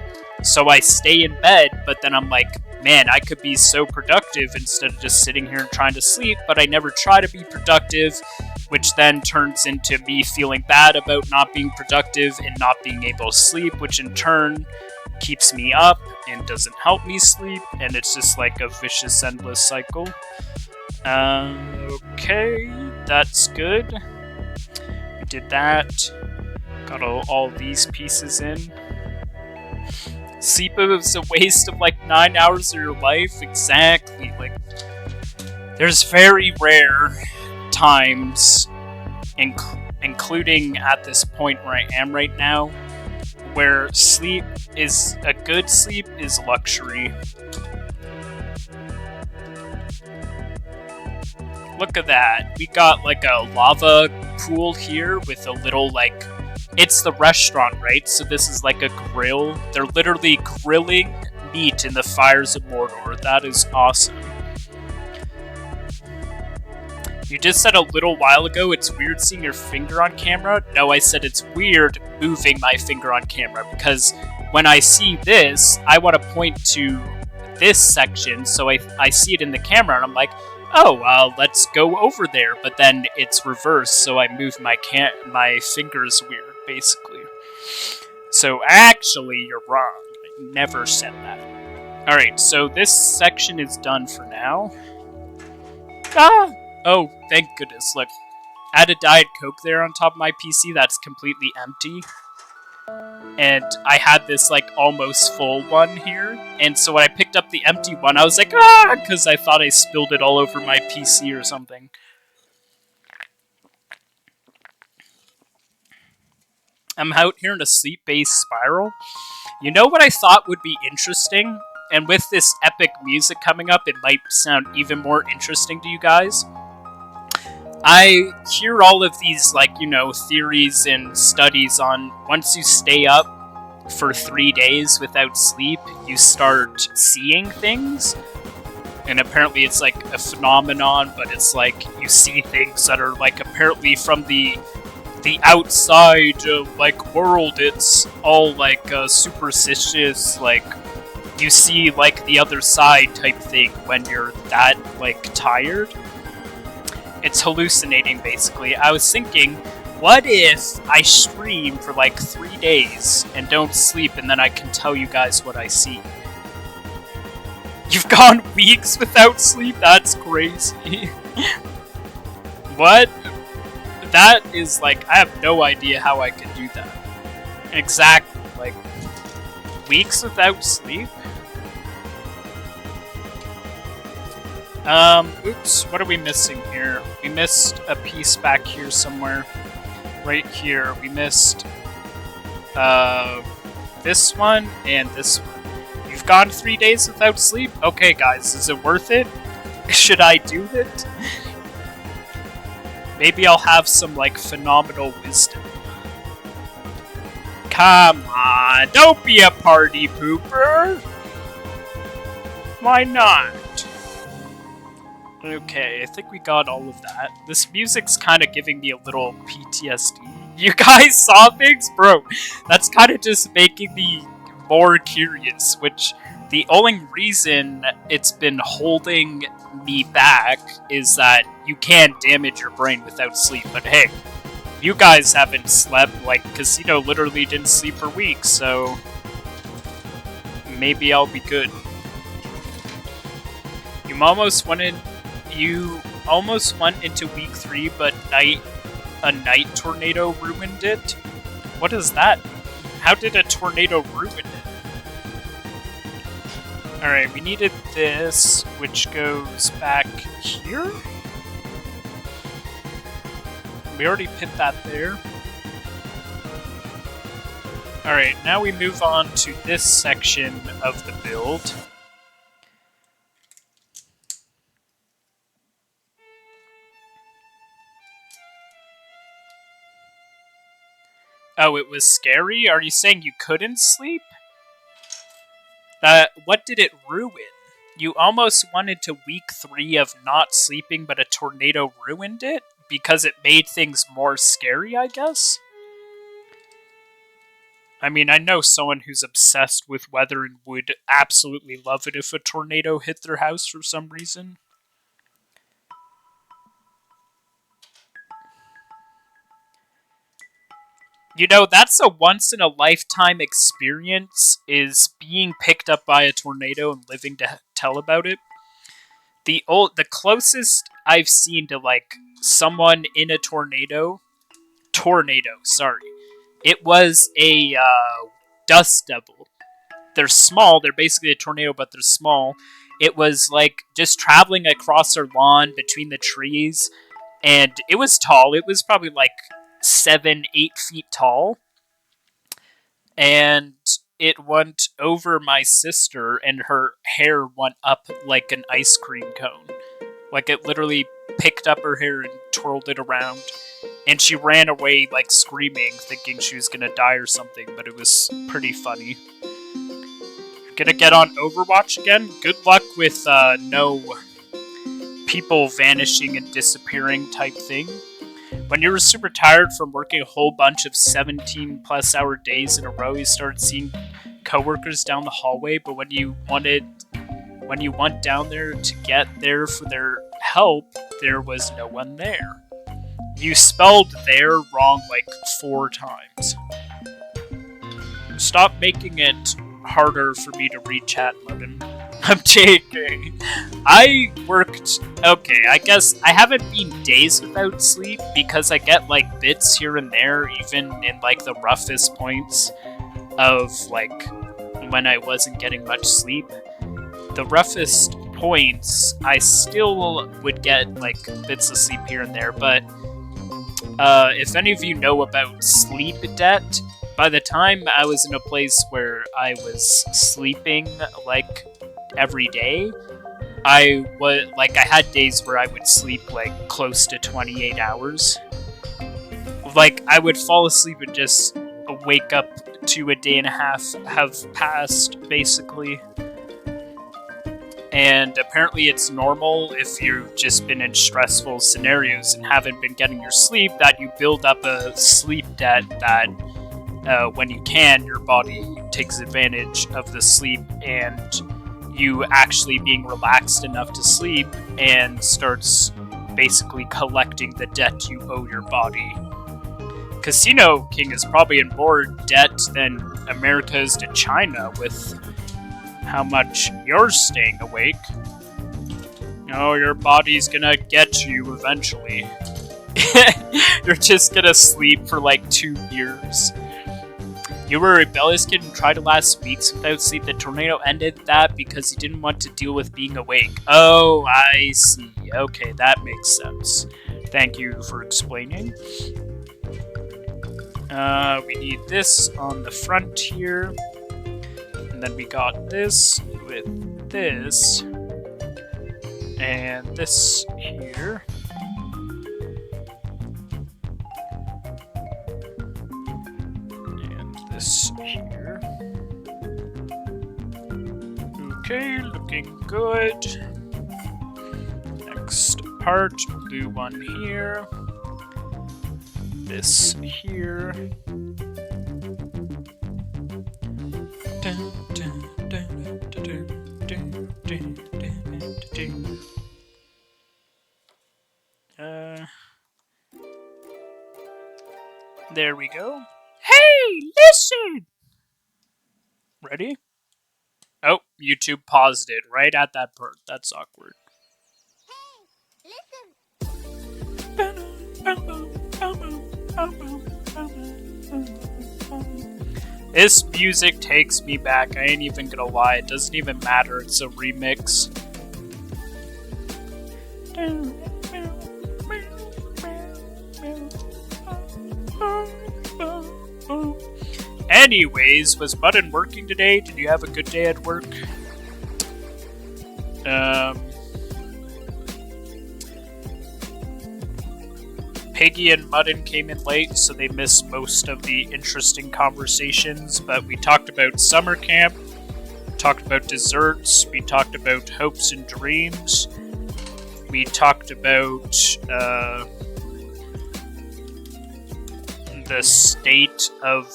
so I stay in bed, but then I'm like, man, I could be so productive instead of just sitting here and trying to sleep, but I never try to be productive, which then turns into me feeling bad about not being productive and not being able to sleep, which in turn keeps me up and doesn't help me sleep, and it's just like a vicious, endless cycle. Okay, that's good. We did that. Got all these pieces in. Sleep is a waste of like 9 hours of your life. Exactly. Like, there's very rare times, including at this point where I am right now, where sleep is a good sleep is luxury. Look at that. We got like a lava pool here with a little like, it's the restaurant, right? So this is like a grill. They're literally grilling meat in the fires of Mordor. That is awesome. You just said a little while ago it's weird seeing your finger on camera. No, I said it's weird moving my finger on camera, because when I see this, I want to point to this section, so I see it in the camera, and I'm like, oh, let's go over there, but then it's reversed, so I move my fingers weird, basically. So actually, you're wrong. I never said that. Alright, so this section is done for now. Ah! Oh, thank goodness. Look, I had a Diet Coke there on top of my PC that's completely empty. And I had this, like, almost full one here. And so when I picked up the empty one, I was like, ah! Because I thought I spilled it all over my PC or something. I'm out here in a sleep-based spiral. You know what I thought would be interesting? And with this epic music coming up, it might sound even more interesting to you guys. I hear all of these, like, you know, theories and studies on once you stay up for 3 days without sleep, you start seeing things. And apparently it's like a phenomenon, but it's like you see things that are like apparently from the outside, like, world. It's all like superstitious, like you see like the other side type thing when you're that like tired. It's hallucinating, basically. I was thinking, what if I stream for like 3 days and don't sleep, and then I can tell you guys what I see? You've gone weeks without sleep? That's crazy. What? That is like, I have no idea how I could do that. Exactly, like, weeks without sleep? Oops, what are we missing here? We missed a piece back here somewhere. Right here, we missed, this one and this one. You You've gone 3 days without sleep? Okay, guys, is it worth it? Should I do it? Maybe I'll have some, like, phenomenal wisdom. Come on, don't be a party pooper! Why not? Okay, I think we got all of that. This music's kind of giving me a little PTSD. You guys saw things? Bro, that's kind of just making me more curious, which the only reason it's been holding me back is that you can damage your brain without sleep. But hey, you guys haven't slept, like, Casino literally didn't sleep for weeks, so maybe I'll be good. You almost went into week 3, but a night tornado ruined it? What is that? How did a tornado ruin it? Alright, we needed this, which goes back here? We already put that there. Alright, now we move on to this section of the build. Oh, it was scary? Are you saying you couldn't sleep? What did it ruin? You almost wanted to week 3 of not sleeping, but a tornado ruined it? Because it made things more scary, I guess? I mean, I know someone who's obsessed with weather and would absolutely love it if a tornado hit their house for some reason. You know, that's a once-in-a-lifetime experience, is being picked up by a tornado and living to tell about it. The closest I've seen to, like, someone in a tornado, sorry, it was a dust devil. They're small, they're basically a tornado, but they're small. It was, like, just traveling across our lawn between the trees, and it was tall. It was probably, like, 7-8 feet tall, and it went over my sister, and her hair went up like an ice cream cone. Like, it literally picked up her hair and twirled it around, and she ran away, like, screaming, thinking she was gonna die or something, but it was pretty funny. Gonna get on Overwatch again? Good luck with no people vanishing and disappearing type thing. When you were super tired from working a whole bunch of 17-plus hour days in a row, you started seeing coworkers down the hallway, but when you went down there to get there for their help, there was no one there. You spelled there wrong like 4 times. Stop making it harder for me to read chat, Logan. I'm JK. I worked... Okay, I guess I haven't been days without sleep because I get, like, bits here and there, even in, like, the roughest points of, like, when I wasn't getting much sleep. The roughest points, I still would get, like, bits of sleep here and there, but if any of you know about sleep debt, by the time I was in a place where I was sleeping, like, every day, I had days where I would sleep, like, close to 28 hours. Like, I would fall asleep and just wake up to a day and a half have passed, basically. And apparently it's normal if you've just been in stressful scenarios and haven't been getting your sleep, that you build up a sleep debt that when you can, your body takes advantage of the sleep and you actually being relaxed enough to sleep and starts basically collecting the debt you owe your body. Casino King is probably in more debt than America is to China with how much you're staying awake. Oh, your body's gonna get you eventually. You're just gonna sleep for like 2 years. You were a rebellious kid and tried to last weeks without sleep. The tornado ended that because you didn't want to deal with being awake. Oh, I see. Okay, that makes sense. Thank you for explaining. We need this on the front here. And then we got this with this. And this here. And this here. Okay, looking good. Next part, we'll do one here. This here. There we go. Hey, listen! Ready? Oh, YouTube paused it right at that part. That's awkward. This music takes me back. I ain't even gonna lie. It doesn't even matter. It's a remix. Anyways, was Button working today? Did you have a good day at work? Piggy and Mudden came in late, so they missed most of the interesting conversations, but we talked about summer camp, talked about desserts, we talked about hopes and dreams, we talked about the state of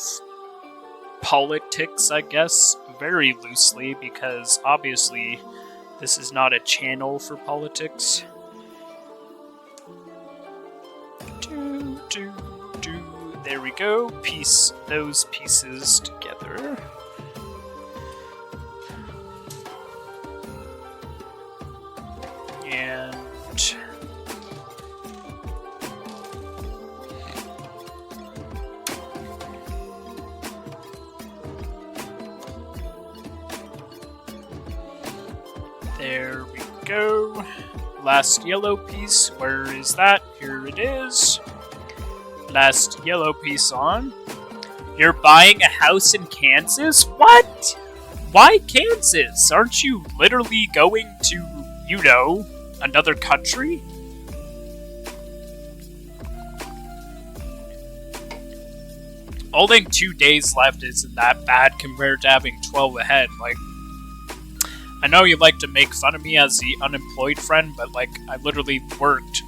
politics, I guess, very loosely, because obviously this is not a channel for politics. There we go. Piece those pieces together. And there we go. Last yellow piece. Where is that? Here it is. Last yellow piece on. You're buying a house in Kansas? What? Why Kansas? Aren't you literally going to, you know, another country? Holding 2 days left isn't that bad compared to having 12 ahead. Like, I know you like to make fun of me as the unemployed friend, but like, I literally worked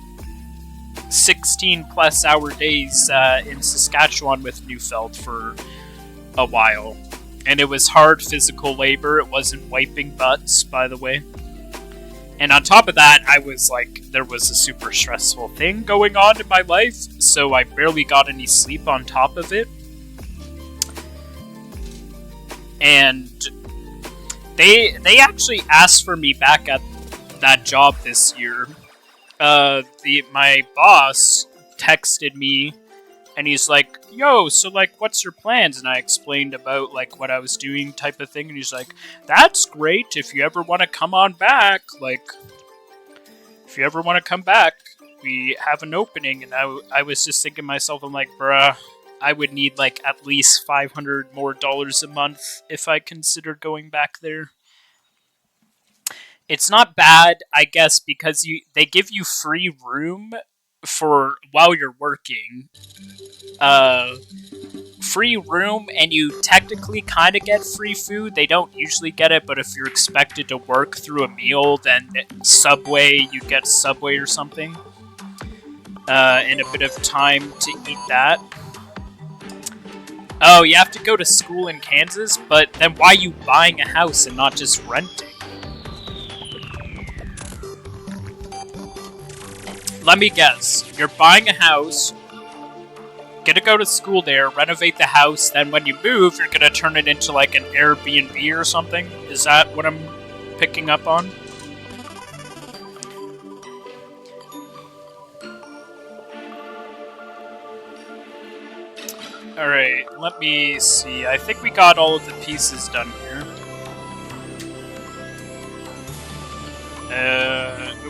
16 plus hour days in Saskatchewan with Neufeld for a while. And it was hard physical labor. It wasn't wiping butts, by the way. And on top of that, I was like, there was a super stressful thing going on in my life, so I barely got any sleep on top of it. And they actually asked for me back at that job this year. My boss texted me and he's like, yo, so like, what's your plans? And I explained about like what I was doing type of thing. And he's like, that's great. If you ever want to come on back, like, if you ever want to come back, we have an opening. And I was just thinking to myself, I'm like, bruh, I would need like at least $500 more a month if I considered going back there. It's not bad, I guess, because they give you free room for while you're working. Free room, and you technically kind of get free food. They don't usually get it, but if you're expected to work through a meal, then Subway, you get Subway or something. And a bit of time to eat that. Oh, you have to go to school in Kansas, but then why are you buying a house and not just renting? Let me guess. You're buying a house, gonna go to school there, renovate the house, then when you move, you're gonna turn it into like an Airbnb or something? Is that what I'm picking up on? Alright, let me see. I think we got all of the pieces done here.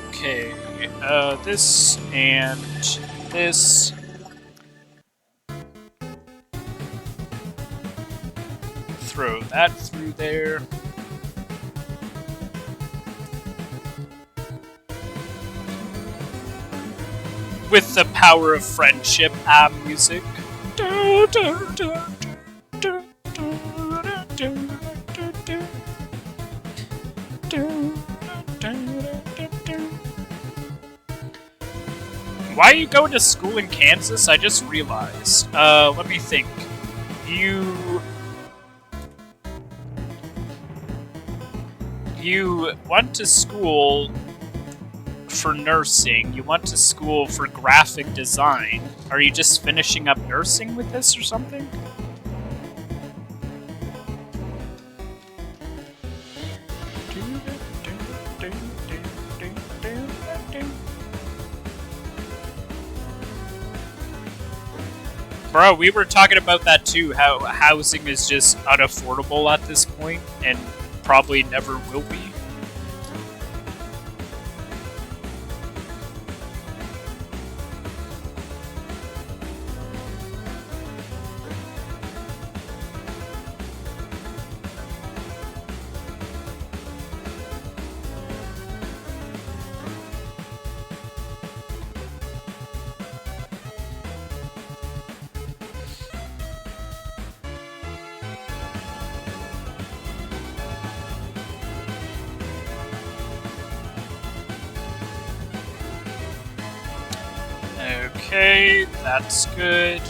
Okay. This and this. throw that through there. With the power of friendship, music. Why are you going to school in Kansas? I just realized. Let me think. You went to school for nursing. You went to school for graphic design. Are you just finishing up nursing with this or something? Bro, we were talking about that too, how housing is just unaffordable at this point, and probably never will be. Okay, that's good.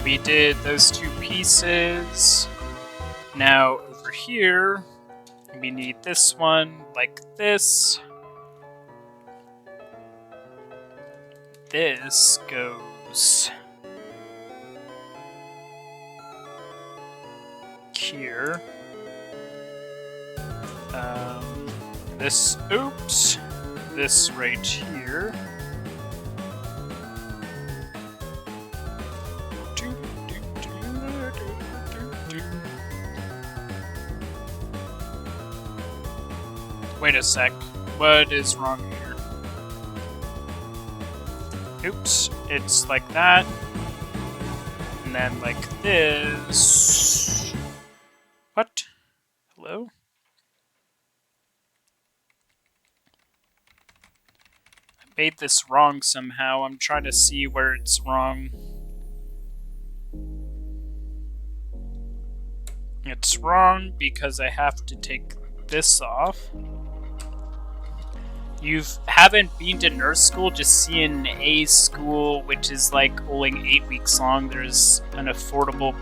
We did those two pieces. Now, over here, we need this one like this. This goes here. This right here. Wait a sec. What is wrong here? Oops. It's like that. And then like this. What? Hello? I made this wrong somehow. I'm trying to see where it's wrong. It's wrong because I have to take this off. You haven't been to nurse school, just CNA school, which is like only 8 weeks long. There's an affordable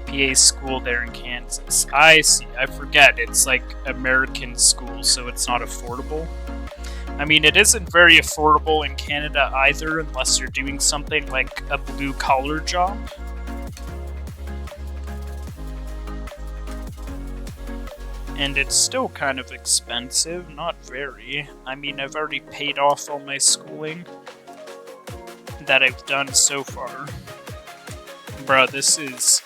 PA school there in Kansas. I see. I forget. It's like American school, so it's not affordable. I mean, it isn't very affordable in Canada either, unless you're doing something like a blue-collar job. And it's still kind of expensive, not very. I mean, I've already paid off all my schooling that I've done so far. Bruh, this is...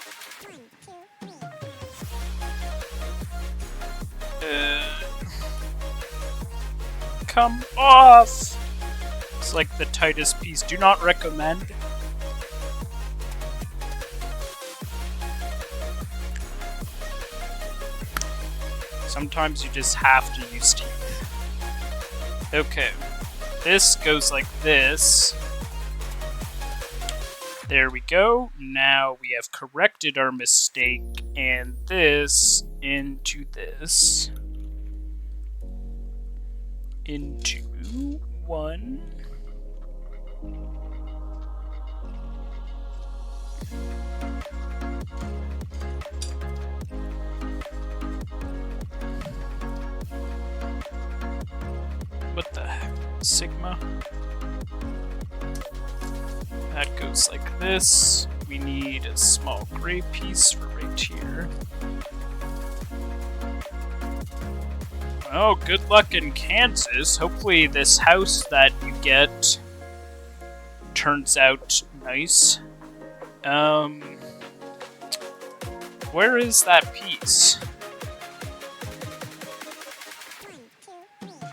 Come off! It's like the tightest piece. Do not recommend. Sometimes you just have to use teeth. Okay. This goes like this. There we go. Now we have corrected our mistake, and this into this. Into one. What the heck? Sigma? That goes like this. We need a small gray piece for right here. Oh, good luck in Kansas. Hopefully this house that you get turns out nice. Where is that piece?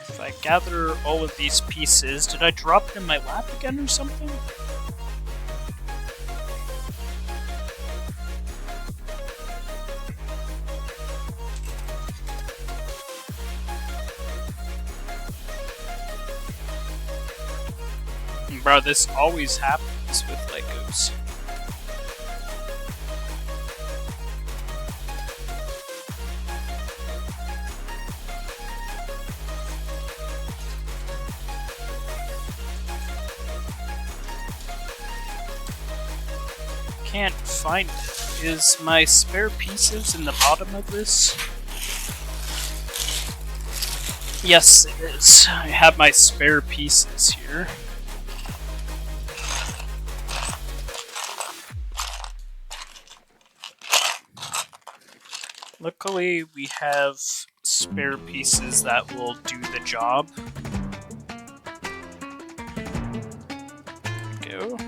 If I gather all of these pieces, did I drop it in my lap again or something? Bro, this always happens with Legos. Can't find it. Is my spare pieces in the bottom of this? Yes, it is. I have my spare pieces here. Luckily, we have spare pieces that will do the job. Go.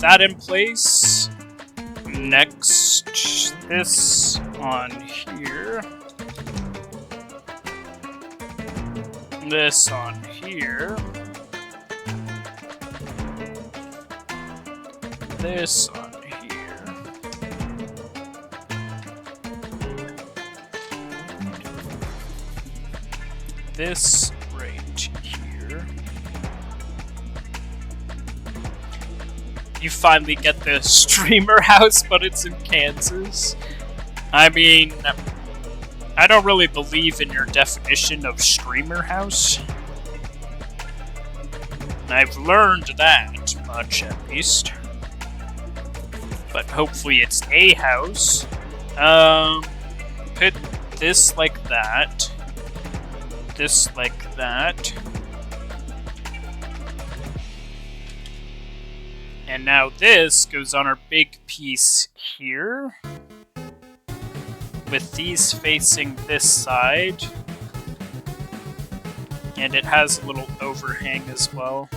That in place. Next, this on here. This on here. This on here. This right here. You finally get the streamer house, but it's in Kansas. I mean, I don't really believe in your definition of streamer house. I've learned that much, at least. But hopefully it's a house. Put this like that. This like that. And now this goes on our big piece here. With these facing this side. And it has a little overhang as well.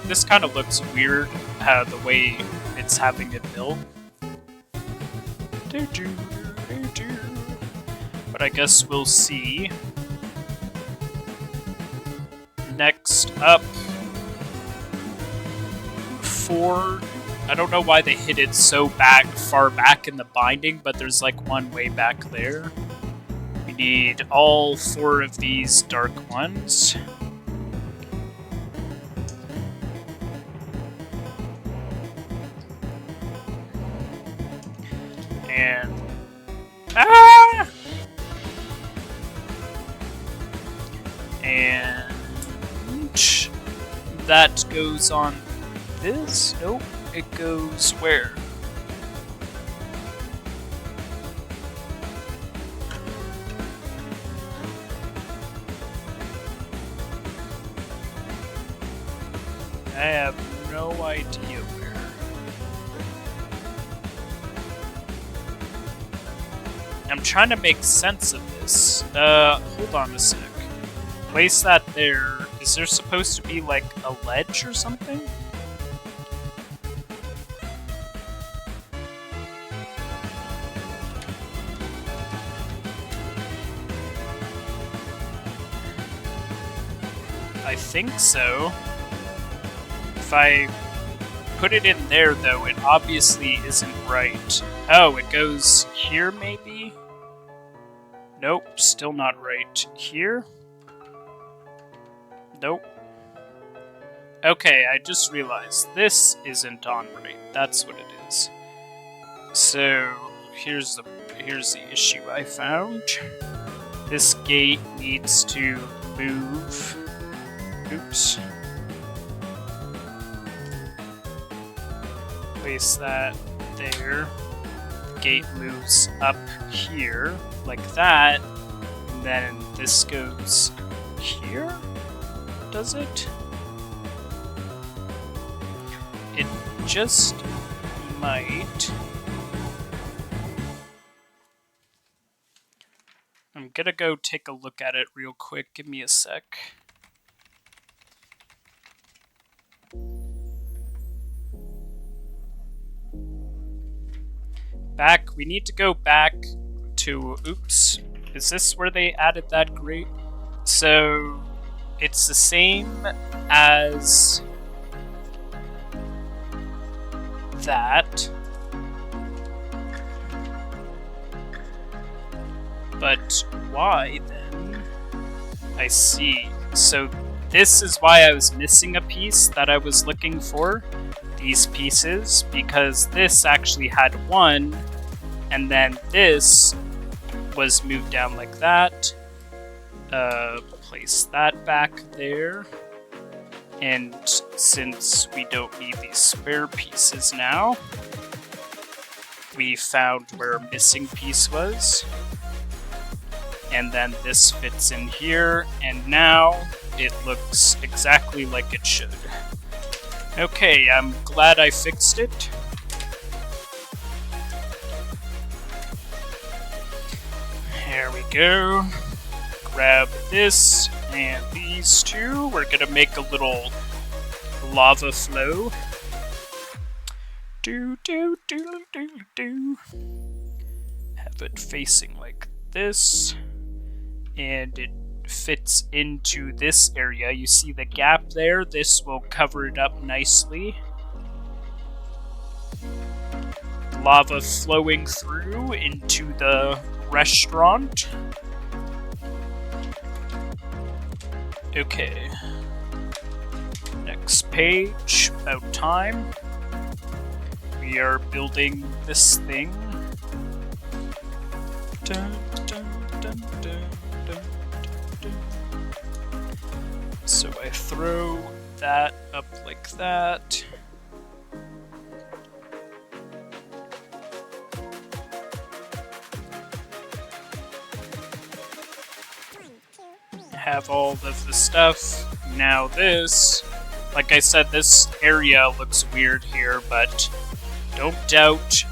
This kind of looks weird, the way it's having it built. But I guess we'll see. Next up, 4. I don't know why they hid it so far back in the binding, but there's like one way back there. We need all 4 of these dark ones. And and that goes on this. Nope, it goes where? I have no idea where. I'm trying to make sense of this. Hold on a sec. Place that there. Is there supposed to be like a ledge or something? I think so. If I put it in there, though, it obviously isn't right. Oh, it goes here, maybe? Nope, still not right. Here? Nope. Okay, I just realized this isn't on right. That's what it is. So, here's the issue I found. This gate needs to move. Oops. Place that there. Gate moves up here, like that. And then this goes here? Does it? It just might. I'm gonna go take a look at it real quick. Give me a sec. We need to go back to, oops, is this where they added that grate? So, it's the same as that. But why then? I see. So this is why I was missing a piece that I was looking for. These pieces, because this actually had one, and then this was moved down like that. Place that back there. And since we don't need these spare pieces now, we found where a missing piece was. And then this fits in here, and now it looks exactly like it should. Okay, I'm glad I fixed it. There we go. Grab this and these two. We're gonna make a little lava flow. Do. Have it facing like this. And it fits into this area. You see the gap there? This will cover it up nicely. Lava flowing through into the restaurant. Okay. Next page, about time. We are building this thing. Dun, dun, dun, dun. So I throw that up like that. Have all of the stuff. Now this, like I said, this area looks weird here, but don't doubt.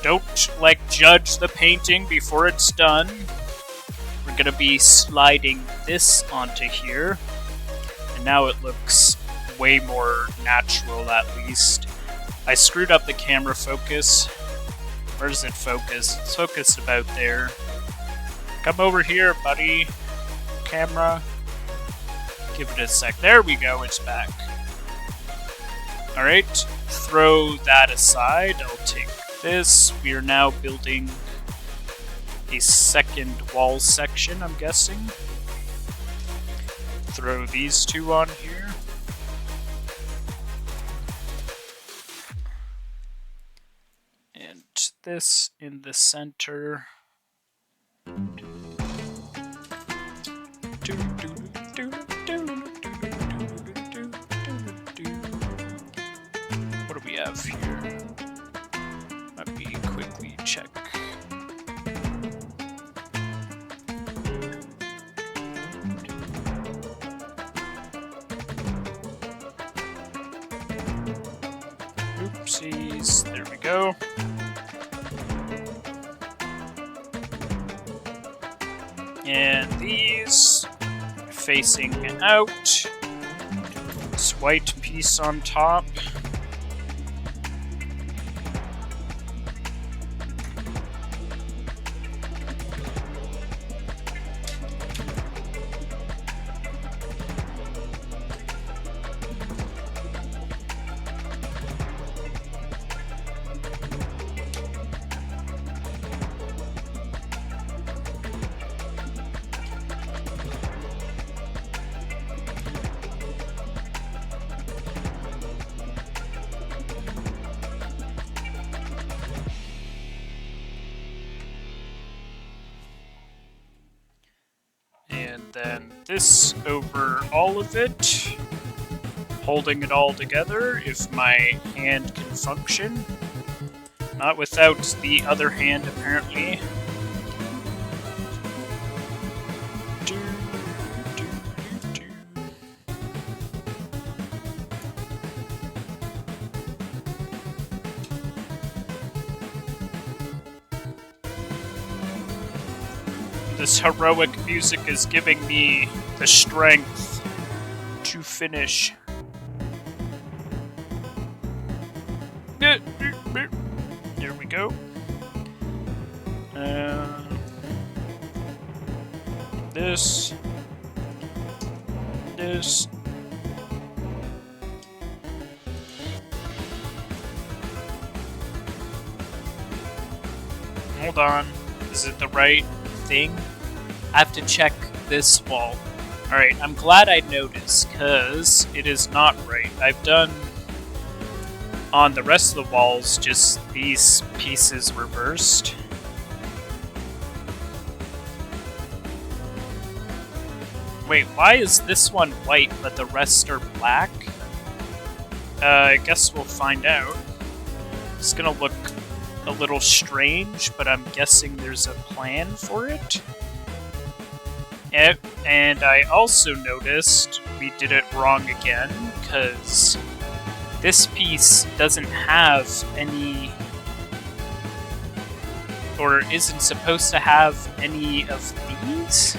Don't, judge the painting before it's done. We're gonna be sliding this onto here. And now it looks way more natural, at least. I screwed up the camera focus. Where does it focus? It's focused about there. Come over here, buddy. Camera. Give it a sec. There we go, it's back. Alright, throw that aside. I'll take this. We are now building a second wall section, I'm guessing. Throw these two on here. And this in the center. What do we have here? Let me quickly check. Oopsies, there we go. And these facing out. This white piece on top. Then this over all of it, holding it all together if my hand can function. Not without the other hand, apparently. This heroic music is giving me the strength to finish. There we go. This. Hold on. Is it the right? thing. I have to check this wall. Alright, I'm glad I noticed, because it is not right. I've done on the rest of the walls just these pieces reversed. Wait, why is this one white but the rest are black? I guess we'll find out. It's gonna look a little strange, but I'm guessing there's a plan for it. And I also noticed we did it wrong again, because this piece doesn't have any, or isn't supposed to have any of these?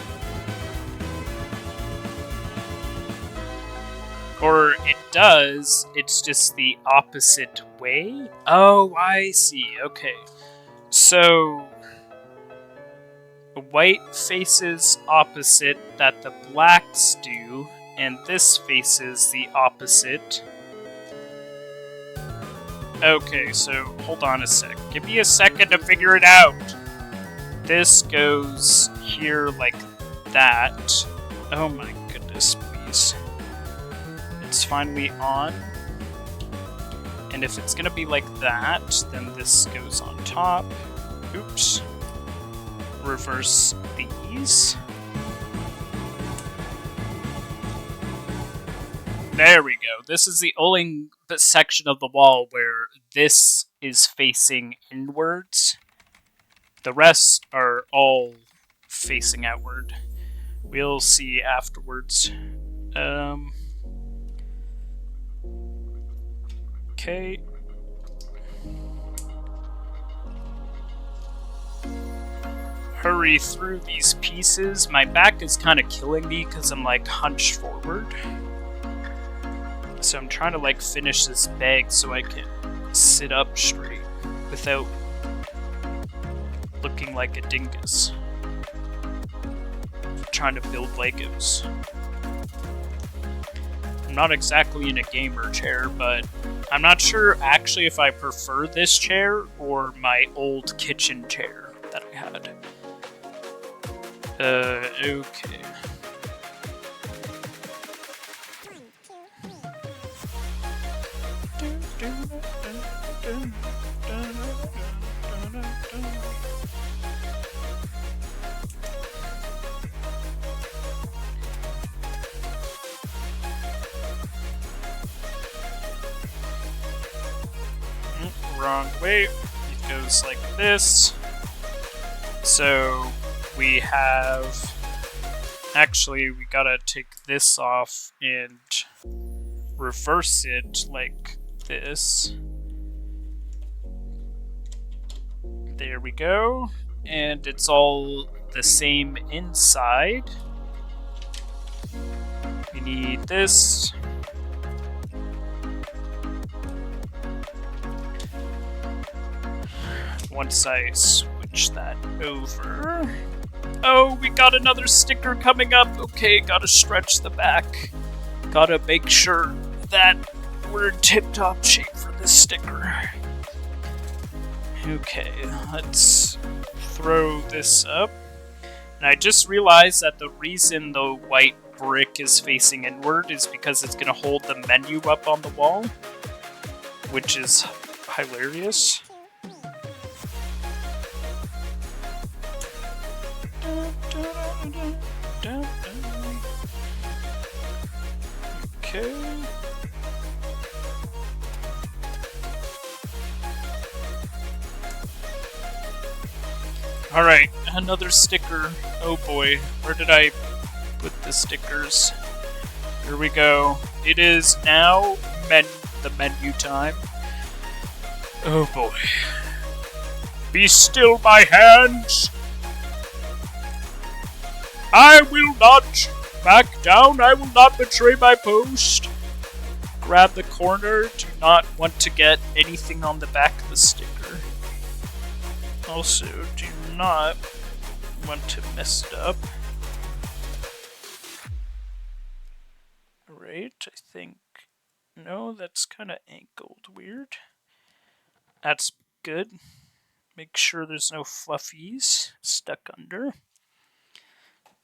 Or it does, it's just the opposite way? Oh, I see, okay. So, the white faces opposite that the blacks do, and this faces the opposite. Okay, so hold on a sec. Give me a second to figure it out. This goes here like that. Oh my goodness, please. It's finally on. And if it's gonna be like that, then this goes on top. Oops. Reverse these. There we go. This is the only section of the wall where this is facing inwards. The rest are all facing outward. We'll see afterwards. Okay. Hurry through these pieces. My back is kind of killing me because I'm like hunched forward. So I'm trying to like finish this bag so I can sit up straight without looking like a dingus. I'm trying to build Legos. I'm not exactly in a gamer chair, but I'm not sure actually if I prefer this chair or my old kitchen chair that I had. Okay. Wrong way. It goes like this. So we have... Actually, we gotta take this off and reverse it like this. There we go. And it's all the same inside. We need this. Once I switch that over... Oh, we got another sticker coming up. Okay, gotta stretch the back. Gotta make sure that we're in tip-top shape for this sticker. Okay, let's throw this up. And I just realized that the reason the white brick is facing inward is because it's gonna hold the menu up on the wall, which is hilarious. Okay. Alright, another sticker. Oh boy, where did I put the stickers? Here we go. It is now the menu time. Oh boy. Be still, my hands! I will not back down. I will not betray my post. Grab the corner. Do not want to get anything on the back of the sticker. Also, do not want to mess it up. Right, I think... No, that's kind of angled weird. That's good. Make sure there's no fluffies stuck under.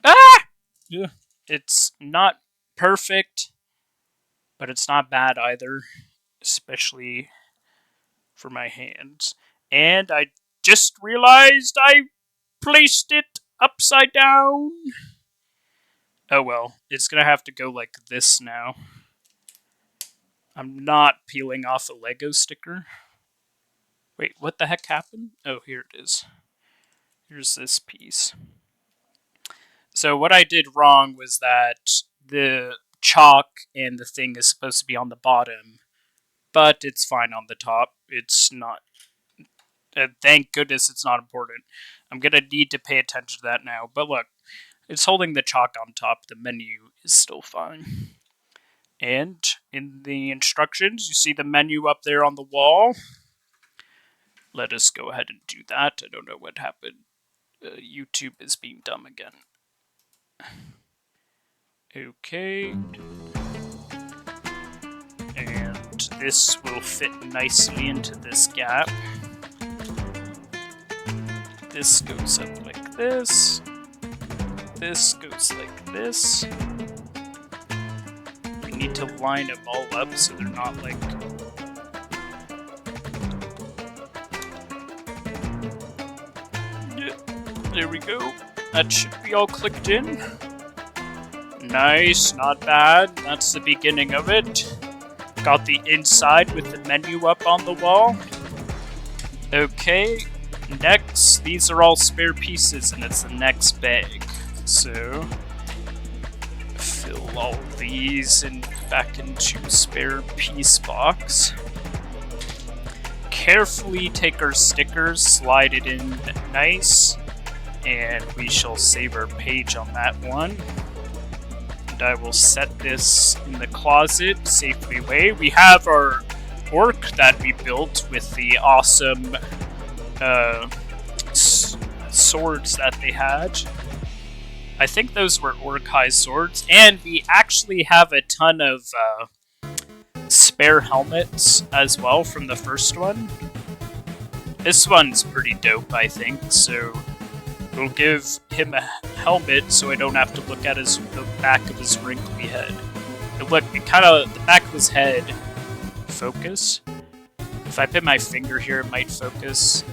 Ah! Yeah. It's not perfect, but it's not bad either, especially for my hands. And I just realized I placed it upside down. Oh well, it's gonna have to go like this now. I'm not peeling off a Lego sticker. Wait, what the heck happened? Oh, here it is. Here's this piece. So what I did wrong was that the chalk and the thing is supposed to be on the bottom, but it's fine on the top. It's not. Thank goodness it's not important. I'm gonna need to pay attention to that now. But look, it's holding the chalk on top. The menu is still fine. And in the instructions, you see the menu up there on the wall. Let us go ahead and do that. I don't know what happened. YouTube is being dumb again. Okay. And this will fit nicely into this gap. This goes up like this. This goes like this. We need to line them all up so they're not like... There we go. That should be all clicked in. Nice, not bad. That's the beginning of it. Got the inside with the menu up on the wall. Okay, next, these are all spare pieces and it's the next bag. So, fill all these back into spare piece box. Carefully take our stickers, slide it in nice, and we shall save our page on that one. And I will set this in the closet safely away. We have our orc that we built with the awesome swords that they had. I think those were orc high swords, and we actually have a ton of spare helmets as well from the first one. This one's pretty dope, I think, so we'll give him a helmet so I don't have to look at the back of his wrinkly head. And look, the back of his head, focus. If I put my finger here, it might focus.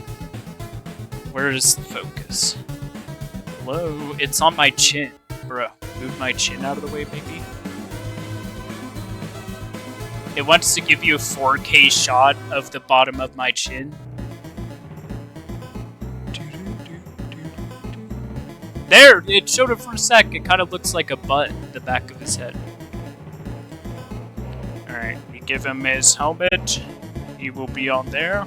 Where is the focus? Hello? It's on my chin. Bruh, move my chin out of the way, maybe? It wants to give you a 4K shot of the bottom of my chin. There! It showed it for a sec. It kind of looks like a butt in the back of his head. Alright, we give him his helmet. He will be on there.